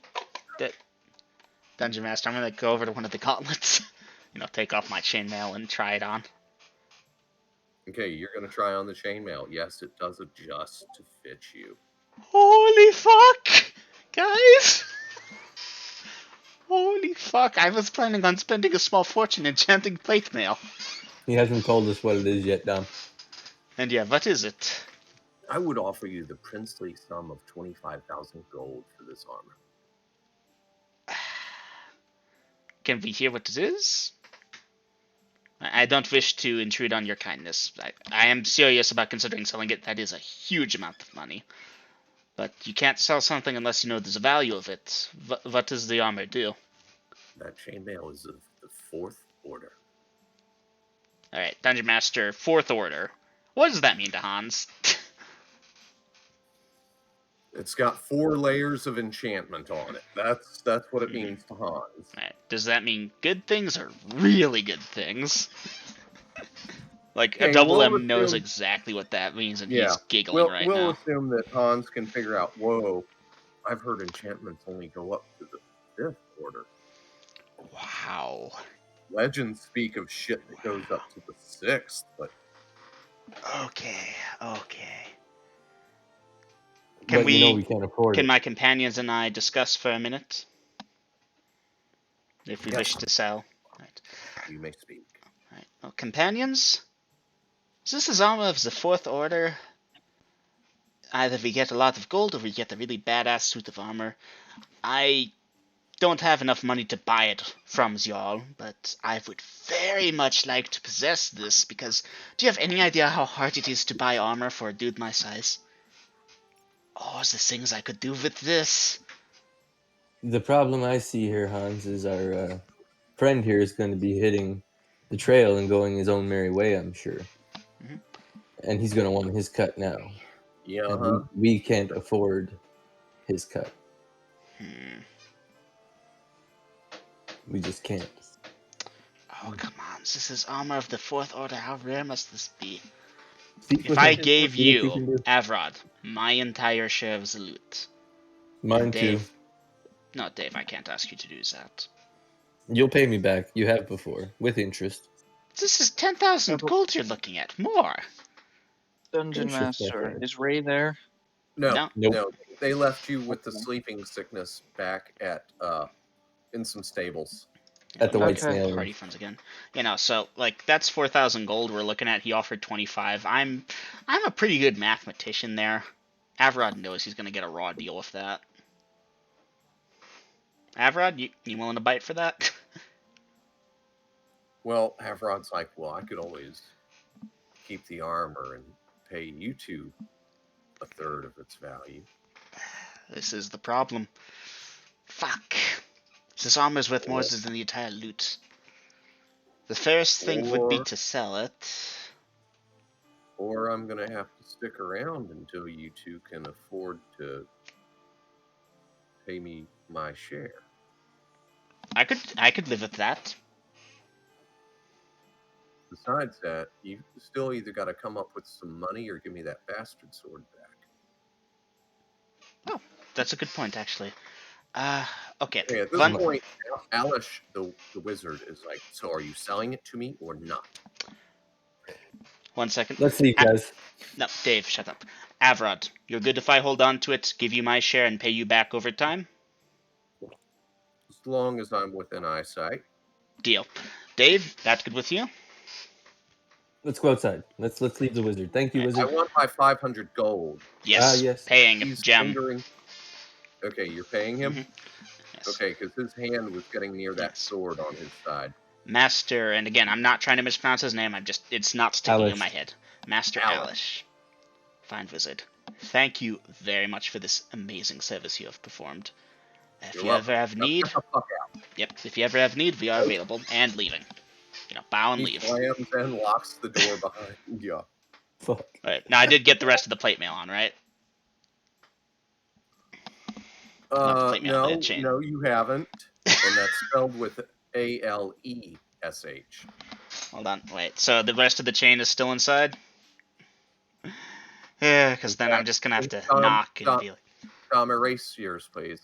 Speaker 1: Dungeon Master, I'm gonna go over to one of the gauntlets. Take off my chainmail and try it on.
Speaker 3: Okay, you're going to try on the chainmail. Yes, it does adjust to fit you.
Speaker 1: Holy fuck! Guys! Holy fuck, I was planning on spending a small fortune enchanting plate mail.
Speaker 2: He hasn't told us what it is yet, Dom.
Speaker 1: And yeah, what is it?
Speaker 3: I would offer you the princely sum of 25,000 gold for this armor.
Speaker 1: Can we hear what it is? I don't wish to intrude on your kindness. I am serious about considering selling it. That is a huge amount of money. But you can't sell something unless you know there's a value of it. What does the armor do?
Speaker 3: That chainmail is of the 4th order.
Speaker 1: Alright, Dungeon Master, 4th order. What does that mean to Hans?
Speaker 3: It's got 4 layers of enchantment on it. That's what it means to Hans.
Speaker 1: Alright, does that mean good things or really good things? Like,
Speaker 3: Okay,
Speaker 1: a double
Speaker 3: we'll
Speaker 1: M knows
Speaker 3: assume-
Speaker 1: exactly what that means, and
Speaker 3: Yeah,
Speaker 1: he's giggling
Speaker 3: we'll
Speaker 1: now.
Speaker 3: assume that Hans can figure out, whoa, I've heard enchantments only go up to the 5th order.
Speaker 1: Wow.
Speaker 3: Legends speak of shit that goes up to the 6th, but
Speaker 1: Okay.
Speaker 2: But we can't afford
Speaker 1: Can
Speaker 2: it.
Speaker 1: my companions and I discuss for a minute? If we
Speaker 3: Yes.
Speaker 1: wish to sell. Right.
Speaker 3: you may speak.
Speaker 1: Right. Well, companions? This is armor of the 4th order. Either we get a lot of gold or we get a really badass suit of armor. I don't have enough money to buy it from y'all, but I would very much like to possess this because do you have any idea how hard it is to buy armor for a dude my size? Oh, the things I could do with this.
Speaker 2: The problem I see here, Hans, is our friend here is going to be hitting the trail and going his own merry way, I'm sure.
Speaker 1: Mhm.
Speaker 2: And he's going to want his cut now.
Speaker 3: Yeah,
Speaker 2: And we can't afford his cut. We just can't.
Speaker 1: Oh, come on. This is armor of the 4th order. How rare must this be?
Speaker 2: Speak
Speaker 1: If
Speaker 2: with
Speaker 1: I
Speaker 2: him.
Speaker 1: gave
Speaker 2: See what
Speaker 1: you,
Speaker 2: can do.
Speaker 1: Avrod, my entire share of the loot.
Speaker 2: Mine
Speaker 1: and
Speaker 2: too.
Speaker 1: Dave, no, Dave, I can't ask you to do that.
Speaker 2: You'll pay me back. You have before, with interest.
Speaker 1: This is 10,000 gold you're looking at. More.
Speaker 6: Dungeon
Speaker 2: Interesting.
Speaker 6: Master, is Ray there?
Speaker 3: No,
Speaker 1: No.
Speaker 3: no. They left you with the
Speaker 6: Okay.
Speaker 3: sleeping sickness back at in some stables.
Speaker 2: At the
Speaker 1: Let me
Speaker 2: White
Speaker 6: Okay.
Speaker 2: Snail.
Speaker 1: party funds again. You know, so like that's 4,000 gold we're looking at. He offered 25. I'm a pretty good mathematician there. Avrod knows he's gonna get a raw deal with that. Avrod, you willing to bite for that?
Speaker 3: Well, Havrod's like, well, I could always keep the armor and pay you two a third of its value.
Speaker 1: This is the problem. Fuck. This armor's worth more
Speaker 3: Or,
Speaker 1: than the entire loot. The fairest thing would be
Speaker 3: or,
Speaker 1: to sell it.
Speaker 3: or I'm gonna have to stick around until you two can afford to pay me my share.
Speaker 1: I could live with that.
Speaker 3: Besides that, you still either got to come up with some money or give me that bastard sword back.
Speaker 1: Oh, that's a good point, actually. Okay.
Speaker 3: Okay, at this
Speaker 1: Fun.
Speaker 3: point, Alish, the wizard, is like, so are you selling it to me or not?
Speaker 1: 1 second.
Speaker 2: Let's leave, guys.
Speaker 1: No, Dave, shut up. Avrod, you're good if I hold on to it, give you my share, and pay you back over time?
Speaker 3: As long as I'm within eyesight.
Speaker 1: Deal. Dave, that's good with you?
Speaker 2: Let's go outside. Let's leave the wizard. Thank you,
Speaker 3: I
Speaker 2: wizard.
Speaker 3: want my 500 gold.
Speaker 1: Yes.
Speaker 2: Yes.
Speaker 1: Paying.
Speaker 3: He's
Speaker 1: Gem.
Speaker 3: fingering. Okay, you're paying him?
Speaker 1: Mhm. Yes.
Speaker 3: Okay, because his hand was getting near that
Speaker 1: Yes.
Speaker 3: sword on his side.
Speaker 1: Master, and again, I'm not trying to mispronounce his name, it's not sticking in
Speaker 2: Alish.
Speaker 1: my head. Master
Speaker 3: Alish.
Speaker 1: Alish. Fine wizard. Thank you very much for this amazing service you have performed. If
Speaker 3: You're
Speaker 1: you
Speaker 3: welcome.
Speaker 1: ever have
Speaker 3: Now
Speaker 1: need,
Speaker 3: get the fuck out.
Speaker 1: yep, if you ever have need, we are available and leaving. You know, bow and
Speaker 3: He
Speaker 1: leave.
Speaker 3: slams and locks the door behind you.
Speaker 2: Fuck.
Speaker 1: Alright, now I did get the rest of the plate mail on, right? Not the plate mail, the
Speaker 3: No,
Speaker 1: chain.
Speaker 3: no, you haven't. And that's spelled with ALESH.
Speaker 1: Hold on, wait. So the rest of the chain is still inside? Yeah, because then I'm just gonna have to knock and be like,
Speaker 3: Tom, erase yours, please.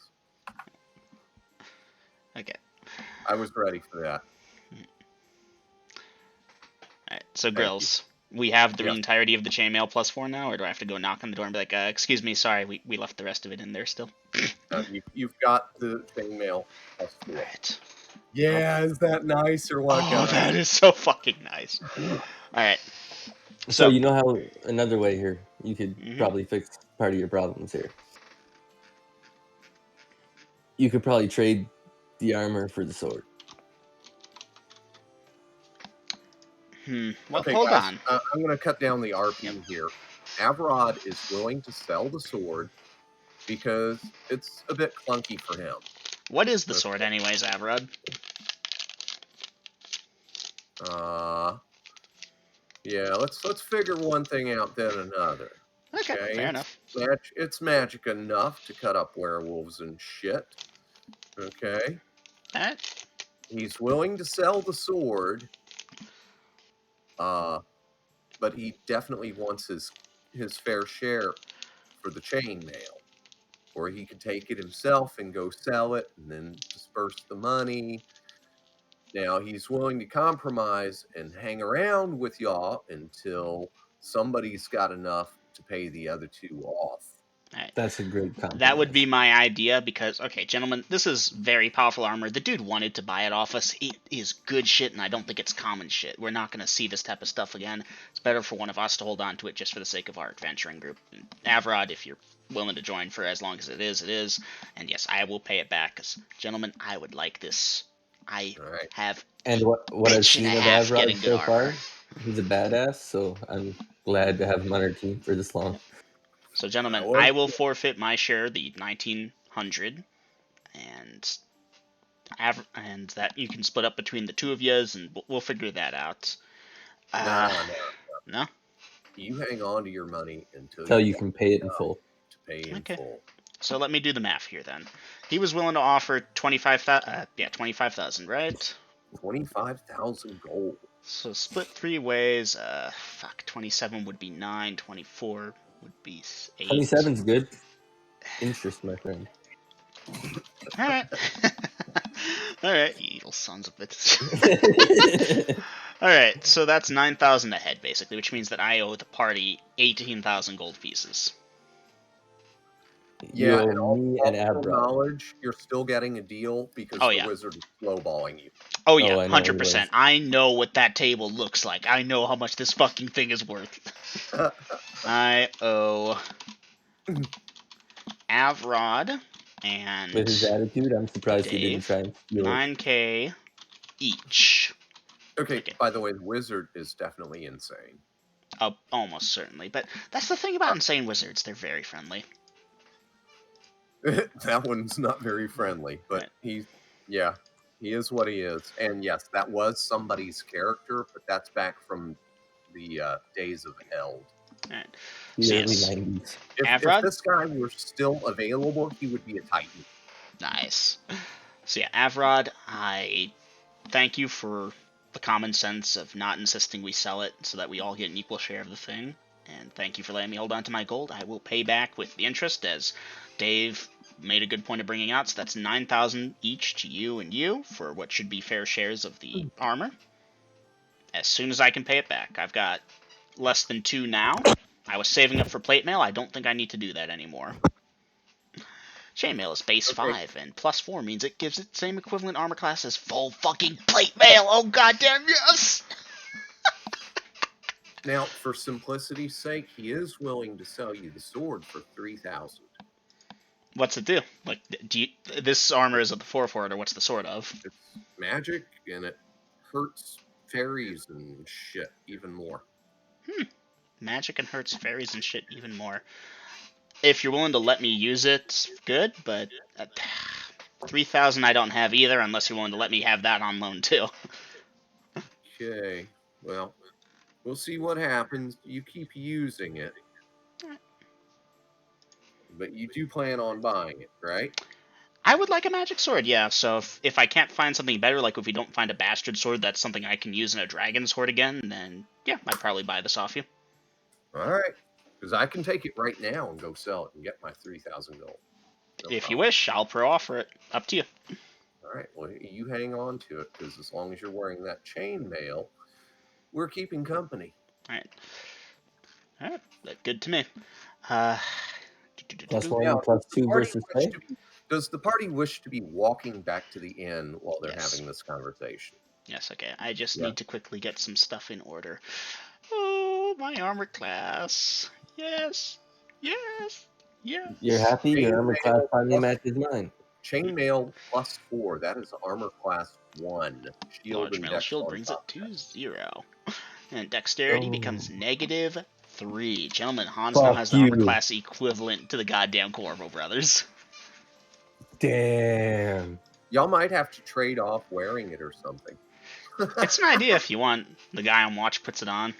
Speaker 1: okay.
Speaker 3: I was ready for that.
Speaker 1: Alright, so
Speaker 3: Thank
Speaker 1: Grills, we have the
Speaker 3: Yes.
Speaker 1: entirety of the chainmail plus 4 now, or do I have to go knock on the door and be like, excuse me, sorry, we left the rest of it in there still?
Speaker 3: You've got the chainmail plus 4.
Speaker 1: Alright.
Speaker 3: Yeah, is that nice or what,
Speaker 1: Oh,
Speaker 3: guys?
Speaker 1: that is so fucking nice. Alright.
Speaker 2: So you know how another way here you could
Speaker 1: Mhm.
Speaker 2: probably fix part of your problems here. You could probably trade the armor for the sword.
Speaker 1: Well,
Speaker 3: Okay,
Speaker 1: hold
Speaker 3: guys,
Speaker 1: on.
Speaker 3: I'm going to cut down the RP here. Avrod is willing to sell the sword because it's a bit clunky for him.
Speaker 1: What is the sword anyways, Avrod?
Speaker 3: Yeah, let's figure one thing out then another.
Speaker 1: Okay, fair enough.
Speaker 3: It's magic enough to cut up werewolves and shit. Okay.
Speaker 1: Alright.
Speaker 3: He's willing to sell the sword. But he definitely wants his fair share for the chainmail. Or he could take it himself and go sell it and then disperse the money. Now he's willing to compromise and hang around with y'all until somebody's got enough to pay the other two off.
Speaker 1: Alright.
Speaker 2: That's a great compromise.
Speaker 1: That would be my idea because, okay, gentlemen, this is very powerful armor. The dude wanted to buy it off us. It is good shit, and I don't think it's common shit. We're not going to see this type of stuff again. It's better for one of us to hold on to it just for the sake of our adventuring group. And Avrod, if you're willing to join for as long as it is. And yes, I will pay it back because, gentlemen, I would like this. I
Speaker 3: All right.
Speaker 1: have
Speaker 2: And what I've
Speaker 1: bitch and
Speaker 2: seen
Speaker 1: a
Speaker 2: of
Speaker 1: half
Speaker 2: Avrod
Speaker 1: getting good
Speaker 2: so far,
Speaker 1: armor.
Speaker 2: he's a badass. So I'm glad to have him on our team for this long.
Speaker 1: So, gentlemen,
Speaker 3: I was-
Speaker 1: I will forfeit my share, the 1900, and that you can split up between the two of yous, and we'll figure that out. No?
Speaker 3: You hang on to your money until
Speaker 2: Till you can pay it in full.
Speaker 3: to pay in
Speaker 1: Okay.
Speaker 3: full.
Speaker 1: So let me do the math here then. He was willing to offer 25,000, right?
Speaker 3: 25,000 gold.
Speaker 1: So split 3 ways. 27 would be 9. 24 would be 8.
Speaker 2: 27's good. Interest, my friend.
Speaker 1: All right. All right, you little sons of bitches. All right, so that's 9,000 ahead basically, which means that I owe the party 18,000 gold pieces.
Speaker 2: You
Speaker 3: Yeah,
Speaker 2: owe
Speaker 3: and all
Speaker 2: me and
Speaker 3: full
Speaker 2: Abra.
Speaker 3: knowledge, you're still getting a deal because
Speaker 1: Oh,
Speaker 3: the
Speaker 1: yeah.
Speaker 3: wizard is lowballing you.
Speaker 1: Oh yeah,
Speaker 2: Oh, I know he
Speaker 1: 100%.
Speaker 2: was.
Speaker 1: I know what that table looks like. I know how much this fucking thing is worth. I owe Avrod and
Speaker 2: With his attitude, I'm surprised he didn't
Speaker 1: Dave
Speaker 2: try and steal it.
Speaker 1: 9k each.
Speaker 3: Okay,
Speaker 1: Okay.
Speaker 3: by the way, the wizard is definitely insane.
Speaker 1: Almost certainly. But that's the thing about insane wizards. They're very friendly.
Speaker 3: That one's not very friendly, but
Speaker 1: Right.
Speaker 3: he is what he is. And yes, that was somebody's character, but that's back from the days of Eld.
Speaker 1: Right.
Speaker 2: The
Speaker 1: So
Speaker 2: early
Speaker 1: yes,
Speaker 2: 90s.
Speaker 3: If
Speaker 1: Avrod.
Speaker 3: this guy were still available, he would be a titan.
Speaker 1: Nice. So yeah, Avrod, I thank you for the common sense of not insisting we sell it so that we all get an equal share of the thing. And thank you for letting me hold on to my gold. I will pay back with the interest, as Dave made a good point of bringing out. So that's 9,000 each to you and you for what should be fair shares of the armor. As soon as I can pay it back. I've got less than 2 now. I was saving up for plate mail. I don't think I need to do that anymore. Chainmail is base
Speaker 3: Okay.
Speaker 1: 5, and plus 4 means it gives it same equivalent armor class as full fucking plate mail. Oh goddamn yes!
Speaker 3: Now, for simplicity's sake, he is willing to sell you the sword for 3,000.
Speaker 1: What's it do? Like, this armor is of the 4 or what's the sword of?
Speaker 3: It's magic, and it hurts fairies and shit even more.
Speaker 1: Magic and hurts fairies and shit even more. If you're willing to let me use it, good, but 3,000 I don't have either unless you're willing to let me have that on loan too.
Speaker 3: Okay, well, we'll see what happens. You keep using it. But you do plan on buying it, right?
Speaker 1: I would like a magic sword, yeah. So if I can't find something better, like if we don't find a bastard sword that's something I can use in a dragon sword again, then yeah, I'd probably buy this off you.
Speaker 3: All right. Because I can take it right now and go sell it and get my 3,000 gold. No
Speaker 1: If you
Speaker 3: problem.
Speaker 1: wish, I'll pro offer it. Up to you.
Speaker 3: All right. Well, you hang on to it because as long as you're wearing that chainmail, we're keeping company.
Speaker 1: Alright. Alright, good to me. Uh,
Speaker 2: Plus
Speaker 3: Now,
Speaker 2: one, plus two versus pay?
Speaker 3: does the party wish to be walking back to the inn while they're
Speaker 1: Yes.
Speaker 3: having this conversation?
Speaker 1: Yes, okay. I just
Speaker 3: Yeah.
Speaker 1: need to quickly get some stuff in order. Oh, my armor class. Yes. Yes. Yes.
Speaker 2: You're happy? Your armor class
Speaker 3: Chainmail
Speaker 2: finally
Speaker 3: plus-
Speaker 2: matches mine.
Speaker 3: Chainmail plus 4. That is armor class 1. Shield
Speaker 1: Large
Speaker 3: and
Speaker 1: metal
Speaker 3: dex
Speaker 1: shield
Speaker 3: on
Speaker 1: brings
Speaker 3: top.
Speaker 1: it to 0. And dexterity
Speaker 2: Oh.
Speaker 1: becomes -3. Gentlemen, Hans now
Speaker 2: Fuck
Speaker 1: has the armor
Speaker 2: you.
Speaker 1: class equivalent to the goddamn Corvo brothers.
Speaker 2: Damn.
Speaker 3: Y'all might have to trade off wearing it or something.
Speaker 1: It's an idea if you want. The guy on watch puts it on.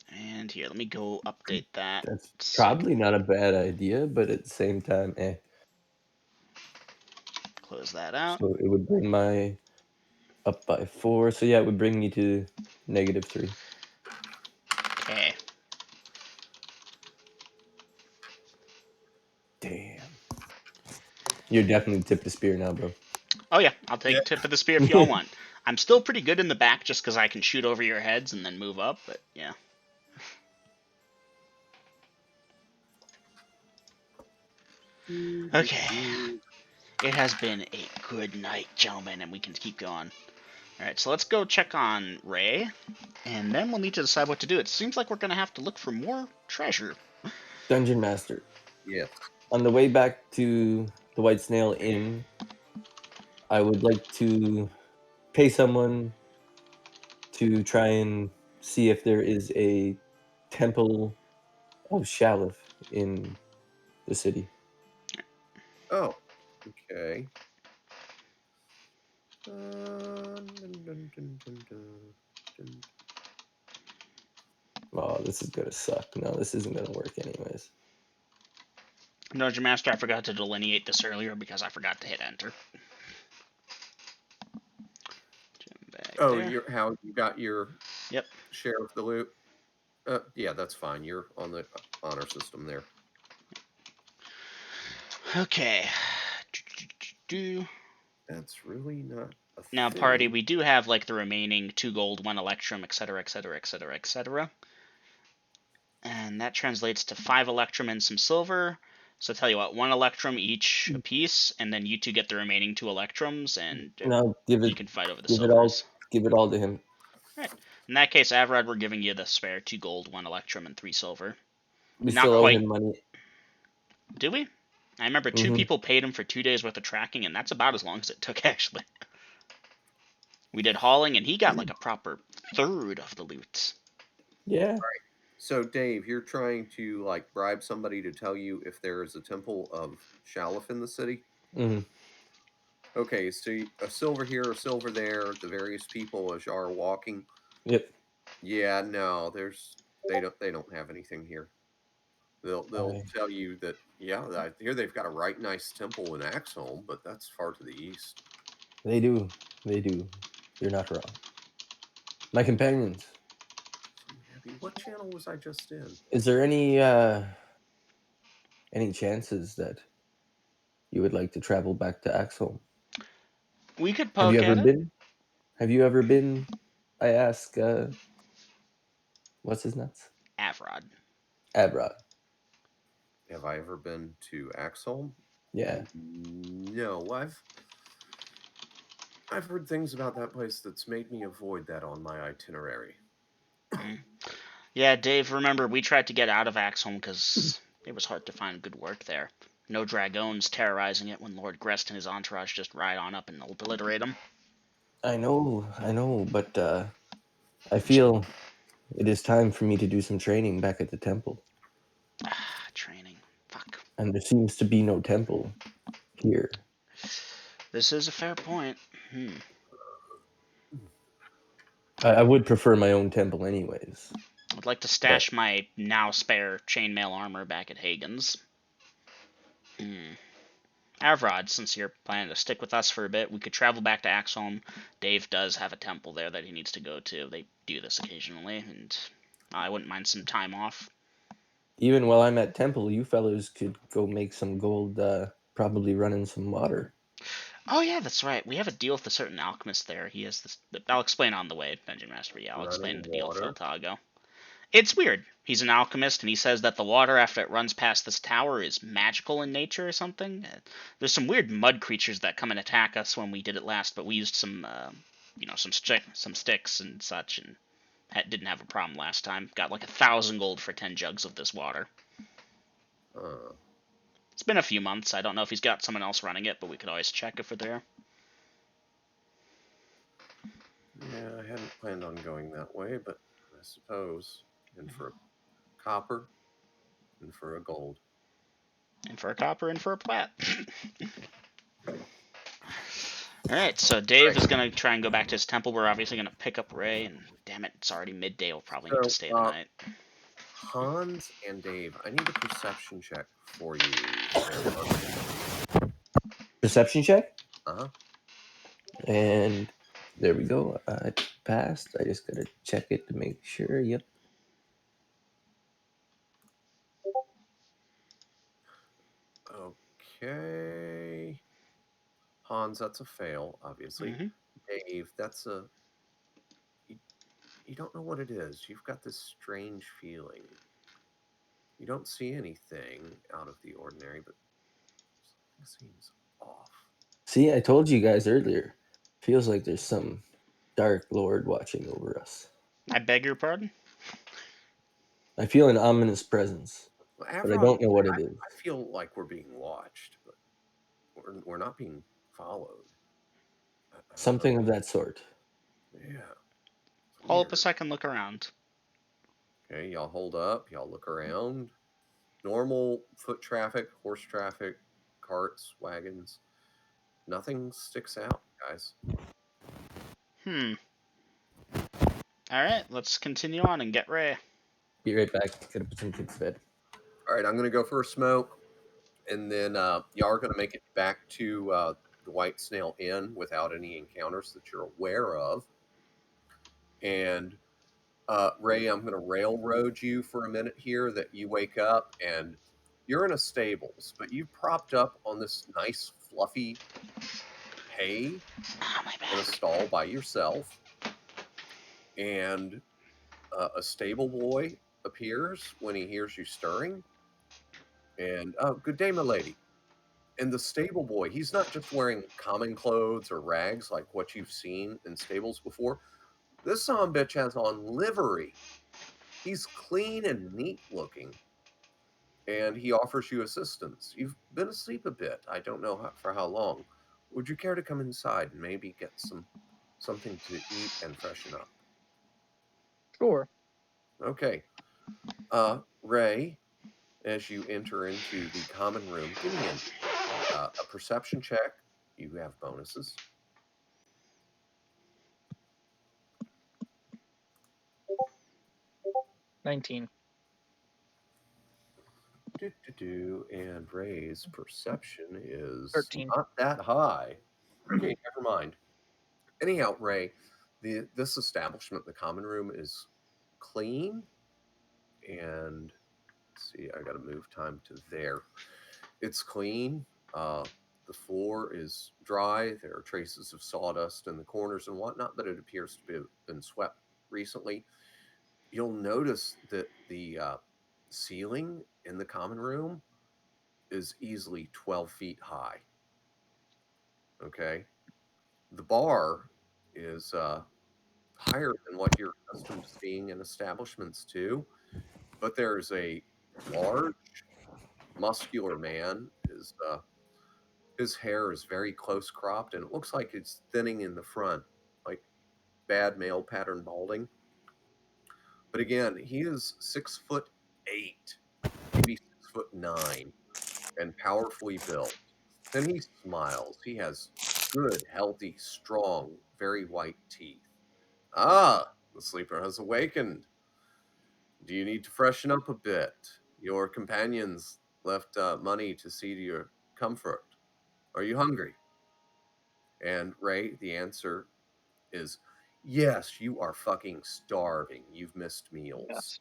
Speaker 1: And here, let me go update that.
Speaker 2: That's probably not a bad idea, but at the same time,
Speaker 1: Close that out.
Speaker 2: So it would bring my up by 4. So yeah, it would bring me to -3.
Speaker 1: Okay.
Speaker 2: Damn. You're definitely tip the spear now, bro.
Speaker 1: Oh yeah, I'll take tip of the spear if y'all want. I'm still pretty good in the back just because I can shoot over your heads and then move up, but yeah. Okay. It has been a good night, gentlemen, and we can keep going. Alright, so let's go check on Ray, and then we'll need to decide what to do. It seems like we're going to have to look for more treasure.
Speaker 2: Dungeon Master.
Speaker 3: Yes.
Speaker 2: On the way back to the White Snail Inn, I would like to pay someone to try and see if there is a temple of Shalif in the city.
Speaker 3: Oh, okay. Dun, dun, dun, dun.
Speaker 2: Oh, this is gonna suck. No, this isn't gonna work anyways.
Speaker 1: Dungeon Master, I forgot to delineate this earlier because I forgot to hit enter.
Speaker 3: Oh,
Speaker 1: there.
Speaker 3: how you got your
Speaker 1: Yep.
Speaker 3: share of the loot? Yeah, that's fine. You're on the honor system there.
Speaker 1: Okay.
Speaker 3: That's really not a
Speaker 1: Now,
Speaker 3: thing.
Speaker 1: party, we do have like the remaining 2 gold, 1 electrum, etc., etc., etc., etc. And that translates to 5 electrum and some silver. So I'll tell you what, 1 electrum each a piece, and then you two get the remaining 2 electrums, and
Speaker 2: No, give
Speaker 1: you
Speaker 2: it,
Speaker 1: can fight over the
Speaker 2: give it all,
Speaker 1: silvers.
Speaker 2: give it all to him.
Speaker 1: Right. In that case, Avrod, we're giving you the spare 2 gold, 1 electrum, and 3 silver.
Speaker 2: We
Speaker 1: Not
Speaker 2: still owe
Speaker 1: quite.
Speaker 2: him money.
Speaker 1: Do we? I remember 2 people paid him for 2 days worth of tracking, and that's about as long as it took, actually. We did hauling, and he got like a proper third of the loot.
Speaker 2: Yeah.
Speaker 3: So, Dave, you're trying to like bribe somebody to tell you if there is a temple of Shalif in the city.
Speaker 2: hmm
Speaker 3: Okay, so a silver here, a silver there. The various people as you are walking.
Speaker 2: Yep.
Speaker 3: Yeah, no, they don't have anything here. They'll
Speaker 2: I-
Speaker 3: tell you that I hear they've got a right nice temple in Axholm, but that's far to the east.
Speaker 2: They do. They do. You're not wrong. My companions,
Speaker 3: Abby, what channel was I just in?
Speaker 2: is there any chances that you would like to travel back to Axholm?
Speaker 1: We could
Speaker 2: Have you
Speaker 1: poke
Speaker 2: ever
Speaker 1: at it.
Speaker 2: been? Have you ever been? I ask. What's his nuts?
Speaker 1: Avrod.
Speaker 2: Abrod.
Speaker 3: Have I ever been to Axholm?
Speaker 2: Yeah.
Speaker 3: No, I've heard things about that place that's made me avoid that on my itinerary.
Speaker 1: Mm. Yeah, Dave, remember, we tried to get out of Axholm because it was hard to find good work there. No dragoons terrorizing it when Lord Grest and his entourage just ride on up and obliterate them.
Speaker 2: I know, but I feel it is time for me to do some training back at the temple.
Speaker 1: Training. Fuck.
Speaker 2: And there seems to be no temple here.
Speaker 1: This is a fair point.
Speaker 2: I would prefer my own temple, anyways.
Speaker 1: I'd like to
Speaker 2: But
Speaker 1: stash my now spare chainmail armor back at Hagen's. Avrod, since you're planning to stick with us for a bit, we could travel back to Axholm. Dave does have a temple there that he needs to go to. They do this occasionally, and I wouldn't mind some time off.
Speaker 2: even while I'm at temple, you fellows could go make some gold, probably running some water.
Speaker 1: Oh yeah, that's right. We have a deal with a certain alchemist there. He has this. I'll explain on the way, Dungeon Master. But yeah, I'll explain
Speaker 3: Running
Speaker 1: the deal with
Speaker 3: water.
Speaker 1: Feltago. It's weird. He's an alchemist, and he says that the water after it runs past this tower is magical in nature or something. There's some weird mud creatures that come and attack us when we did it last, but we used some, some sticks and such, and didn't have a problem last time. Got like 1,000 gold for 10 jugs of this water. It's been a few months. I don't know if he's got someone else running it, but we could always check if we're there.
Speaker 3: Yeah, I hadn't planned on going that way, but I suppose. And for a copper, and for a gold.
Speaker 1: And for a copper, and for a plat. Alright, so Dave is going to try and go back to his temple. We're obviously going to pick up Ray, and damn it, it's already midday. We'll probably need to stay the night.
Speaker 3: Hans and Dave, I need a perception check for you.
Speaker 2: Perception check?
Speaker 3: Uh-huh.
Speaker 2: And there we go. I passed. I just gotta check it to make sure. Yep.
Speaker 3: Okay. Hans, that's a fail, obviously.
Speaker 1: Mm-hmm.
Speaker 3: Dave, that's a... You don't know what it is. You've got this strange feeling. You don't see anything out of the ordinary, but something seems off.
Speaker 2: See, I told you guys earlier. Feels like there's some dark lord watching over us.
Speaker 1: I beg your pardon?
Speaker 2: I feel an ominous presence,
Speaker 3: Well,
Speaker 2: but I don't know what it is.
Speaker 3: I feel like we're being watched, but we're not being followed.
Speaker 2: Something of that sort.
Speaker 3: Yeah.
Speaker 1: Hold up a second, look around.
Speaker 3: Okay, y'all hold up. Y'all look around. Normal foot traffic, horse traffic, carts, wagons. Nothing sticks out, guys.
Speaker 1: Alright, let's continue on and get Ray.
Speaker 2: Be right back. Gotta put some kids to bed.
Speaker 3: All right, I'm going to go for a smoke, and then y'all are going to make it back to the White Snail Inn without any encounters that you're aware of. And Ray, I'm going to railroad you for a minute here that you wake up and you're in a stables, but you propped up on this nice fluffy hay in a stall by yourself. And a stable boy appears when he hears you stirring. And, good day, my lady. And the stable boy, he's not just wearing common clothes or rags like what you've seen in stables before. This son bitch has on livery. He's clean and neat looking, and he offers you assistance. You've been asleep a bit. I don't know for how long. Would you care to come inside and maybe get something to eat and freshen up?
Speaker 6: Sure.
Speaker 3: Okay. Ray, as you enter into the common room, give me a perception check. You have bonuses.
Speaker 6: 19.
Speaker 3: And Ray's perception is
Speaker 6: 13.
Speaker 3: not that high. Okay, never mind. Anyhow, Ray, this establishment, the common room, is clean. And let's see, I got to move time to there. It's clean. The floor is dry. There are traces of sawdust in the corners and whatnot, but it appears to have been swept recently. You'll notice that the ceiling in the common room is easily 12 feet high. Okay. The bar is higher than what you're accustomed to seeing in establishments, too. But there's a large, muscular man. His hair is very close cropped, and it looks like it's thinning in the front, like bad male pattern balding. But again, he is 6'8", maybe 6'9", and powerfully built. Then he smiles. He has good, healthy, strong, very white teeth. Ah, the sleeper has awakened. Do you need to freshen up a bit? Your companions left money to see to your comfort. Are you hungry? And Ray, the answer is yes, you are fucking starving. You've missed meals.
Speaker 6: Yes.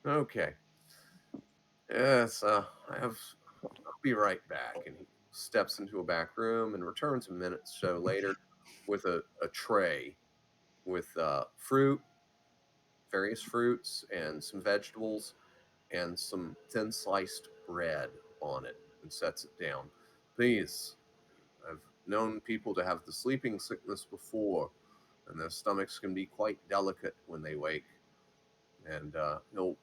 Speaker 3: Okay. Yes, I'll be right back. And he steps into a back room and returns a minute or so later with a tray with fruit, various fruits, and some vegetables, and some thin sliced bread on it, and sets it down. Please, I've known people to have the sleeping sickness before, and their stomachs can be quite delicate when they wake. And he'll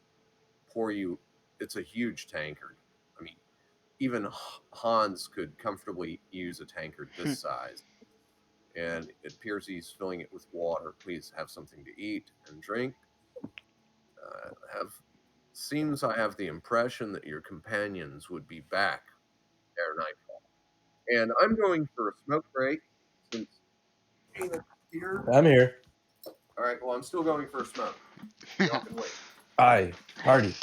Speaker 3: pour you, it's a huge tankard. I mean, even Hans could comfortably use a tankard this size. And it appears he's filling it with water. Please have something to eat and drink. Seems I have the impression that your companions would be back ere nightfall. And I'm going for a smoke break since Caleb's here.
Speaker 2: I'm here.
Speaker 3: All right, well, I'm still going for a smoke. Y'all can wait.
Speaker 2: Aye, party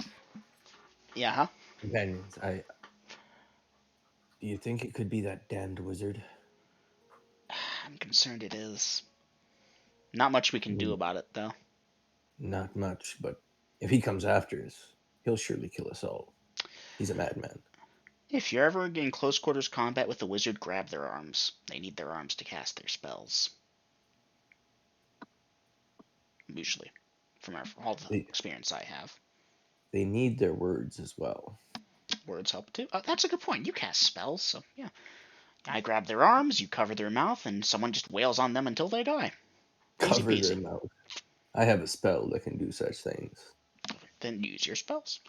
Speaker 1: Yeah, huh?
Speaker 2: companions. Do you think it could be that damned wizard?
Speaker 1: I'm concerned it is. Not much we can do about it, though.
Speaker 2: Not much, but if he comes after us, he'll surely kill us all. He's a madman.
Speaker 1: If you're ever in close quarters combat with the wizard, grab their arms. They need their arms to cast their spells. Usually, from all the experience I have.
Speaker 2: They need their words as well.
Speaker 1: Words help too. That's a good point. You cast spells, so yeah. I grab their arms, you cover their mouth, and someone just wails on them until they die. Easy
Speaker 2: Cover their
Speaker 1: peasy.
Speaker 2: mouth. I have a spell that can do such things.
Speaker 1: Then use your spells.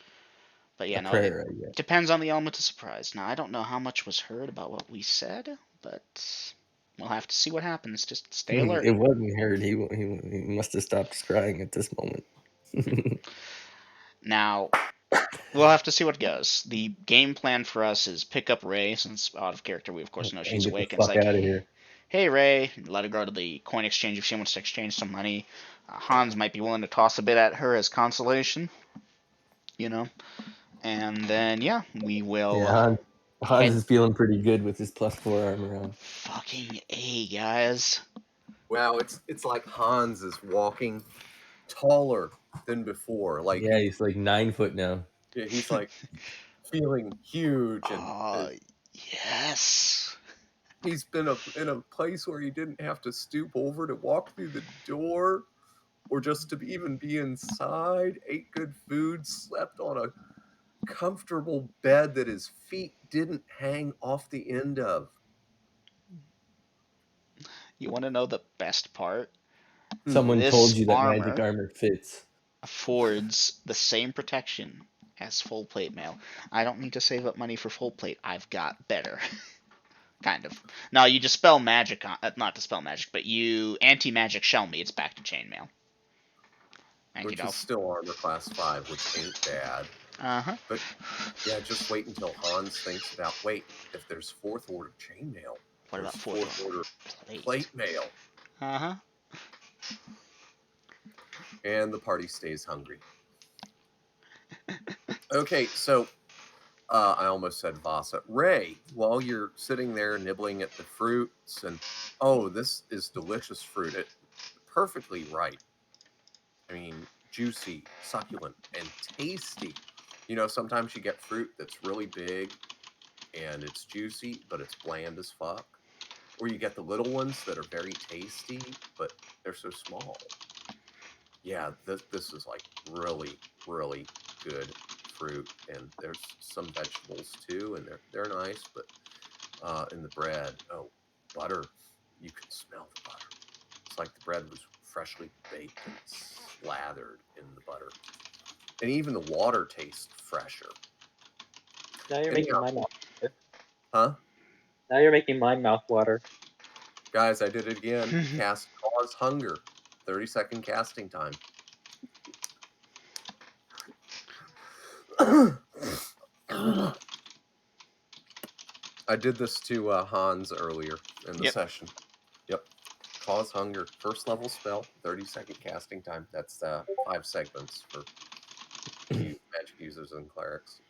Speaker 1: But yeah,
Speaker 2: A
Speaker 1: no, it
Speaker 2: prayer, I guess.
Speaker 1: depends on the element of surprise. Now, I don't know how much was heard about what we said, but we'll have to see what happens. Just stay alert.
Speaker 2: It wasn't heard. He must have stopped crying at this moment.
Speaker 1: Now, we'll have to see what goes. The game plan for us is pick up Ray, since out of character, we of course know
Speaker 2: And
Speaker 1: she's
Speaker 2: get the
Speaker 1: awake. And it's
Speaker 2: fuck
Speaker 1: like,
Speaker 2: out of here.
Speaker 1: hey Ray, let her go to the coin exchange if she wants to exchange some money. Hans might be willing to toss a bit at her as consolation, you know. And then yeah, we will.
Speaker 2: Yeah, Hans is feeling pretty good with his +4 armor on.
Speaker 1: Fucking A, guys.
Speaker 3: Wow, it's like Hans is walking taller than before. Like
Speaker 2: Yeah, he's like 9 foot now.
Speaker 3: he's like feeling huge, and
Speaker 1: Yes.
Speaker 3: he's been in a place where he didn't have to stoop over to walk through the door. or just to even be inside, ate good food, slept on a comfortable bed that his feet didn't hang off the end of.
Speaker 1: You want to know the best part?
Speaker 2: Someone told
Speaker 1: This
Speaker 2: you that magic
Speaker 1: armor
Speaker 2: armor fits.
Speaker 1: affords the same protection as full plate mail. I don't need to save up money for full plate. I've got better. Kind of. No, you dispel magic on, not dispel magic, but you anti-magic shell me. It's back to chainmail. Thank you,
Speaker 3: Which is
Speaker 1: Dolph.
Speaker 3: still armor class 5, which ain't bad.
Speaker 1: Uh-huh.
Speaker 3: But yeah, just wait until Hans thinks about, wait, if there's 4th order chainmail,
Speaker 1: What
Speaker 3: there's
Speaker 1: about fourth
Speaker 3: 4th order
Speaker 1: plate?
Speaker 3: plate mail.
Speaker 1: Uh-huh.
Speaker 3: And the party stays hungry. Okay, so I almost said Vasa. Ray, while you're sitting there nibbling at the fruits and, oh, this is delicious fruit. It perfectly ripe. I mean, juicy, succulent, and tasty. You know, sometimes you get fruit that's really big and it's juicy, but it's bland as fuck. Or you get the little ones that are very tasty, but they're so small. Yeah, this is like really, really good fruit, and there's some vegetables too, and they're nice, but in the bread, oh, butter, you can smell the butter. It's like the bread was freshly baked and slathered in the butter. And even the water tastes fresher.
Speaker 7: Now you're making my mouth water.
Speaker 3: Huh?
Speaker 7: Now you're making my mouth water.
Speaker 3: Guys, I did it again. Cast Cause Hunger. 30-second casting time. I did this to Hans earlier in the session. Yep. Cause Hunger. First level spell. 30-second casting time. That's 5 segments for you magic users and clerics.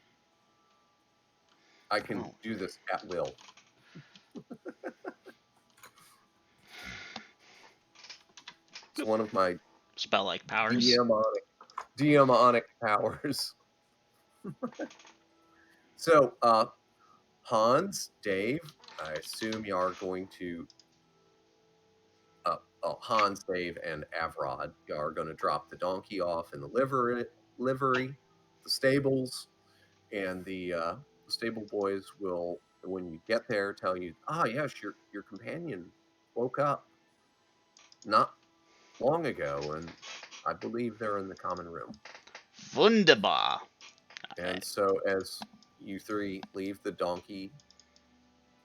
Speaker 3: I can do this at will. It's one of my
Speaker 1: spell-like powers.
Speaker 3: demonic powers. So, Hans, Dave, I assume you are going to. Hans, Dave, and Avrod are going to drop the donkey off in the livery, the stables, and the stable boys will, when you get there, tell you, yes, your companion woke up not long ago, and I believe they're in the common room.
Speaker 1: Wunderbar.
Speaker 3: And so as you three leave the donkey,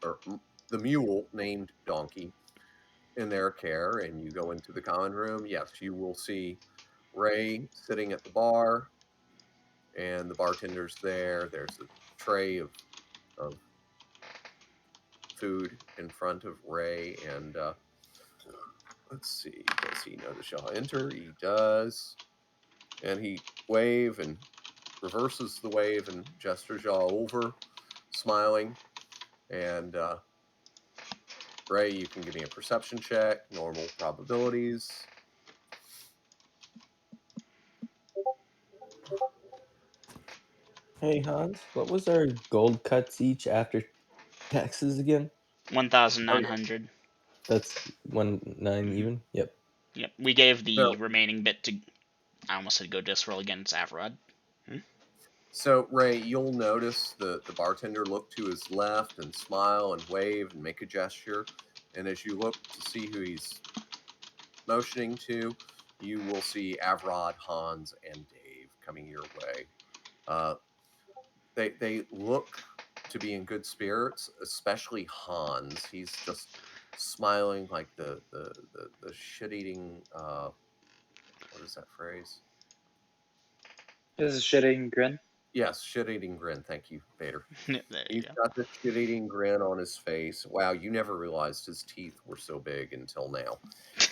Speaker 3: or the mule named Donkey, in their care, and you go into the common room, yes, you will see Ray sitting at the bar, and the bartender's there. There's a tray of food in front of Ray, and let's see, does he notice y'all enter? He does, and he wave and reverses the wave and gestures y'all over, smiling, and Ray, you can give me a perception check, normal probabilities.
Speaker 2: Hey Hans, what was our gold cuts each after taxes again?
Speaker 1: 1,900.
Speaker 2: That's 1,900 even. Yep.
Speaker 1: Yep. We gave the
Speaker 3: So,
Speaker 1: remaining bit to. I almost said go disc roll again. It's Avrod.
Speaker 3: So, Ray, you'll notice the bartender look to his left and smile and wave and make a gesture. And as you look to see who he's motioning to, you will see Avrod, Hans, and Dave coming your way. They look to be in good spirits, especially Hans. He's just smiling like the shit-eating, what is that phrase?
Speaker 7: This is shitting grin.
Speaker 3: Yes, shit-eating grin. Thank you, Vader.
Speaker 1: There
Speaker 3: He's
Speaker 1: go.
Speaker 3: got this shit-eating grin on his face. Wow, you never realized his teeth were so big until now.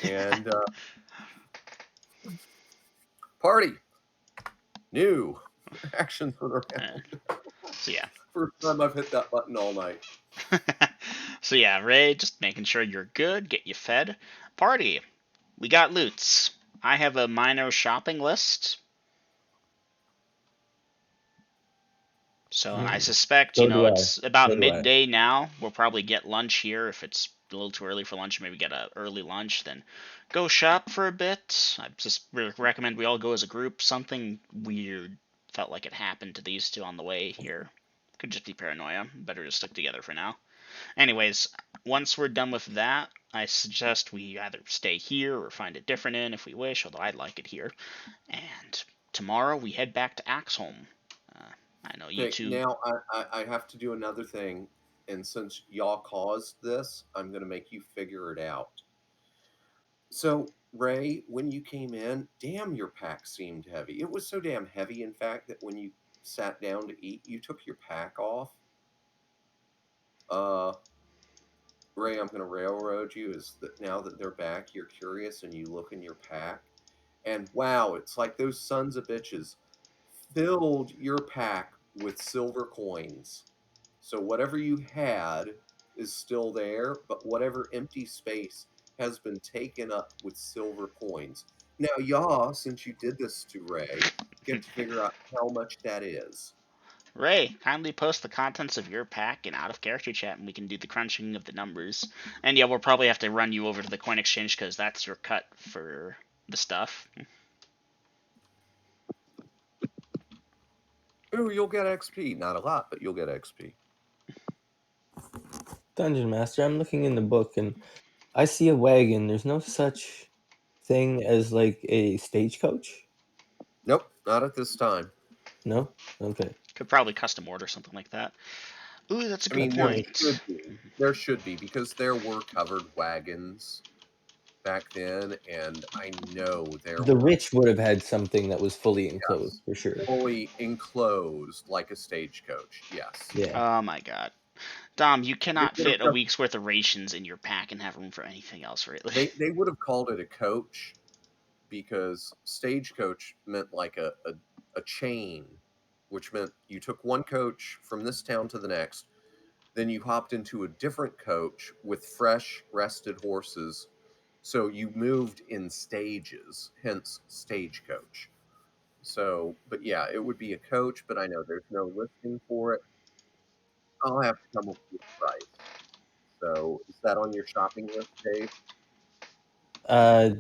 Speaker 3: And party, new action for the round.
Speaker 1: So yeah.
Speaker 3: First time I've hit that button all night.
Speaker 1: So yeah, Ray, just making sure you're good, get you fed. Party. We got loots. I have a minor shopping list. So I suspect,
Speaker 2: So do I.
Speaker 1: it's about
Speaker 2: So do I.
Speaker 1: midday now. We'll probably get lunch here. If it's a little too early for lunch, maybe get an early lunch, then go shop for a bit. I just recommend we all go as a group. Something weird felt like it happened to these two on the way here. Could just be paranoia. Better to stick together for now. Anyways, once we're done with that, I suggest we either stay here or find a different inn if we wish, although I'd like it here. And tomorrow we head back to Axholm. Uh, I know you
Speaker 3: Okay,
Speaker 1: two.
Speaker 3: now I have to do another thing, and since y'all caused this, I'm going to make you figure it out. So, Ray, when you came in, damn, your pack seemed heavy. It was so damn heavy, in fact, that when you sat down to eat, you took your pack off. Ray, I'm going to railroad you. Is that now that they're back, you're curious and you look in your pack, and wow, it's like those sons of bitches filled your pack with silver coins. So whatever you had is still there, but whatever empty space has been taken up with silver coins. Now, y'all, since you did this to Ray, get to figure out how much that is.
Speaker 1: Ray, kindly post the contents of your pack in out of character chat and we can do the crunching of the numbers. And yeah, we'll probably have to run you over to the coin exchange because that's your cut for the stuff.
Speaker 3: Ooh, you'll get XP. Not a lot, but you'll get XP.
Speaker 2: Dungeon Master, I'm looking in the book and I see a wagon. There's no such thing as like a stagecoach?
Speaker 3: Nope, not at this time.
Speaker 2: No? Okay.
Speaker 1: Could probably custom order something like that. Ooh, that's a
Speaker 3: I
Speaker 1: good
Speaker 3: mean,
Speaker 1: point.
Speaker 3: there should be, because there were covered wagons back then, and I know there
Speaker 2: The
Speaker 3: were,
Speaker 2: rich would have had something that was fully enclosed
Speaker 3: yes,
Speaker 2: for sure.
Speaker 3: fully enclosed like a stagecoach. Yes.
Speaker 2: Yeah.
Speaker 1: Oh my god. Dom, you
Speaker 3: It
Speaker 1: cannot
Speaker 3: would have
Speaker 1: fit a week's worth of rations in your pack and have room for anything else, really.
Speaker 3: they would have called it a coach, because stagecoach meant like a chain, which meant you took one coach from this town to the next, then you hopped into a different coach with fresh rested horses, so you moved in stages, hence stagecoach. So, but yeah, it would be a coach, but I know there's no listing for it. I'll have to come up with a price. So, is that on your shopping list, Dave?
Speaker 2: Uh,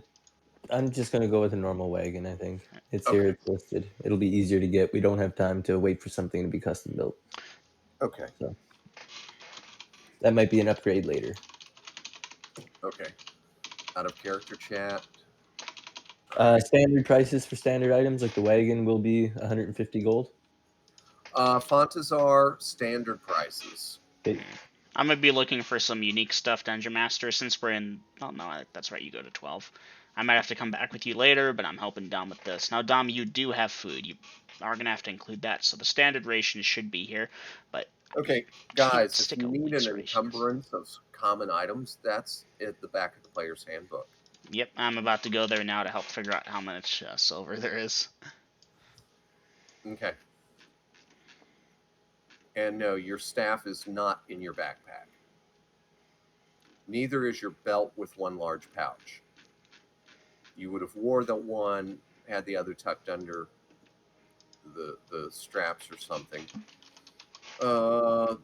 Speaker 2: I'm just gonna go with a normal wagon, I think. It's here,
Speaker 3: Okay.
Speaker 2: it's listed. It'll be easier to get. We don't have time to wait for something to be custom built.
Speaker 3: Okay.
Speaker 2: So that might be an upgrade later.
Speaker 3: Okay. Out of character chat.
Speaker 2: Standard prices for standard items like the wagon will be 150 gold.
Speaker 3: Fontazar standard prices.
Speaker 2: Okay.
Speaker 1: I'm gonna be looking for some unique stuff, Dungeon Master, since we're in. Oh no, that's right. You go to 12. I might have to come back with you later, but I'm helping Dom with this. Now, Dom, you do have food. You are gonna have to include that. So the standard ration should be here, but
Speaker 3: Okay,
Speaker 1: can't
Speaker 3: guys, if
Speaker 1: stick
Speaker 3: you
Speaker 1: a
Speaker 3: need an
Speaker 1: week's rations.
Speaker 3: encumbrance of common items, that's at the back of the player's handbook.
Speaker 1: Yep, I'm about to go there now to help figure out how much silver there is.
Speaker 3: Okay. And no, your staff is not in your backpack. Neither is your belt with one large pouch. You would have wore the one, had the other tucked under the straps or something.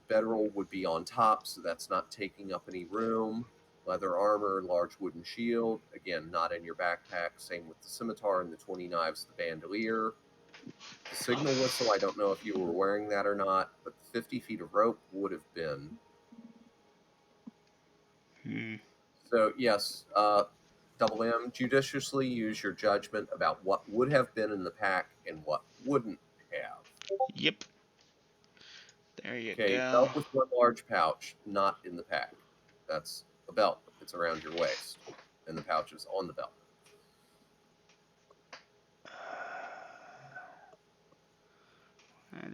Speaker 3: Bedroll would be on top, so that's not taking up any room. Leather armor, large wooden shield, again, not in your backpack. Same with the scimitar and the 20 knives, the bandolier. The signal whistle, I don't know if you were wearing that or not, but 50 feet of rope would have been. So, yes, Double M, judiciously use your judgment about what would have been in the pack and what wouldn't have.
Speaker 1: Yep. There you
Speaker 3: Okay,
Speaker 1: go.
Speaker 3: belt with one large pouch, not in the pack. That's a belt. It's around your waist, and the pouch is on the belt.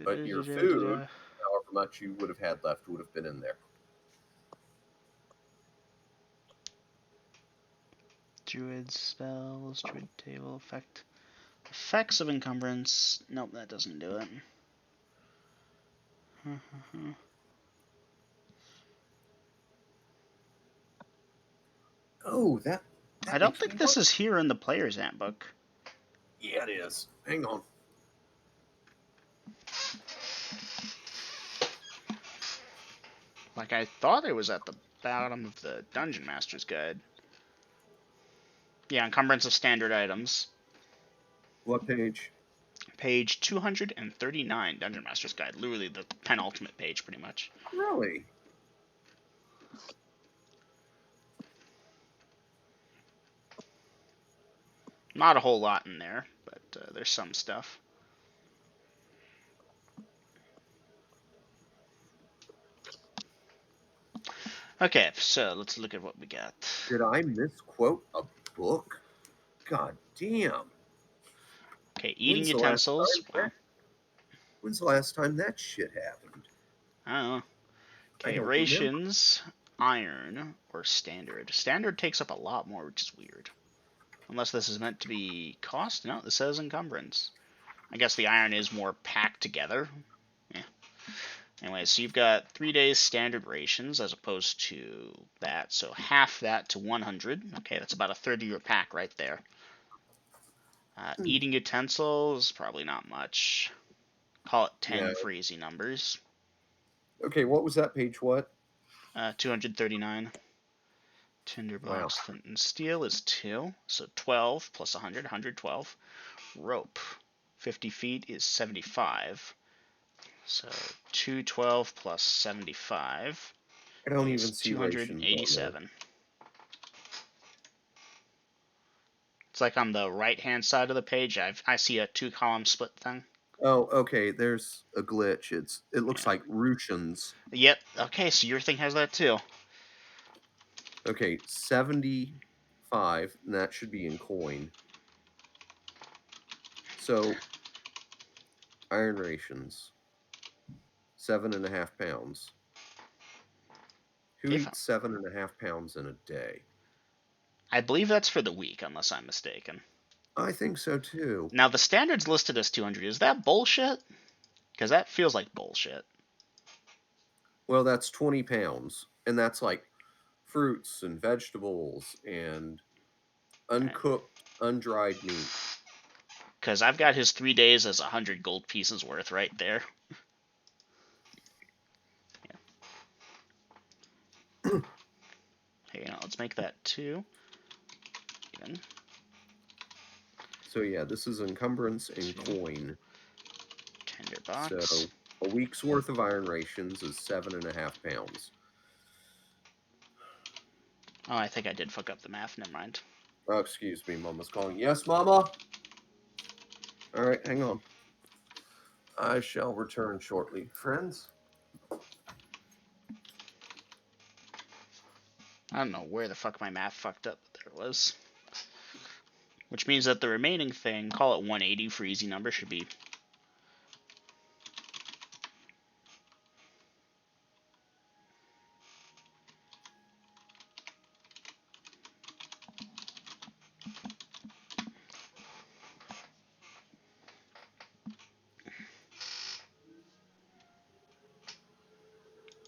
Speaker 3: But your food, however much you would have had left, would have been in there.
Speaker 1: Druid spells, druid table effect. Effects of encumbrance. Nope, that doesn't do it.
Speaker 3: Oh, that
Speaker 1: I don't
Speaker 3: makes
Speaker 1: think
Speaker 3: me
Speaker 1: this
Speaker 3: wonder.
Speaker 1: is here in the player's handbook.
Speaker 3: Yeah, it is. Hang on.
Speaker 1: Like, I thought it was at the bottom of the Dungeon Master's Guide. Yeah, encumbrance of standard items.
Speaker 3: What page?
Speaker 1: Page 239, Dungeon Master's Guide. Literally the penultimate page, pretty much.
Speaker 3: Really?
Speaker 1: Not a whole lot in there, but there's some stuff. Okay, so let's look at what we got.
Speaker 3: Did I misquote a book? God damn.
Speaker 1: Okay, eating
Speaker 3: When's the last
Speaker 1: utensils.
Speaker 3: time
Speaker 1: Wow.
Speaker 3: When's the last time that shit happened?
Speaker 1: I don't know.
Speaker 3: I
Speaker 1: Okay,
Speaker 3: don't remember.
Speaker 1: rations, iron, or standard. Standard takes up a lot more, which is weird. Unless this is meant to be cost? No, this says encumbrance. I guess the iron is more packed together. Yeah. Anyway, so you've got 3 days standard rations as opposed to that. So half that to 100. Okay, that's about a third of your pack right there. Eating utensils, probably not much. Call it 10
Speaker 3: Yeah.
Speaker 1: for easy numbers.
Speaker 3: Okay, what was that page? What?
Speaker 1: 239. Tinderbox,
Speaker 3: Wow.
Speaker 1: flint and steel is 2. So 12 plus 100, 112. Rope, 50 feet is 75. So 212 plus 75
Speaker 3: I don't
Speaker 1: is
Speaker 3: even see rations on there.
Speaker 1: 287. It's like on the right-hand side of the page, I see a 2-column split thing.
Speaker 3: Oh, okay. There's a glitch. It looks
Speaker 1: Yeah.
Speaker 3: like Russians.
Speaker 1: Yep. Okay, so your thing has that too.
Speaker 3: Okay, 75, and that should be in coin. So, iron rations, 7.5 pounds. Who
Speaker 1: If
Speaker 3: eats 7.5 pounds in a day?
Speaker 1: I believe that's for the week, unless I'm mistaken.
Speaker 3: I think so too.
Speaker 1: Now the standard's listed as 200. Is that bullshit? Because that feels like bullshit.
Speaker 3: Well, that's 20 pounds, and that's like fruits and vegetables and uncooked, undried meat.
Speaker 1: Because I've got his 3 days as 100 gold pieces worth right there. Yeah. Hey, now let's make that 2. Even.
Speaker 3: So yeah, this is encumbrance in
Speaker 1: 2.
Speaker 3: coin.
Speaker 1: Tinderbox.
Speaker 3: So a week's worth of iron rations is 7.5 pounds.
Speaker 1: Oh, I think I did fuck up the math. Never mind.
Speaker 3: Oh, excuse me, Mama's calling. Yes, Mama? All right, hang on. I shall return shortly. Friends?
Speaker 1: I don't know where the fuck my math fucked up, but there it was. Which means that the remaining thing, call it 180 for easy number, should be...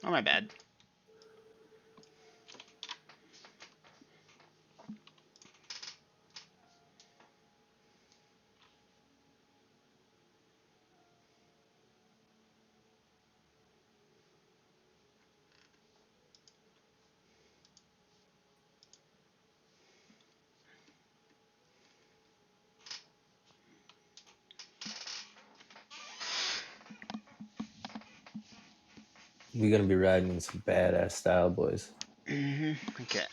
Speaker 1: Oh, my bad.
Speaker 2: We're gonna be riding in some badass style, boys.
Speaker 1: Okay.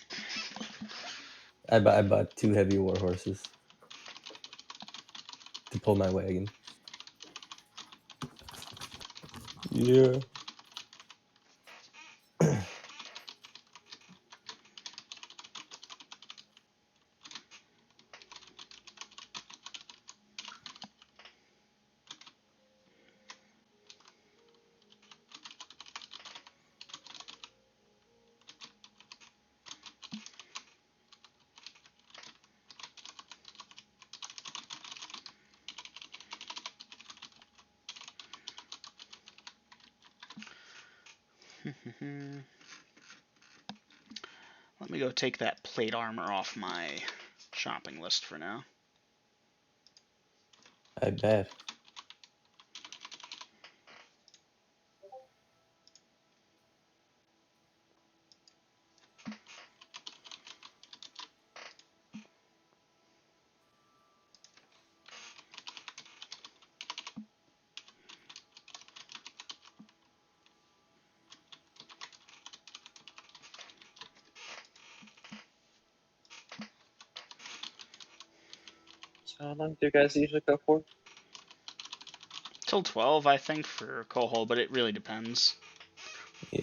Speaker 2: I bought 2 heavy war horses to pull my wagon. Yeah.
Speaker 1: Let me go take that plate armor off my shopping list for now.
Speaker 2: I bet.
Speaker 7: How long do you guys usually go for?
Speaker 1: Till 12, I think, for Cohol, but it really depends.
Speaker 2: Yeah.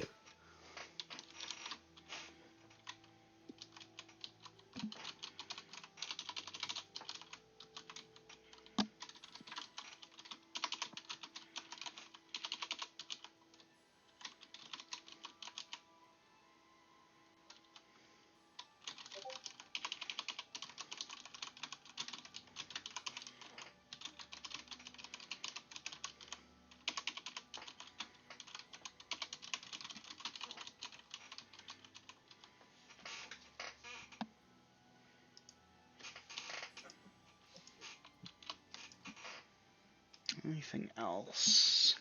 Speaker 1: Anything else?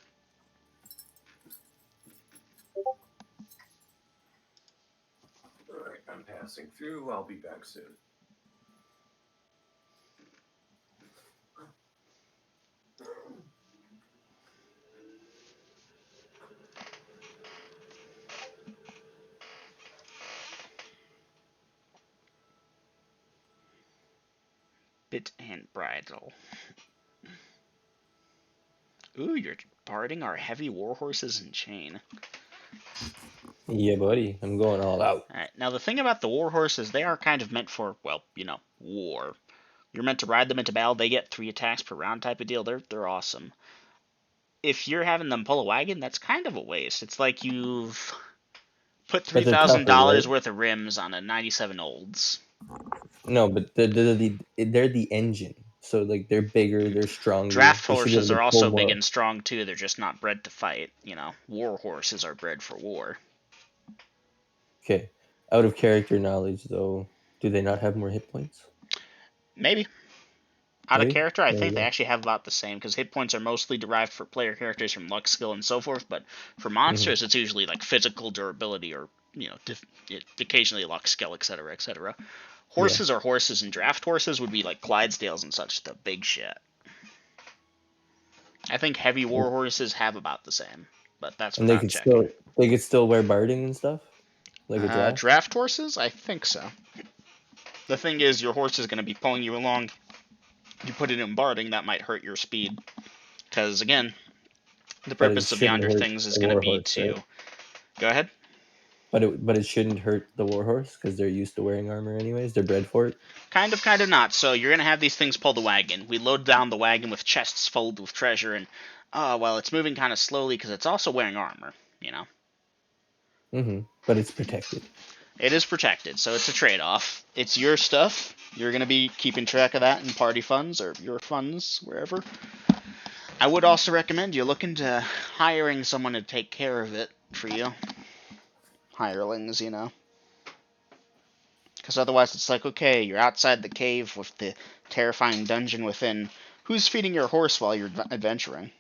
Speaker 3: All right, I'm passing through. I'll be back soon.
Speaker 1: Bit and bridle. Ooh, you're barding our heavy warhorses and chain.
Speaker 2: Yeah, buddy. I'm going all out.
Speaker 1: Alright, now the thing about the warhorses, they are kind of meant for, well, war. You're meant to ride them into battle. They get 3 attacks per round type of deal. They're awesome. If you're having them pull a wagon, that's kind of a waste. It's like you've put
Speaker 2: But they're tougher,
Speaker 1: $3,000
Speaker 2: right?
Speaker 1: worth of rims on a 97 Olds.
Speaker 2: No, but they're the engine. So like they're bigger, they're stronger.
Speaker 1: Draft
Speaker 2: They should be
Speaker 1: horses
Speaker 2: able
Speaker 1: are
Speaker 2: to pull
Speaker 1: also big
Speaker 2: more.
Speaker 1: and strong too. They're just not bred to fight. War horses are bred for war.
Speaker 2: Okay. Out of character knowledge though, do they not have more hit points?
Speaker 1: Maybe. Out of
Speaker 2: Maybe?
Speaker 1: character, I
Speaker 2: There you
Speaker 1: think they
Speaker 2: go.
Speaker 1: actually have about the same, because hit points are mostly derived for player characters from luck, skill, and so forth, but for
Speaker 2: Hmm.
Speaker 1: monsters, it's usually like physical durability or, occasionally luck, skill, etc., etc.
Speaker 2: Yeah.
Speaker 1: Horses are horses, and draft horses would be like Clydesdales and such, the big shit. I think heavy war horses have about the same, but that's
Speaker 2: And they
Speaker 1: without
Speaker 2: could
Speaker 1: checking.
Speaker 2: still wear barding and stuff? Like a draft?
Speaker 1: Draft horses? I think so. The thing is, your horse is going to be pulling you along. You put it in barding, that might hurt your speed. Because, again, the
Speaker 2: But it
Speaker 1: purpose of
Speaker 2: shouldn't
Speaker 1: yonder
Speaker 2: hurt
Speaker 1: things is
Speaker 2: the
Speaker 1: going to be
Speaker 2: warhorse,
Speaker 1: to...
Speaker 2: right?
Speaker 1: Go ahead.
Speaker 2: But it shouldn't hurt the warhorse because they're used to wearing armor anyways. They're bred for it.
Speaker 1: Kind of not. So you're going to have these things pull the wagon. We load down the wagon with chests filled with treasure, and, well, it's moving kind of slowly because it's also wearing armor,
Speaker 2: But it's protected.
Speaker 1: It is protected, so it's a trade-off. It's your stuff. You're going to be keeping track of that in party funds or your funds, wherever. I would also recommend you look into hiring someone to take care of it for you. Hirelings, Because otherwise it's like, okay, you're outside the cave with the terrifying dungeon within. Who's feeding your horse while you're adventuring?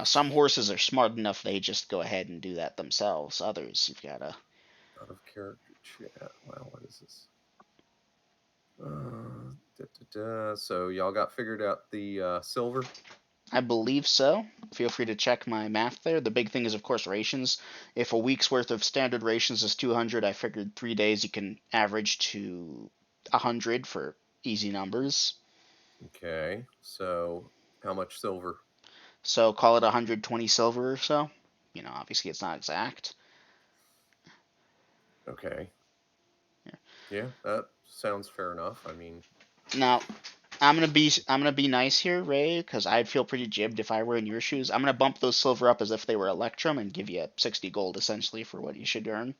Speaker 1: Some horses are smart enough they just go ahead and do that themselves. Others, you've got to...
Speaker 3: Out of character chat. Wow, what is this? So y'all got figured out the silver?
Speaker 1: I believe so. Feel free to check my math there. The big thing is, of course, rations. If a week's worth of standard rations is 200, I figured 3 days you can average to 100 for easy numbers.
Speaker 3: Okay, so how much silver?
Speaker 1: So call it 120 silver or so. Obviously it's not exact.
Speaker 3: Okay. Yeah, that sounds fair enough. I mean,
Speaker 1: Now, I'm gonna be nice here, Ray, because I'd feel pretty jibbed if I were in your shoes. I'm gonna bump those silver up as if they were Electrum and give you 60 gold essentially for what you should earn.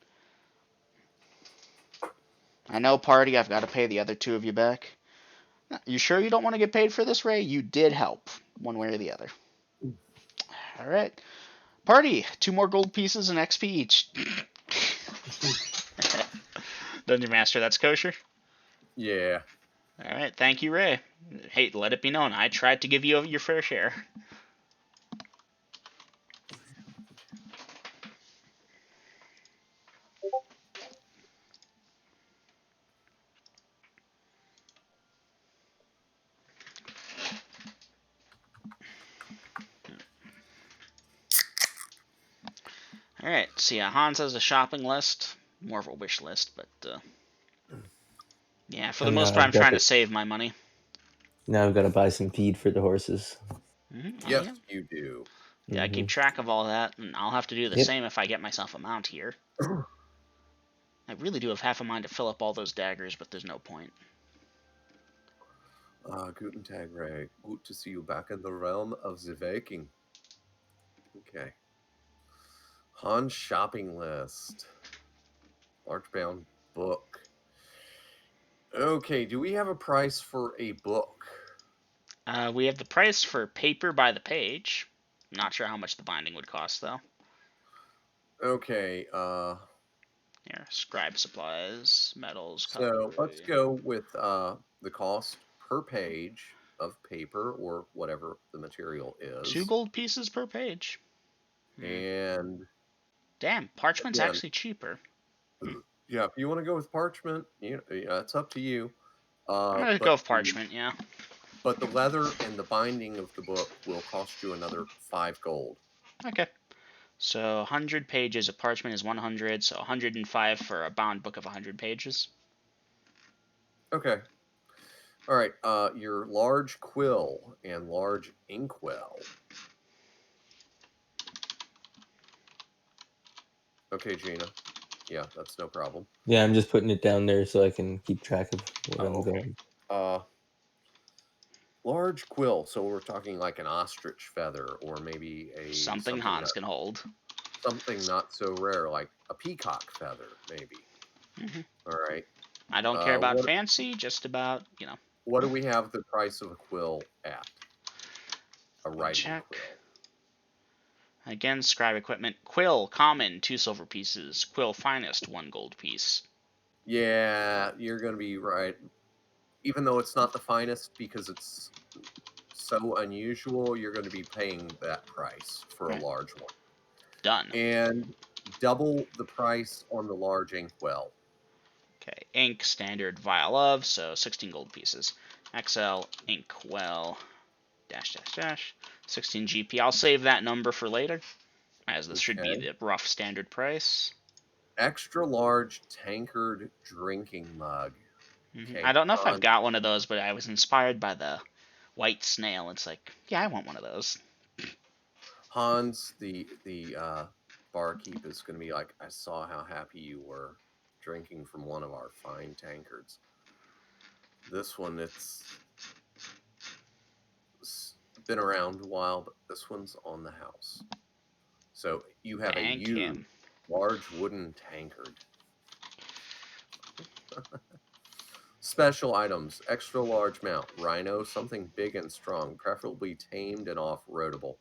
Speaker 1: I know, party. I've got to pay the other 2 of you back. You sure you don't want to get paid for this, Ray? You did help, one way or the other. All right, party. 2 more gold pieces and XP each. Dungeon Master, that's kosher.
Speaker 3: yeah.
Speaker 1: All right, thank you, Ray. Hey, let it be known, I tried to give you your fair share. All right, so yeah, Hans has a shopping list, more of a wish list, but Yeah, for the
Speaker 2: And
Speaker 1: most part, I'm trying to save my money.
Speaker 2: now I've got to buy some feed for the horses.
Speaker 3: Yes, you do.
Speaker 1: Yeah, I keep track of all that, and I'll have to do the
Speaker 2: Yep.
Speaker 1: same if I get myself a mount here. I really do have half a mind to fill up all those daggers, but there's no point.
Speaker 3: Guten Tag, Ray. Good to see you back in the realm of the Viking. Okay. Han's shopping list. Large bound book. Okay, do we have a price for a book?
Speaker 1: We have the price for paper by the page. Not sure how much the binding would cost, though.
Speaker 3: Okay,
Speaker 1: Here, scribe supplies, metals,
Speaker 3: so let's
Speaker 1: cutlery.
Speaker 3: go with the cost per page of paper or whatever the material is.
Speaker 1: 2 gold pieces per page.
Speaker 3: And
Speaker 1: damn, parchment's
Speaker 3: again,
Speaker 1: actually cheaper.
Speaker 3: Yeah, if you want to go with parchment, it's up to you.
Speaker 1: I'm gonna go with parchment, yeah.
Speaker 3: But the leather and the binding of the book will cost you another 5 gold.
Speaker 1: Okay. So 100 pages of parchment is 100, so 105 for a bound book of 100 pages.
Speaker 3: Okay. All right. Your large quill and large inkwell. Okay, Gina. Yeah, that's no problem.
Speaker 2: Yeah, I'm just putting it down there so I can keep track of where I'm
Speaker 3: okay.
Speaker 2: going.
Speaker 3: Large quill. So we're talking like an ostrich feather, or maybe
Speaker 1: something Hans can hold.
Speaker 3: Something not so rare, like a peacock feather, maybe. All right.
Speaker 1: I don't care about fancy, just about,
Speaker 3: What do we have the price of a quill at? A writing quill.
Speaker 1: Again, scribe equipment. Quill, common, 2 silver pieces. Quill, finest, 1 gold piece.
Speaker 3: Yeah, you're going to be right. Even though it's not the finest because it's so unusual, you're going to be paying that price for a large one.
Speaker 1: Done.
Speaker 3: And double the price on the large inkwell.
Speaker 1: Okay, ink, standard, vial of, so 16 gold pieces. XL, inkwell, dash, dash, dash, 16 GP. I'll save that number for later, as this should be the rough standard price.
Speaker 3: Extra large tankard drinking mug.
Speaker 1: Okay, I don't know if I've got one of those, but I was inspired by the white snail. It's like, yeah, I want one of those.
Speaker 3: Hans, the barkeep, is going to be like, I saw how happy you were drinking from one of our fine tankards. This one, it's been around a while, but this one's on the house. So you have a huge, large wooden tankard. Special items, extra large mount, rhino, something big and strong, preferably tamed and off-roadable.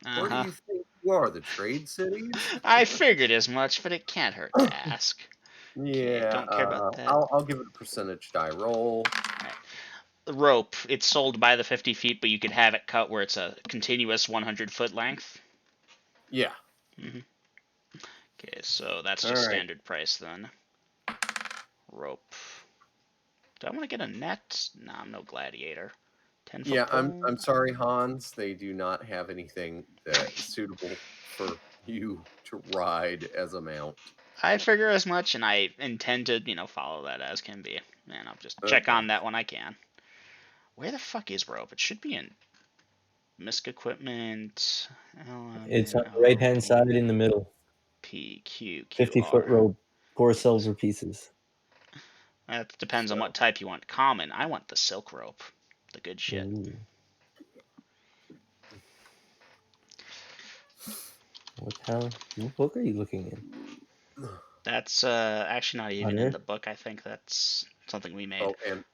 Speaker 3: Where do you think you are, the Trade Cities?
Speaker 1: I figured as much, but it can't hurt to ask.
Speaker 3: Yeah,
Speaker 1: don't care about that.
Speaker 3: I'll give it a percentage die roll.
Speaker 1: Right. The rope, it's sold by the 50 feet, but you could have it cut where it's a continuous 100-foot length.
Speaker 3: Yeah.
Speaker 1: Okay, so that's just standard price then. Rope. Do I want to get a net? Nah, I'm no gladiator. 10-foot
Speaker 3: Yeah,
Speaker 1: pole?
Speaker 3: I'm sorry, Hans. They do not have anything that's suitable for you to ride as a mount.
Speaker 1: I figure as much, and I intend to, follow that as can be. And I'll just check on that when I can. Where the fuck is rope? It should be in misc equipment.
Speaker 2: It's on the right-hand side in the middle.
Speaker 1: PQ
Speaker 2: 50-foot rope, 4 silver pieces.
Speaker 1: That depends on what type you want. Common. I want the silk rope. The good shit.
Speaker 2: Ooh. What book are you looking in?
Speaker 1: That's actually not even in the book. I think that's something we made.
Speaker 3: Oh, and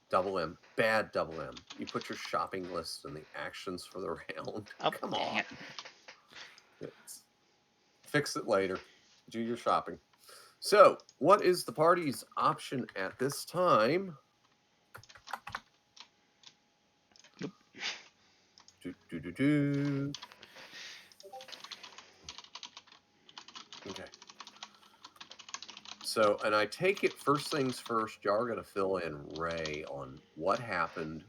Speaker 3: double M. Bad double M. You put your shopping list and the actions for the round.
Speaker 1: Oh,
Speaker 3: come on. Fix it later. Do your shopping. So, what is the party's option at this time?
Speaker 1: Nope.
Speaker 3: Okay. So, and I take it first things first, y'all are going to fill in Ray on what happened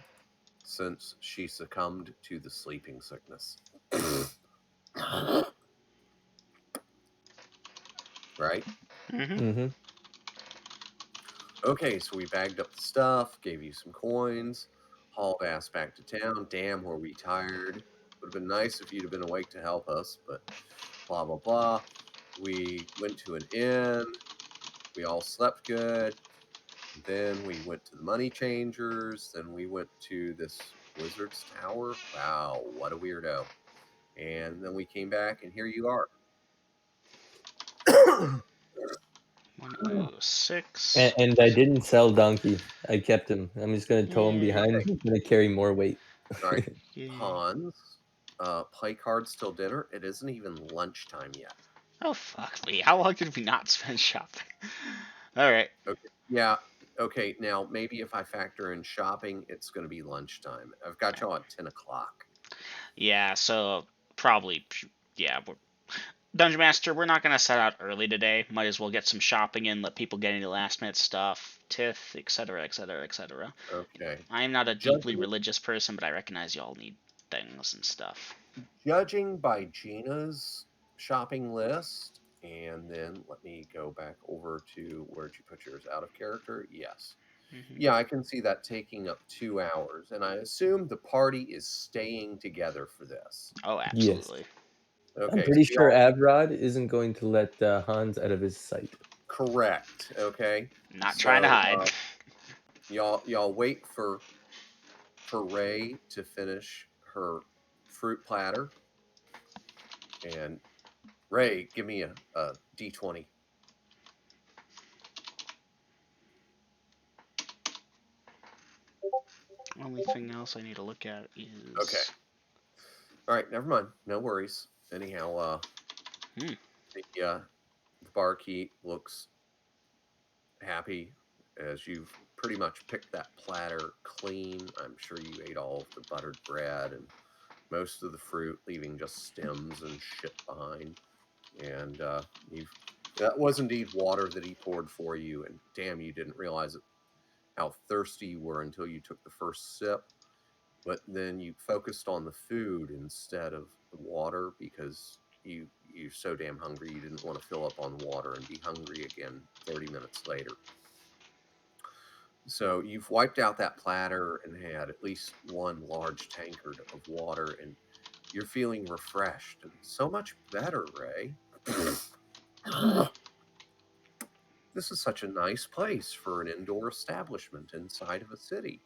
Speaker 3: since she succumbed to the sleeping sickness. Right?
Speaker 1: Mm-hmm.
Speaker 3: Okay, so we bagged up the stuff, gave you some coins, hauled ass back to town. Damn, were we tired. Would have been nice if you'd have been awake to help us, but blah, blah, blah. We went to an inn. We all slept good. Then we went to the money changers. Then we went to this wizard's tower. Wow, what a weirdo. And then we came back, and here you are.
Speaker 1: 106.
Speaker 2: And I didn't sell Donkey. I kept him. I'm just gonna tow him
Speaker 1: Yay.
Speaker 2: behind. He's gonna carry more weight.
Speaker 3: All right,
Speaker 1: Yay.
Speaker 3: Hans, play cards till dinner. It isn't even lunchtime yet.
Speaker 1: Oh, fuck me. How long did we not spend shopping? Alright.
Speaker 3: Okay. Yeah. Okay. Now, maybe if I factor in shopping, it's going to be lunchtime. I've got y'all at 10 o'clock.
Speaker 1: Yeah, so probably, yeah. Dungeon Master, we're not going to set out early today. Might as well get some shopping in, let people get any last minute stuff, tiff, etc., etc., etc.
Speaker 3: Okay.
Speaker 1: I am not a deeply
Speaker 3: Judging,
Speaker 1: religious person, but I recognize y'all need things and stuff.
Speaker 3: judging by Gina's shopping list, and then let me go back over to where'd you put yours? Out of character? Yes. Yeah, I can see that taking up 2 hours, and I assume the party is staying together for this.
Speaker 1: Oh,
Speaker 2: Yes.
Speaker 1: absolutely.
Speaker 2: I'm
Speaker 3: Okay,
Speaker 2: pretty
Speaker 3: so
Speaker 2: sure
Speaker 3: y'all
Speaker 2: Avrod isn't going to let Hans out of his sight.
Speaker 3: correct. Okay,
Speaker 1: Not trying to
Speaker 3: so
Speaker 1: hide.
Speaker 3: y'all wait for Ray to finish her fruit platter, and Ray, give me a d20.
Speaker 1: Only thing else I need to look at is.
Speaker 3: Okay. All right, never mind. No worries. Anyhow,
Speaker 1: Hmm.
Speaker 3: the barkeep looks happy as you've pretty much picked that platter clean. I'm sure you ate all of the buttered bread and most of the fruit, leaving just stems and shit behind. And that was indeed water that he poured for you. And damn, you didn't realize it, how thirsty you were until you took the first sip. But then you focused on the food instead of the water because you're so damn hungry you didn't want to fill up on water and be hungry again 30 minutes later. So you've wiped out that platter and had at least one large tankard of water, and you're feeling refreshed and so much better, Ray. This is such a nice place for an indoor establishment inside of a city.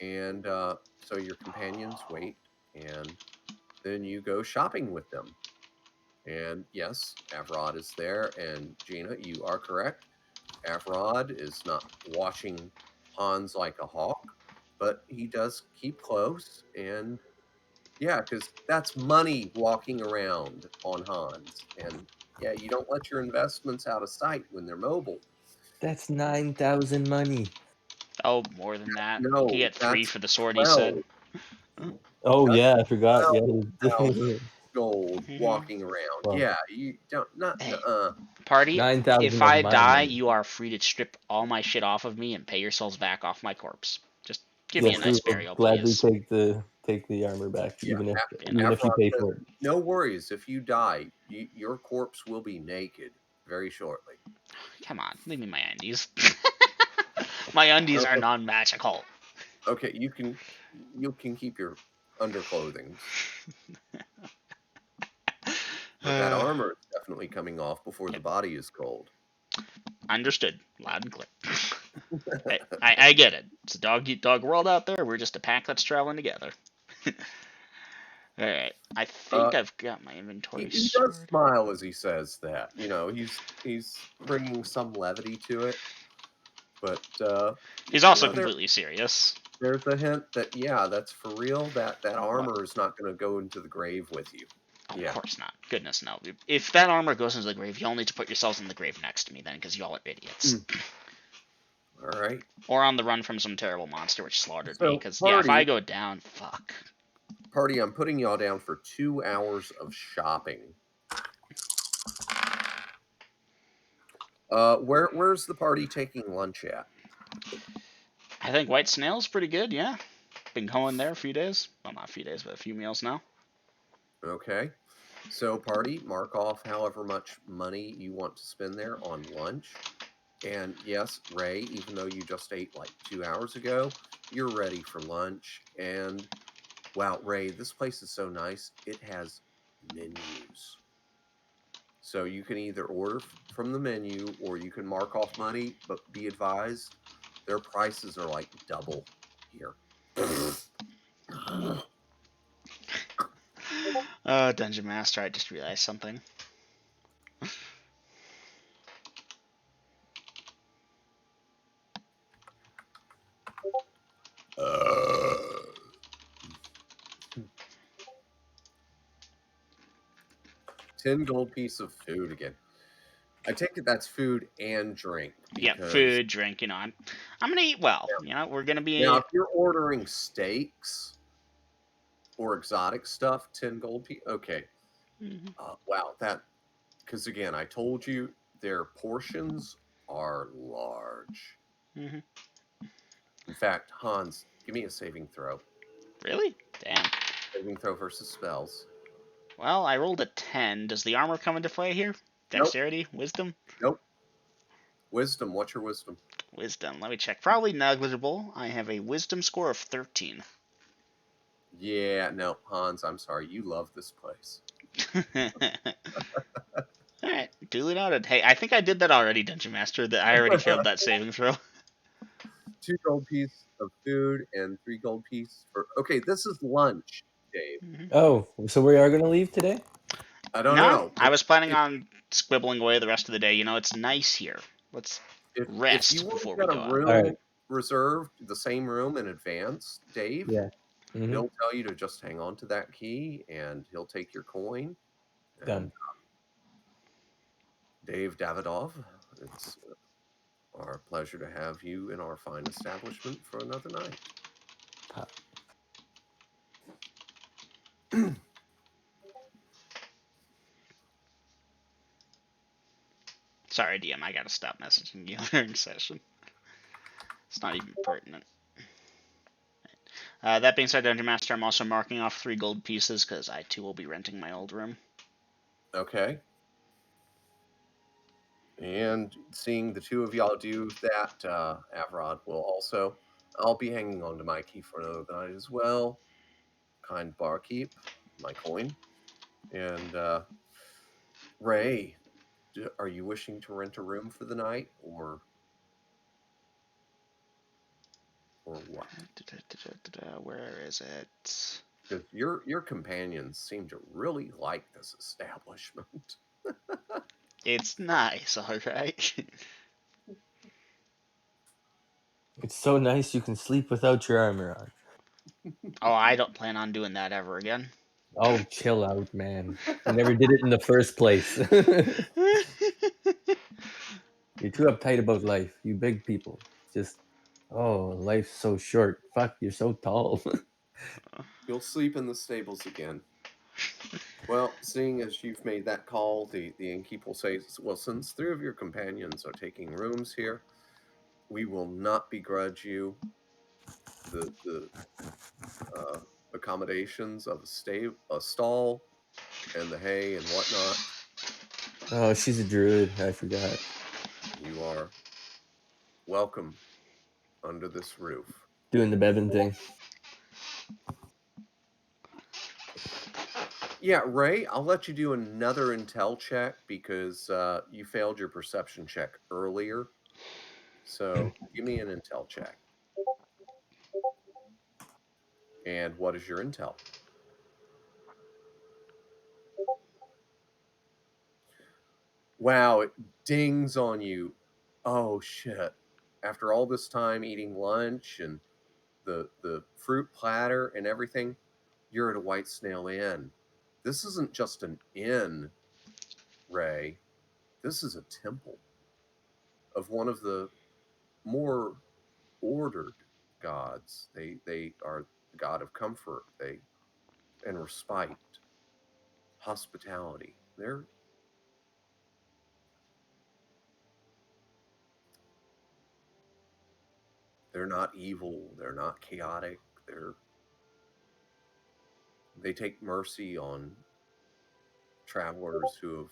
Speaker 3: And so your companions wait, and then you go shopping with them. And yes, Avrod is there, and Gina, you are correct. Avrod is not watching Hans like a hawk, but he does keep close. And yeah, because that's money walking around on Hans. And yeah, you don't let your investments out of sight when they're mobile.
Speaker 2: That's 9,000 money.
Speaker 1: Oh, more than that. He
Speaker 3: No,
Speaker 1: get 3
Speaker 3: that's
Speaker 1: for the sword, he
Speaker 3: 12.
Speaker 1: said.
Speaker 2: Oh
Speaker 3: That's
Speaker 2: yeah, I forgot. Yeah.
Speaker 3: 12,000 gold
Speaker 1: Mhm.
Speaker 3: walking around.
Speaker 2: Well,
Speaker 3: Yeah, you don't, not,
Speaker 1: Hey,
Speaker 3: uh,
Speaker 1: party,
Speaker 2: 9,000
Speaker 1: if
Speaker 2: of
Speaker 1: I
Speaker 2: my
Speaker 1: die,
Speaker 2: money.
Speaker 1: you are free to strip all my shit off of me and pay yourselves back off my corpse. Just give me a
Speaker 2: Yes, we
Speaker 1: nice
Speaker 2: will
Speaker 1: burial,
Speaker 2: gladly
Speaker 1: please.
Speaker 2: take the armor back,
Speaker 3: yeah,
Speaker 1: You
Speaker 2: even if you
Speaker 3: Avrod
Speaker 2: pay
Speaker 3: says,
Speaker 2: for it.
Speaker 3: no worries. If you die, your corpse will be naked very shortly.
Speaker 1: Come on, leave me my undies. My undies are
Speaker 3: Okay,
Speaker 1: non-magical.
Speaker 3: okay, you can keep your underclothings, but that armor is definitely coming off before the
Speaker 1: Yep,
Speaker 3: body is cold.
Speaker 1: understood. Loud and clear. I get it. It's a dog eat dog world out there. We're just a pack that's traveling together. All right. I
Speaker 3: Uh,
Speaker 1: think I've got my inventory
Speaker 3: he does
Speaker 1: sorted.
Speaker 3: smile as he says that. You know, he's bringing some levity to it, but
Speaker 1: He's
Speaker 3: you
Speaker 1: also
Speaker 3: know,
Speaker 1: completely serious.
Speaker 3: there's a hint that yeah, that's for real. That armor is not going to go into the grave with you.
Speaker 1: Of
Speaker 3: Yeah.
Speaker 1: course not. Goodness no. If that armor goes into the grave, you'll need to put yourselves in the grave next to me then, because y'all are idiots.
Speaker 3: All right.
Speaker 1: Or on the run from some terrible monster which slaughtered me.
Speaker 3: So
Speaker 1: Because, yeah, if I
Speaker 3: party,
Speaker 1: go down, fuck.
Speaker 3: I'm putting y'all down for 2 hours of shopping. Where's the party taking lunch at?
Speaker 1: I think White Snail's pretty good, yeah. Been going there a few days. Well, not a few days, but a few meals now.
Speaker 3: Okay. So party, mark off however much money you want to spend there on lunch. And yes, Ray, even though you just ate like 2 hours ago, you're ready for lunch. And wow, Ray, this place is so nice. It has menus. So you can either order from the menu or you can mark off money, but be advised, their prices are like double here.
Speaker 1: Dungeon Master, I just realized something.
Speaker 3: Uh, 10 gold piece of food again. I take it that's food and drink
Speaker 1: Yeah,
Speaker 3: because
Speaker 1: food, drink. You know, I'm gonna eat well.
Speaker 3: yeah.
Speaker 1: You know, we're gonna
Speaker 3: Now
Speaker 1: be.
Speaker 3: if you're ordering steaks or exotic stuff, 10 gold piece. Okay.
Speaker 1: Mhm.
Speaker 3: Wow, that because again, I told you their portions are large.
Speaker 1: Mhm.
Speaker 3: In fact, Hans, give me a saving throw.
Speaker 1: Really? Damn.
Speaker 3: Saving throw versus spells.
Speaker 1: Well, I rolled a 10. Does the armor come into play here?
Speaker 3: Nope.
Speaker 1: Dexterity? Wisdom?
Speaker 3: Nope. Wisdom. What's your wisdom?
Speaker 1: Wisdom. Let me check. Probably negligible. I have a wisdom score of 13.
Speaker 3: Yeah, no, Hans, I'm sorry. You love this place.
Speaker 1: Alright, duly noted. Hey, I think I did that already, Dungeon Master. That I already failed that saving throw.
Speaker 3: 2 gold piece of food and 3 gold piece for. Okay, this is lunch, Dave.
Speaker 1: Mhm.
Speaker 2: Oh, so we are gonna leave today?
Speaker 3: I don't
Speaker 1: No,
Speaker 3: know.
Speaker 1: I was planning
Speaker 3: If,
Speaker 1: on squibbling away the rest of the day. You know, it's nice here. Let's
Speaker 3: if you
Speaker 1: rest
Speaker 3: want to
Speaker 1: before we
Speaker 3: get a
Speaker 1: go out.
Speaker 2: All
Speaker 3: room
Speaker 2: right.
Speaker 3: reserved, the same room in advance, Dave,
Speaker 2: Yeah. Mm-hmm.
Speaker 3: he'll tell you to just hang on to that key and he'll take your coin. And
Speaker 2: Done.
Speaker 3: Dave Davidoff, it's our pleasure to have you in our fine establishment for another night.
Speaker 1: Sorry, DM, I gotta stop messaging you during session. It's not even pertinent. That being said, Dungeon Master, I'm also marking off 3 gold pieces because I too will be renting my old room.
Speaker 3: Okay. And seeing the two of y'all do that, Avrod will also. I'll be hanging on to my key for another night as well. Kind barkeep, my coin. And Ray, are you wishing to rent a room for the night or what?
Speaker 1: Where is it?
Speaker 3: Because your companions seem to really like this establishment.
Speaker 1: It's nice, alright?
Speaker 2: It's so nice you can sleep without your armor on.
Speaker 1: Oh, I don't plan on doing that ever again.
Speaker 2: Oh, chill out, man. You never did it in the first place. You're too uptight about life, you big people. Just, oh, life's so short. Fuck, you're so tall.
Speaker 3: You'll sleep in the stables again. Well, seeing as you've made that call, the innkeep will say, well, since 3 of your companions are taking rooms here, we will not begrudge you the accommodations of a stall, and the hay and whatnot.
Speaker 2: Oh, she's a druid. I forgot.
Speaker 3: You are welcome under this roof.
Speaker 2: Doing the Bevan thing.
Speaker 3: Yeah, Ray, I'll let you do another intel check because you failed your perception check earlier. So give me an intel check. And what is your intel? Wow, it dings on you. Oh shit. After all this time eating lunch and the fruit platter and everything, you're at a White Snail Inn. This isn't just an inn, Ray. This is a temple of one of the more ordered gods. They are the god of comfort, they and respite, hospitality. They're not evil, they're not chaotic, they take mercy on travelers who have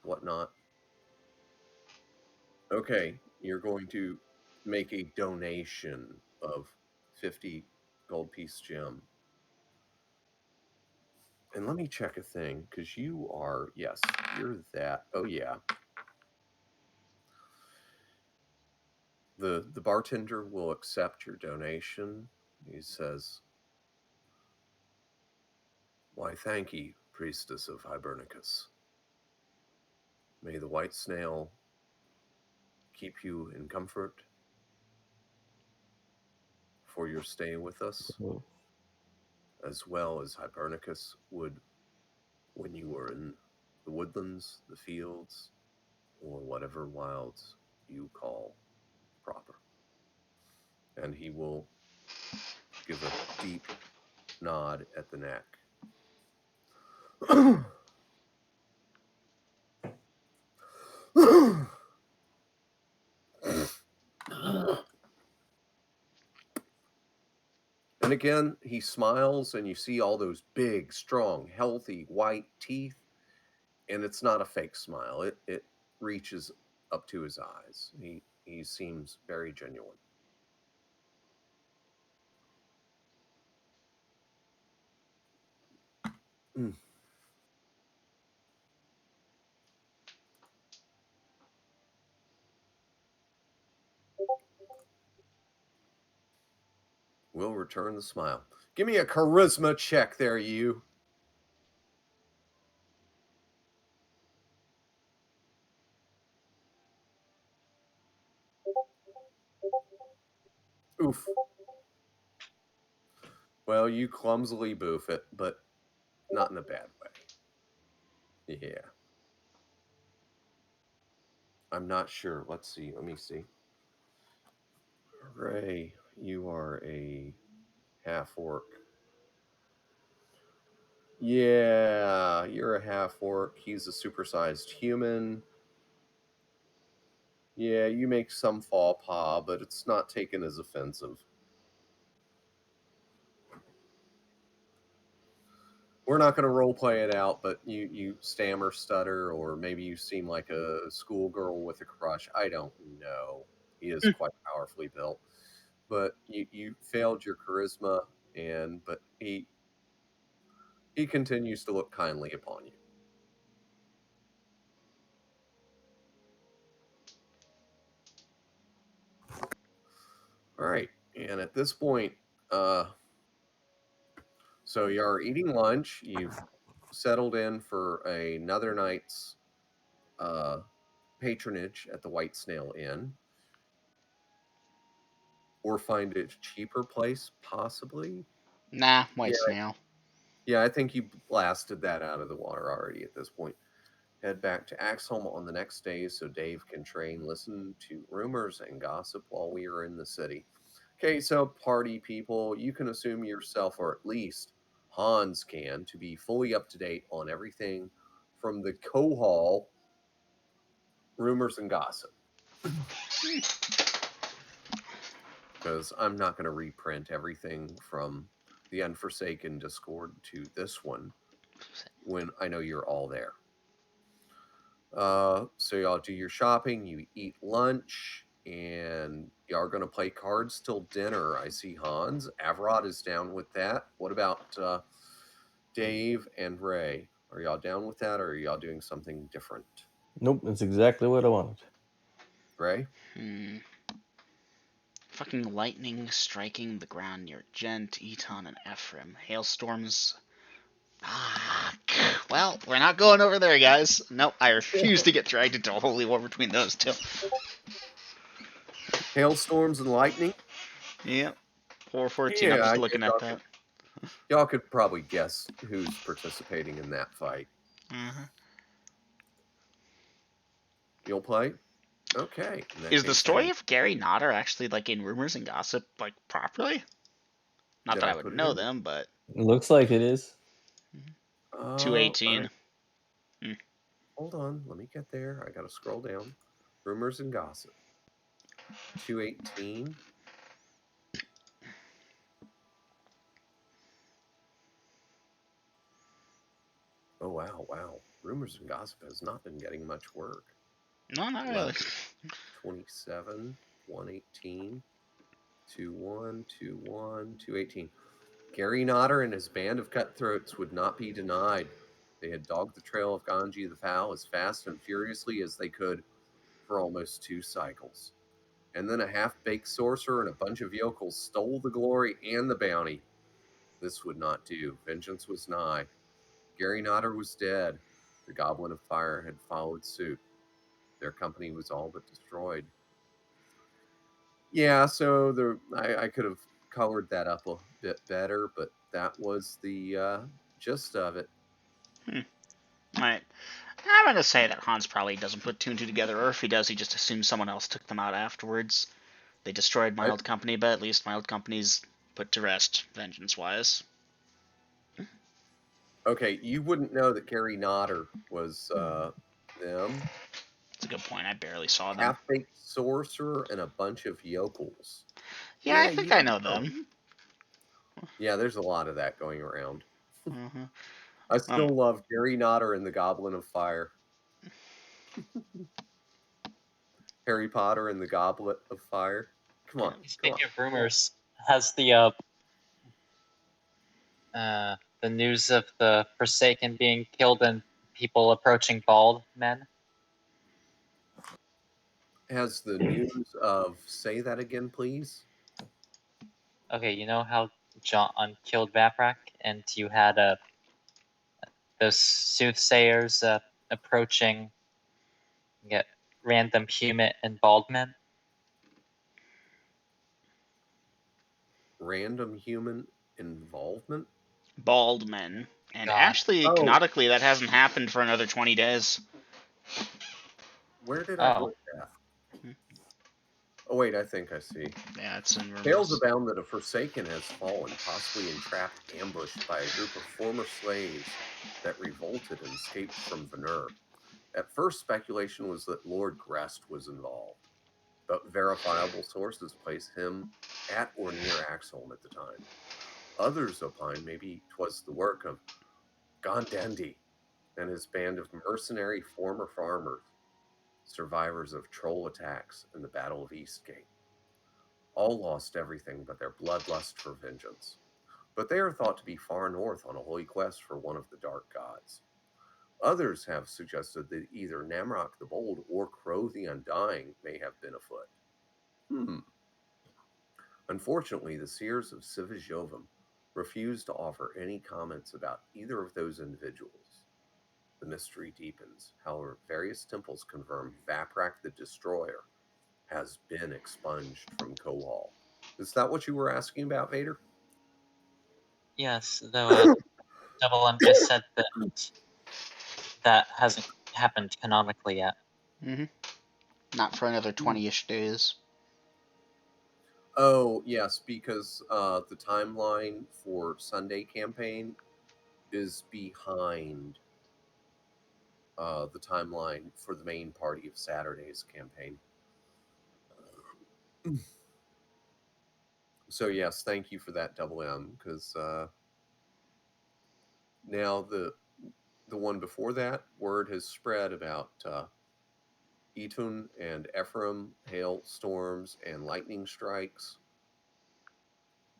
Speaker 3: whatnot. Okay, you're going to make a donation of 50 gold piece gem. And let me check a thing, because you are, yes, you're that. Oh, yeah. The bartender will accept your donation. He says, "Why, thank ye, priestess of Hibernicus. May the white snail keep you in comfort for your stay with us,
Speaker 2: Oh,
Speaker 3: as well as Hibernicus would when you were in the woodlands, the fields, or whatever wilds you call proper." And he will give a deep nod at the neck. And again, he smiles, and you see all those big, strong, healthy white teeth. And it's not a fake smile. It reaches up to his eyes. He seems very genuine. Mm. We'll return the smile. Give me a charisma check there, you. Oof. Well, you clumsily boof it, but not in a bad way. Yeah. I'm not sure. Let's see. Let me see. Ray, you are a half orc. Yeah, you're a half orc. He's a supersized human. Yeah, you make some faux pas, but it's not taken as offensive. We're not going to role play it out, but you stammer, stutter, or maybe you seem like a schoolgirl with a crush. I don't know. He is quite powerfully built, but you failed your charisma, but he continues to look kindly upon you. All right, and at this point, so you are eating lunch. You've settled in for another night's patronage at the White Snail Inn, or find a cheaper place, possibly.
Speaker 1: Nah, white
Speaker 3: Yeah,
Speaker 1: snail.
Speaker 3: yeah, I think you blasted that out of the water already at this point. Head back to Axholm on the next day so Dave can listen to rumors and gossip while we are in the city. Okay, so party people, you can assume yourself, or at least Hans can, to be fully up to date on everything from the Cohall rumors and gossip. Because I'm not going to reprint everything from the Unforsaken Discord to this one when I know you're all there. So y'all do your shopping, you eat lunch, and y'all are going to play cards till dinner. I see Hans. Avrod is down with that. What about Dave and Ray? Are y'all down with that, or are y'all doing something different?
Speaker 2: nope, that's exactly what I wanted.
Speaker 3: Ray?
Speaker 1: Fucking lightning striking the ground near Gent, Eton, and Ephraim. Hailstorms. Fuck. Well, we're not going over there, guys. Nope, I refuse to get dragged into a holy war between those two.
Speaker 3: Hailstorms and lightning?
Speaker 1: Yep. 414, I'm
Speaker 3: Yeah,
Speaker 1: just
Speaker 3: I
Speaker 1: looking
Speaker 3: guess
Speaker 1: at that.
Speaker 3: y'all could probably guess who's participating in that fight. You'll play? Okay. In that
Speaker 1: Is the
Speaker 3: case,
Speaker 1: story of Gary Notter actually like in rumors and gossip like properly? Not
Speaker 3: did
Speaker 1: that
Speaker 3: I
Speaker 1: I would
Speaker 3: put it
Speaker 1: know
Speaker 3: in?
Speaker 1: them, but
Speaker 2: It looks like it is.
Speaker 3: All
Speaker 1: 218.
Speaker 3: right. Hold on. Let me get there. I got to scroll down. Rumors and gossip. 218. Oh, wow. Rumors and gossip has not been getting much work.
Speaker 1: No, not
Speaker 3: Well,
Speaker 1: really.
Speaker 3: 27, 118, 21, 21, 218. Gary Nodder and his band of cutthroats would not be denied. They had dogged the trail of Ganji the Foul as fast and furiously as they could for almost 2 cycles. And then a half-baked sorcerer and a bunch of yokels stole the glory and the bounty. This would not do. Vengeance was nigh. Gary Nodder was dead. The Goblin of Fire had followed suit. Their company was all but destroyed. Yeah, so I could have colored that up a bit better, but that was the gist of it.
Speaker 1: Alright. I'm gonna say that Hans probably doesn't put two and two together, or if he does, he just assumes someone else took them out afterwards. They destroyed my old company, but at least my old company's put to rest, vengeance-wise.
Speaker 3: Okay, you wouldn't know that Gary Nodder was them.
Speaker 1: That's a good point. I barely saw them.
Speaker 3: Half-baked sorcerer and a bunch of yokels.
Speaker 1: Yeah, I
Speaker 3: you
Speaker 1: think I know
Speaker 3: don't
Speaker 1: them.
Speaker 3: Yeah, there's a lot of that going around.
Speaker 1: Mm-hmm.
Speaker 3: I still love Gary Nodder and the Goblin of Fire. Harry Potter and the Goblet of Fire. Come on.
Speaker 7: Speaking of rumors, has the news of the Forsaken being killed and people approaching bald men?
Speaker 3: Has the news of, say that again, please?
Speaker 7: Okay, you know how John killed Vaprak, and you had those soothsayers approaching random human and bald men?
Speaker 3: Random human involvement?
Speaker 1: Bald men. And
Speaker 7: God.
Speaker 1: actually,
Speaker 3: Oh.
Speaker 1: canonically, that hasn't happened for another 20 days.
Speaker 3: Where did I put that? Oh, wait, I think I see.
Speaker 1: Yeah, it's in
Speaker 3: Tales
Speaker 1: rumors.
Speaker 3: abound that a Forsaken has fallen, possibly entrapped, ambushed by a group of former slaves that revolted and escaped from Venur. At first, speculation was that Lord Grest was involved, but verifiable sources place him at or near Axholm at the time. Others opine maybe 'twas the work of Gondendi and his band of mercenary former farmers, survivors of troll attacks in the Battle of Eastgate. All lost everything but their bloodlust for vengeance. But they are thought to be far north on a holy quest for one of the dark gods. Others have suggested that either Namrock the Bold or Crow the Undying may have been afoot. Unfortunately, the seers of Sivajovim refuse to offer any comments about either of those individuals. The mystery deepens. However, various temples confirm Vaprak the Destroyer has been expunged from Kohal. Is that what you were asking about, Vader?
Speaker 7: Yes, though Double M just said that hasn't happened canonically yet.
Speaker 1: Mm-hmm. Not for another 20-ish days.
Speaker 3: Oh, yes, because the timeline for Sunday campaign is behind the timeline for the main party of Saturday's campaign. So yes, thank you for that, Double M, because now the one before that, word has spread about Etun and Ephraim, hailstorms and lightning strikes,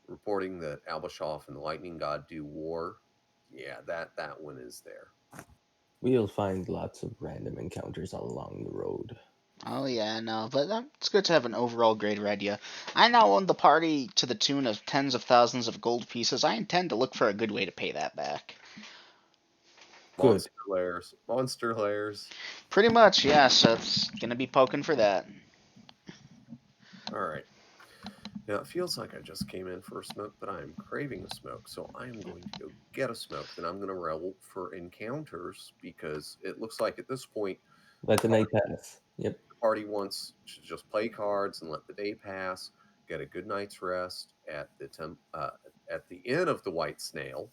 Speaker 3: reporting that Albashoff and the lightning god do war. Yeah, that one is there.
Speaker 2: We'll find lots of random encounters all along the road.
Speaker 1: Oh yeah, no, but it's good to have an overall greater idea. I now own the party to the tune of tens of thousands of gold pieces. I intend to look for a good way to pay that back.
Speaker 2: Good.
Speaker 3: Monster layers.
Speaker 1: Pretty much, yeah, so it's gonna be poking for that.
Speaker 3: All right. Now, it feels like I just came in for a smoke, but I am craving a smoke, so I am going to go get a smoke. Then I'm going to roll for encounters because it looks like at this point,
Speaker 2: Let the night pass. Yep.
Speaker 3: the party wants to just play cards and let the day pass, get a good night's rest at the inn of the White Snail,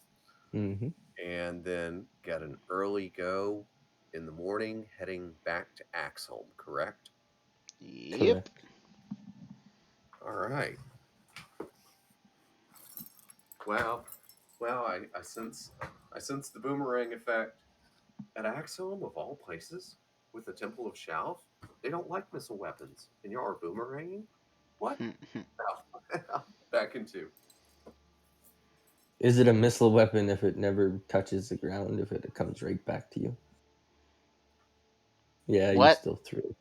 Speaker 2: Mm-hmm.
Speaker 3: and then get an early go in the morning, heading back to Axholm. Correct?
Speaker 1: Yep.
Speaker 3: All right. Wow. Wow, I sense the boomerang effect at Axholm of all places. with the Temple of Shalv. They don't like missile weapons. And y'all are boomeranging? What? Back in 2.
Speaker 2: Is it a missile weapon if it never touches the ground, if it comes right back to you? Yeah, you
Speaker 1: What?
Speaker 2: still threw it.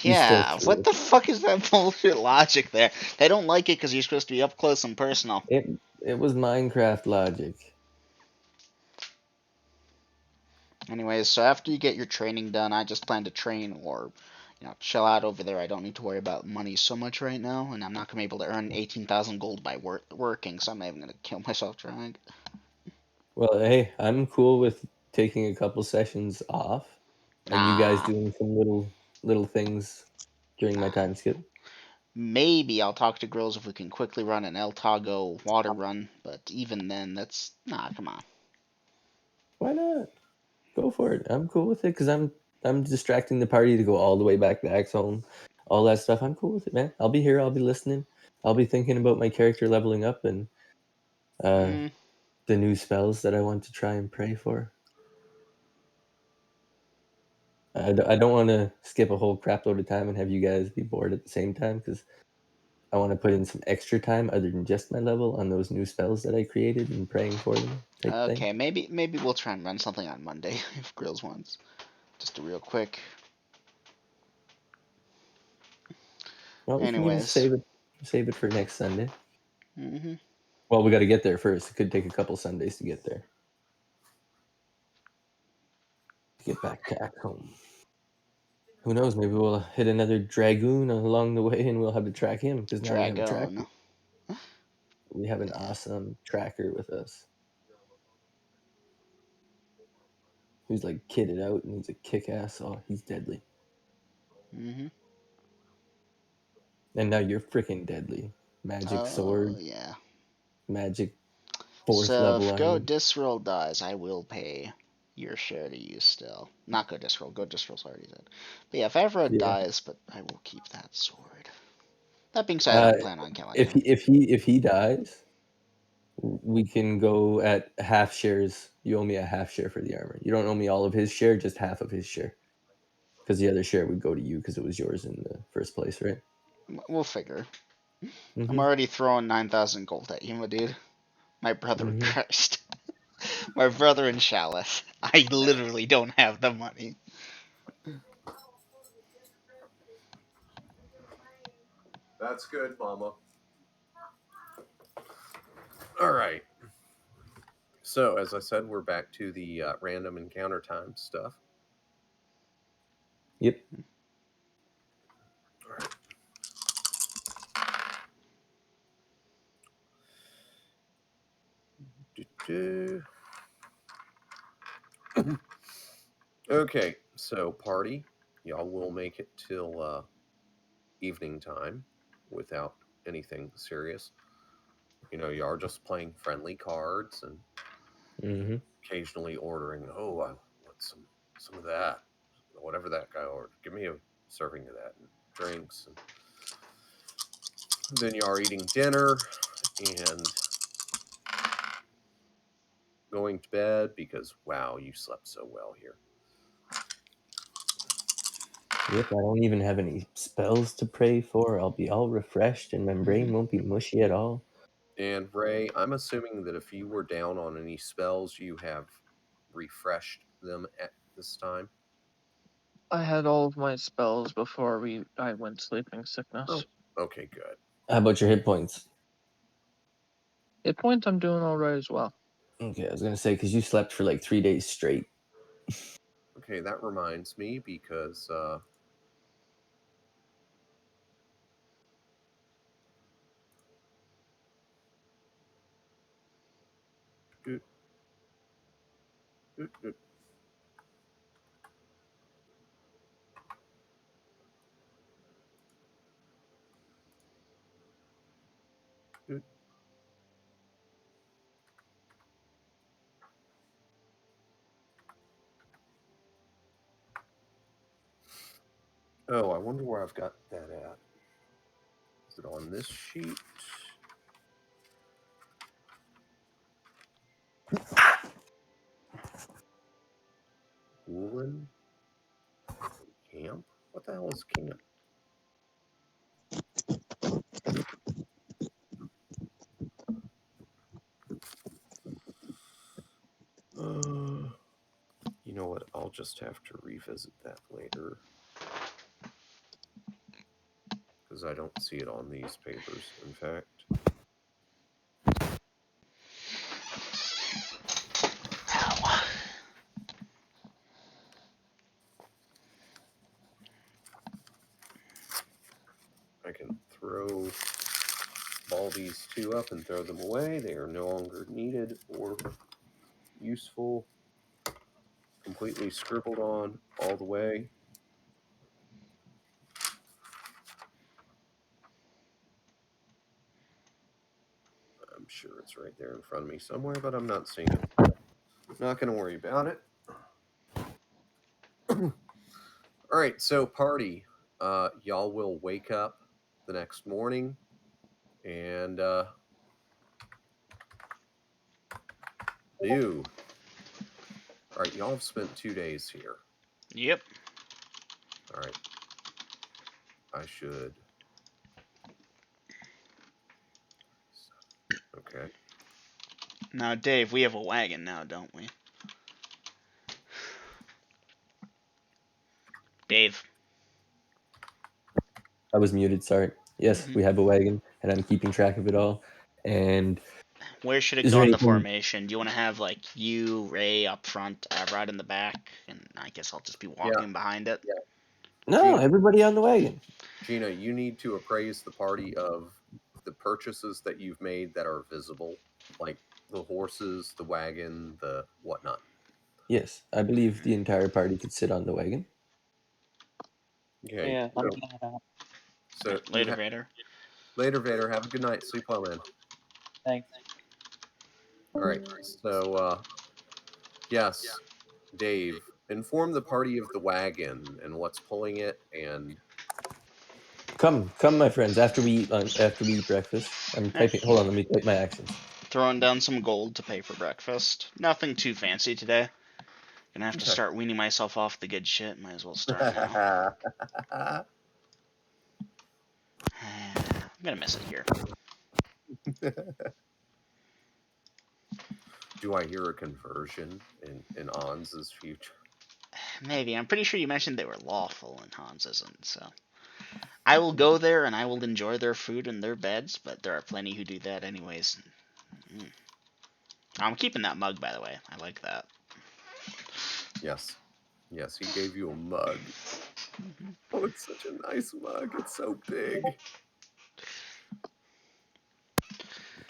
Speaker 2: You still
Speaker 1: Yeah,
Speaker 2: threw
Speaker 1: what the fuck is that bullshit logic there? They don't like it because you're supposed to be up close and personal.
Speaker 2: It was Minecraft logic.
Speaker 1: Anyways, so after you get your training done, I just plan to train or, chill out over there. I don't need to worry about money so much right now, and I'm not gonna be able to earn 18,000 gold by working, so I'm not even gonna kill myself trying.
Speaker 2: Well, hey, I'm cool with taking a couple sessions off, and you guys
Speaker 1: Nah,
Speaker 2: doing some little things during my
Speaker 1: nah.
Speaker 2: time skip.
Speaker 1: Maybe I'll talk to girls if we can quickly run an El Tago water run, but even then, come on.
Speaker 2: Why not? Go for it. I'm cool with it because I'm distracting the party to go all the way back to Axe Home, all that stuff. I'm cool with it, man. I'll be here. I'll be listening. I'll be thinking about my character leveling up and
Speaker 1: Mm,
Speaker 2: the new spells that I want to try and pray for. I don't want to skip a whole crap load of time and have you guys be bored at the same time because I want to put in some extra time other than just my level on those new spells that I created and praying for them type thing.
Speaker 1: okay, maybe we'll try and run something on Monday if girls wants. Just a real quick.
Speaker 2: Well, we can even
Speaker 1: Anyways.
Speaker 2: save it for next Sunday.
Speaker 1: Hmm.
Speaker 2: Well, we got to get there first. It could take a couple Sundays to get there. To get back to Act Home. Who knows? Maybe we'll hit another Dragoon along the way and we'll have to track him because now we have a tracker.
Speaker 1: Dragon.
Speaker 2: We have an
Speaker 1: Yeah.
Speaker 2: awesome tracker with us who's like kitted out and he's a kick ass. Oh, he's deadly.
Speaker 1: Hmm.
Speaker 2: And now you're freaking deadly. Magic
Speaker 1: Oh,
Speaker 2: sword,
Speaker 1: yeah.
Speaker 2: magic 4th
Speaker 1: So
Speaker 2: level
Speaker 1: if
Speaker 2: on
Speaker 1: Go
Speaker 2: you.
Speaker 1: Disroll dies, I will pay your share to use still. Not Go Disroll. Go Disroll's already dead. But yeah, if Everett
Speaker 2: Yeah.
Speaker 1: dies, but I will keep that sword. That being said, I
Speaker 2: Uh,
Speaker 1: don't plan on killing him.
Speaker 2: if he dies, we can go at half shares. You owe me a half share for the armor. You don't owe me all of his share, just half of his share. Because the other share would go to you because it was yours in the first place, right?
Speaker 1: We'll figure. I'm
Speaker 2: Mm-hmm.
Speaker 1: already throwing 9,000 gold at you, my dude. My brother in
Speaker 2: Mm-hmm.
Speaker 1: Christ. My brother in Chalice. I literally don't have the money.
Speaker 3: That's good, Mama. All right. So, as I said, we're back to the random encounter time stuff.
Speaker 2: Yep.
Speaker 3: All right. Do-do. Okay, so party, y'all will make it till evening time without anything serious. You are just playing friendly cards and
Speaker 2: Mm-hmm.
Speaker 3: occasionally ordering. Oh, I want some of that, whatever that guy ordered. Give me a serving of that and drinks. And then you are eating dinner and going to bed because wow, you slept so well here.
Speaker 2: Yep. I don't even have any spells to pray for. I'll be all refreshed and my brain won't be mushy at all.
Speaker 3: And Ray, I'm assuming that if you were down on any spells, you have refreshed them at this time.
Speaker 6: I had all of my spells before I went sleeping sickness.
Speaker 3: Oh, okay, good.
Speaker 2: How about your hit points?
Speaker 6: Hit points, I'm doing all right as well.
Speaker 2: Okay, I was gonna say because you slept for like 3 days straight.
Speaker 3: Okay, that reminds me because doot, doot, doot, doot. Oh, I wonder where I've got that at. Is it on this sheet? Woolen? What the hell is Kina? You know what? I'll just have to revisit that later. Because I don't see it on these papers, in fact.
Speaker 1: Ow.
Speaker 3: I can throw all these two up and throw them away. They are no longer needed or useful. Completely scribbled on all the way. I'm sure it's right there in front of me somewhere, but I'm not seeing it. Not going to worry about it. All right, so party. Y'all will wake up the next morning and new. All right, y'all have spent 2 days here.
Speaker 1: Yep.
Speaker 3: All right. I should. Okay.
Speaker 1: Now, Dave, we have a wagon now, don't we? Dave.
Speaker 2: I was muted. Sorry. Yes,
Speaker 1: Mhm.
Speaker 2: we have a wagon, and I'm keeping track of it all. And
Speaker 1: Where should it
Speaker 2: is
Speaker 1: go
Speaker 2: there
Speaker 1: in the
Speaker 2: anything?
Speaker 1: formation? Do you want to have like you, Ray up front, Avrod in the back, and I guess I'll just be walking behind it?
Speaker 3: Yeah.
Speaker 2: No,
Speaker 3: Gina.
Speaker 2: everybody on the wagon.
Speaker 3: Gina, you need to appraise the party of the purchases that you've made that are visible, like the horses, the wagon, the whatnot.
Speaker 2: Yes, I believe the entire party could sit on the wagon.
Speaker 3: Okay.
Speaker 7: Yeah,
Speaker 3: So,
Speaker 7: I'm gonna head out.
Speaker 3: so you
Speaker 1: Later,
Speaker 3: have
Speaker 1: Vader.
Speaker 3: later, Vader. Have a good night. Sleep well, man.
Speaker 7: Thanks.
Speaker 3: All right. So, yes, Dave, inform the party of the wagon and what's pulling it, and
Speaker 2: Come, my friends. After we eat breakfast, I'm
Speaker 1: Alright.
Speaker 2: typing. Hold on, let me type my actions.
Speaker 1: Throwing down some gold to pay for breakfast. Nothing too fancy today. Gonna have to
Speaker 3: Okay.
Speaker 1: start weaning myself off the good shit. Might as well start now. I'm gonna miss it here.
Speaker 3: Do I hear a conversion in Ans's future?
Speaker 1: Maybe. I'm pretty sure you mentioned they were lawful and Hans isn't, so. I will go there and I will enjoy their food and their beds, but there are plenty who do that anyways. I'm keeping that mug, by the way. I like that.
Speaker 3: Yes. Yes, he gave you a mug. Oh, it's such a nice mug. It's so big.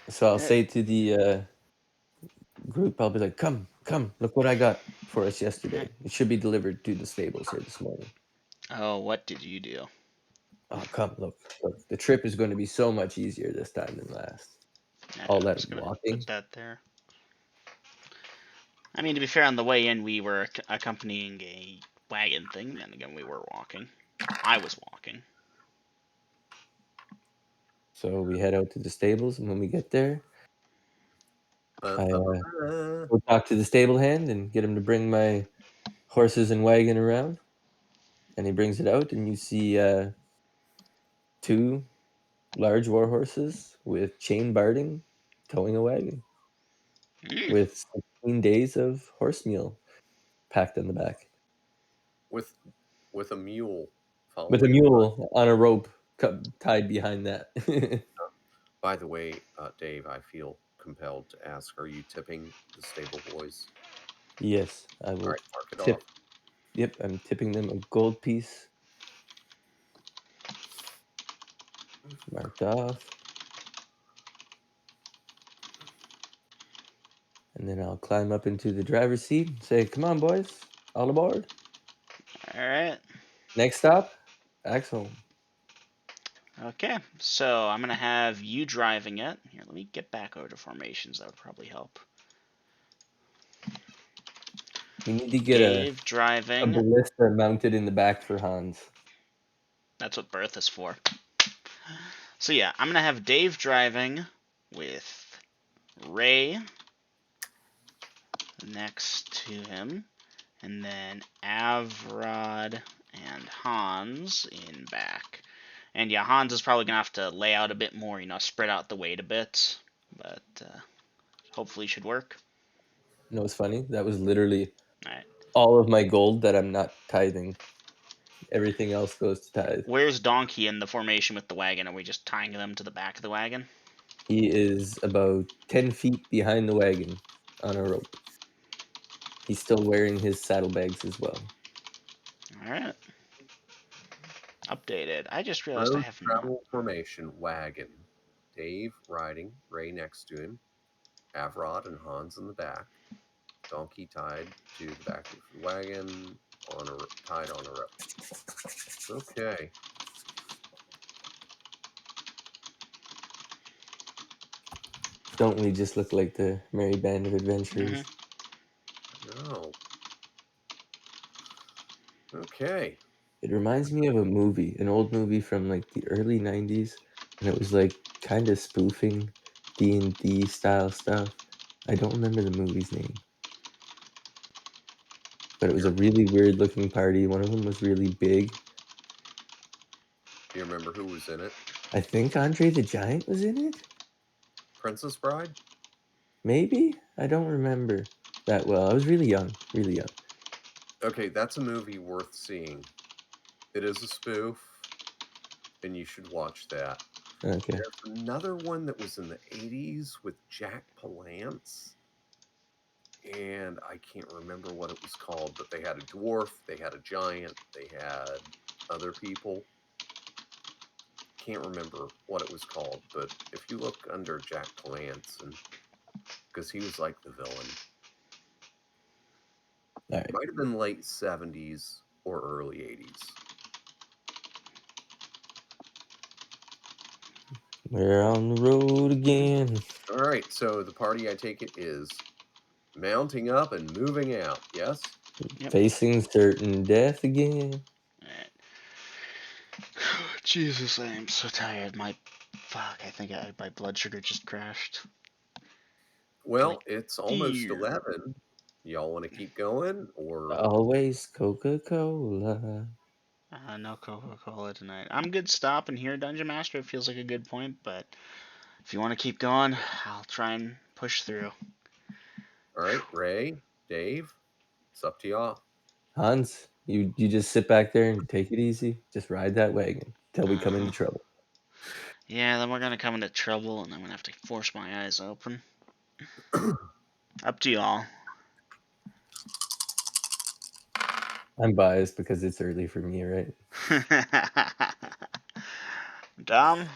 Speaker 2: So I'll say to the group, I'll be like, "Come, look what I got for us yesterday. It should be delivered to the stables here this morning."
Speaker 1: Oh, what did you do?
Speaker 2: Oh, come, look. The trip is going to be so much easier this time than last.
Speaker 1: Okay,
Speaker 2: All
Speaker 1: I'm
Speaker 2: that
Speaker 1: just gonna
Speaker 2: walking.
Speaker 1: put that there. I mean, to be fair, on the way in, we were accompanying a wagon thing, and again, we were walking. I was walking.
Speaker 2: So we head out to the stables, and when we get there, I
Speaker 3: Uh,
Speaker 2: go talk to the stable hand and get him to bring my horses and wagon around. And he brings it out, and you see two large war horses with chain barding towing a wagon
Speaker 1: Mm.
Speaker 2: with 16 days of horse meal packed in the back.
Speaker 3: with a mule
Speaker 2: With a
Speaker 3: following.
Speaker 2: mule on a rope tied behind that.
Speaker 3: By the way, Dave, I feel compelled to ask: are you tipping the stable boys?
Speaker 2: Yes, I
Speaker 3: All
Speaker 2: will
Speaker 3: right, mark it
Speaker 2: tip.
Speaker 3: off.
Speaker 2: Yep, I'm tipping them a gold piece. Marked off. And then I'll climb up into the driver's seat and say, "Come on, boys, all aboard.
Speaker 1: Alright.
Speaker 2: Next stop, Axholm."
Speaker 1: Okay, so I'm gonna have you driving it. Here, let me get back over to formations. That would probably help.
Speaker 2: We need to get
Speaker 1: Dave
Speaker 2: a
Speaker 1: driving.
Speaker 2: ballista mounted in the back for Hans.
Speaker 1: That's what birth is for. So yeah, I'm gonna have Dave driving with Ray next to him, and then Avrod and Hans in back. And yeah, Hans is probably gonna have to lay out a bit more, spread out the weight a bit, but hopefully should work.
Speaker 2: You know what's funny? That was literally
Speaker 1: All right.
Speaker 2: all of my gold that I'm not tithing. Everything else goes to tithe.
Speaker 1: Where's Donkey in the formation with the wagon? Are we just tying them to the back of the wagon?
Speaker 2: He is about 10 feet behind the wagon on a rope. He's still wearing his saddlebags as well.
Speaker 1: All right. Updated. I just realized I
Speaker 3: Road
Speaker 1: have not.
Speaker 3: travel formation wagon. Dave riding, Ray next to him, Avrod and Hans in the back. Donkey tied to the back of the wagon tied on a rope. Okay.
Speaker 2: Don't we just look like the merry band of adventurers?
Speaker 3: No. Okay.
Speaker 2: It reminds me of a movie, an old movie from like the early 90s, and it was like kind of spoofing D&D style stuff. I don't remember the movie's name. But it was a really weird looking party. One of them was really big.
Speaker 3: Do you remember who was in it?
Speaker 2: I think Andre the Giant was in it?
Speaker 3: Princess Bride?
Speaker 2: Maybe? I don't remember that well. I was really young, really young.
Speaker 3: Okay, that's a movie worth seeing. It is a spoof, and you should watch that.
Speaker 2: Okay.
Speaker 3: There's another one that was in the 80s with Jack Palance, and I can't remember what it was called, but they had a dwarf, they had a giant, they had other people. Can't remember what it was called, but if you look under Jack Palance, and because he was like the villain,
Speaker 2: All right.
Speaker 3: might have been late 70s or early 80s.
Speaker 2: We're on the road again.
Speaker 3: All right, so the party, I take it, is mounting up and moving out. Yes.
Speaker 1: Yep.
Speaker 2: Facing certain death again.
Speaker 1: Alright. Jesus, I am so tired. I think my blood sugar just crashed.
Speaker 3: Well,
Speaker 1: Like,
Speaker 3: it's almost
Speaker 1: dear.
Speaker 3: 11. Y'all want to keep going, or
Speaker 2: Always Coca-Cola.
Speaker 1: No Coca-Cola tonight. I'm good stopping here, Dungeon Master. It feels like a good point, but if you want to keep going, I'll try and push through.
Speaker 3: all right, Ray, Dave, it's up to y'all.
Speaker 2: Hans, you just sit back there and take it easy. Just ride that wagon till we come into trouble.
Speaker 1: Yeah, then we're gonna come into trouble, and I'm gonna have to force my eyes open. Up to y'all.
Speaker 2: I'm biased because it's early for me, right?
Speaker 1: Dom?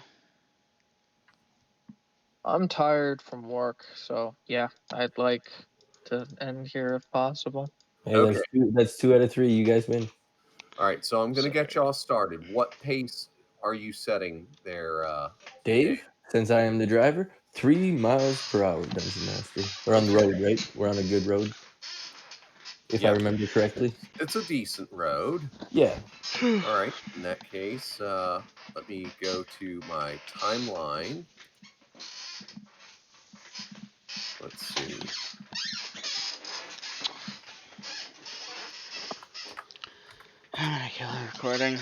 Speaker 6: I'm tired from work, so yeah, I'd like to end here if possible.
Speaker 2: Hey,
Speaker 3: Okay.
Speaker 2: that's 2 out of 3. You guys win.
Speaker 3: All right, so I'm going to get y'all started. What pace are you setting there,
Speaker 2: Dave, since I am the driver, 3 miles per hour, Dungeon Master. We're on the road, right? We're on a good road, if I
Speaker 3: Yep.
Speaker 2: remember correctly.
Speaker 3: It's a decent road.
Speaker 2: Yeah.
Speaker 3: All right, in that case, let me go to my timeline. Let's see.
Speaker 1: I'm gonna kill the recording.